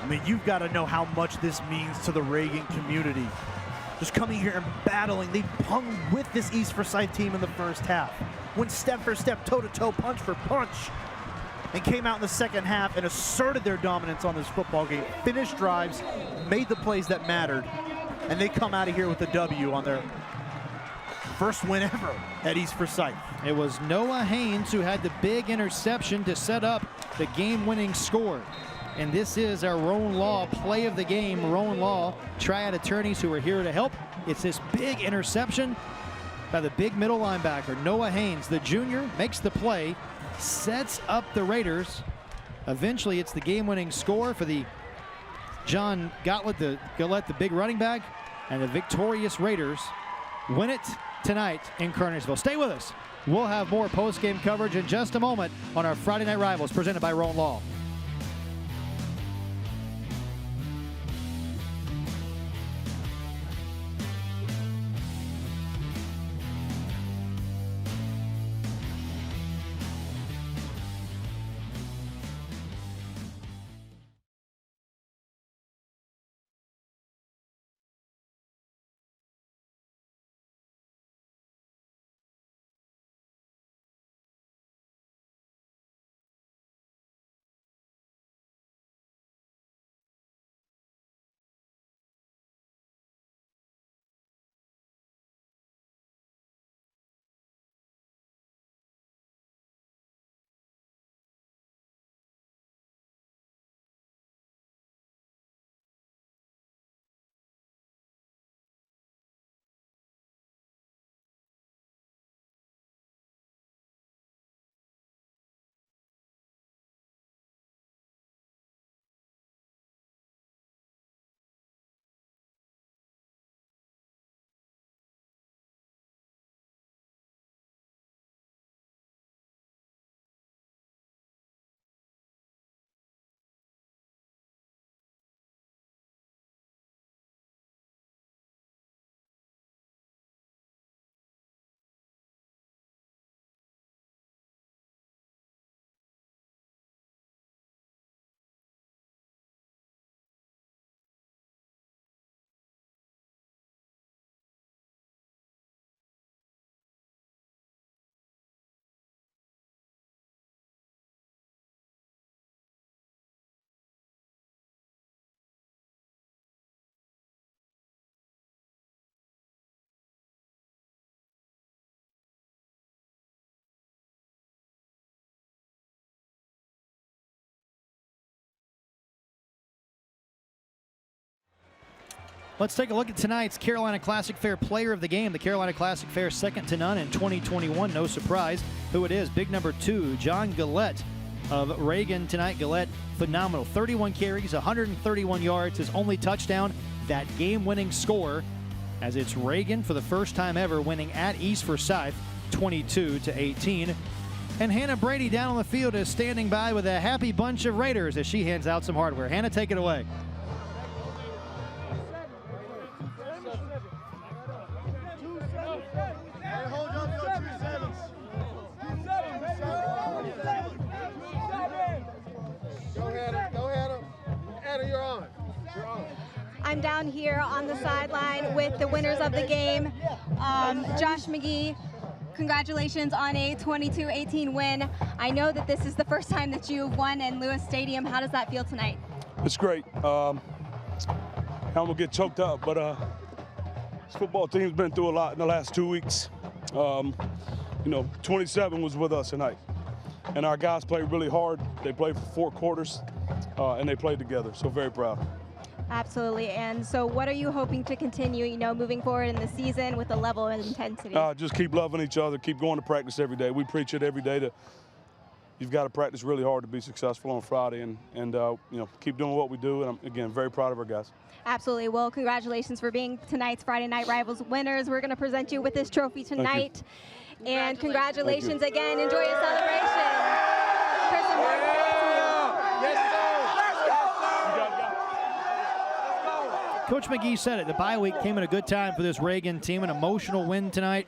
I mean, you've got to know how much this means to the Reagan community. Just coming here and battling. They hung with this East Forsyth team in the first half. Went step for step, toe-to-toe, punch for punch. And came out in the second half and asserted their dominance on this football game. Finished drives, made the plays that mattered. And they come out of here with a W on their first win ever at East Forsyth. It was Noah Haynes who had the big interception to set up the game-winning score. And this is our Rowan Law play of the game. Rowan Law, Triad attorneys who are here to help. It's this big interception by the big middle linebacker, Noah Haynes. The junior makes the play, sets up the Raiders. Eventually, it's the game-winning score for the John Gottlieb, the big running back, and the victorious Raiders win it tonight in Kernersville. Stay with us. We'll have more post-game coverage in just a moment on our Friday Night Rivals presented by Rowan Law. Let's take a look at tonight's Carolina Classic Fair player of the game. The Carolina Classic Fair second to none in 2021. No surprise who it is. Big number 2, John Gillette of Reagan tonight. Gillette, phenomenal. 31 carries, 131 yards. His only touchdown, that game-winning score, as it's Reagan for the first time ever winning at East Forsyth, 22-18. And Hannah Brady down on the field is standing by with a happy bunch of Raiders as she hands out some hardware. Hannah, take it away. I'm down here on the sideline with the winners of the game. Josh McGee, congratulations on a 22-18 win. I know that this is the first time that you've won in Lewis Stadium. How does that feel tonight? It's great. I'm gonna get choked up, but this football team's been through a lot in the last 2 weeks. 27 was with us tonight, and our guys played really hard. They played for 4 quarters, and they played together. So very proud. Absolutely. And so what are you hoping to continue, moving forward in the season with a level of intensity? Just keep loving each other, keep going to practice every day. We preach it every day that you've got to practice really hard to be successful on Friday, and keep doing what we do. And I'm, again, very proud of our guys. Absolutely. Well, congratulations for being tonight's Friday Night Rivals winners. We're going to present you with this trophy tonight. And congratulations again. Enjoy your celebration. Chris and Mark, back to you. Coach McGee said it. The bye week came at a good time for this Reagan team. An emotional win tonight.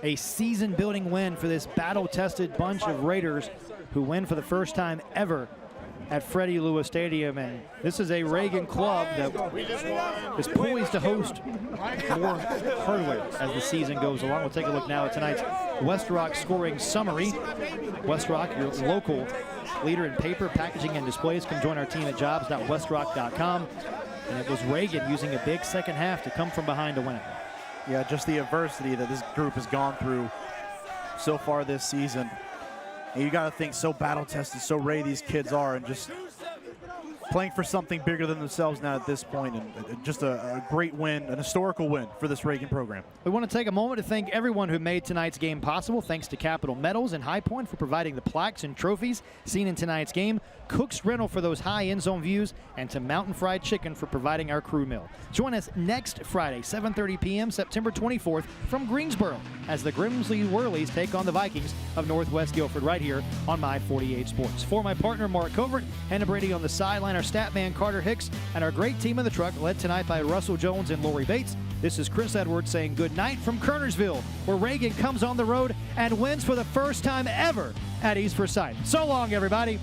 A season-building win for this battle-tested bunch of Raiders who win for the first time ever at Freddie Lewis Stadium. And this is a Reagan club that is poised to host more hardware as the season goes along. We'll take a look now at tonight's West Rock scoring summary. West Rock, your local leader in paper, packaging, and displays. Come join our team at jobs.westrock.com. And it was Reagan using a big second half to come from behind to win it. Yeah, just the adversity that this group has gone through so far this season. And you got to think so battle-tested, so ready these kids are, and just playing for something bigger than themselves now at this point, and just a great win, an historical win for this Reagan program. We want to take a moment to thank everyone who made tonight's game possible. Thanks to Capitol Metals and High Point for providing the plaques and trophies seen in tonight's game, Cook's Rental for those high end-zone views, and to Mountain Fried Chicken for providing our crew meal. Join us next Friday, 7:30 p.m., September 24th, from Greensboro, as the Grimsley Whirlies take on the Vikings of Northwest Guilford right here on My 48 Sports. For my partner, Mark Covert, Hannah Brady on the sideline, our stat man, Carter Hicks, and our great team in the truck, led tonight by Russell Jones and Lori Bates. This is Chris Edwards saying good night from Kernersville, where Reagan comes on the road and wins for the first time ever at East Forsyth. So long, everybody.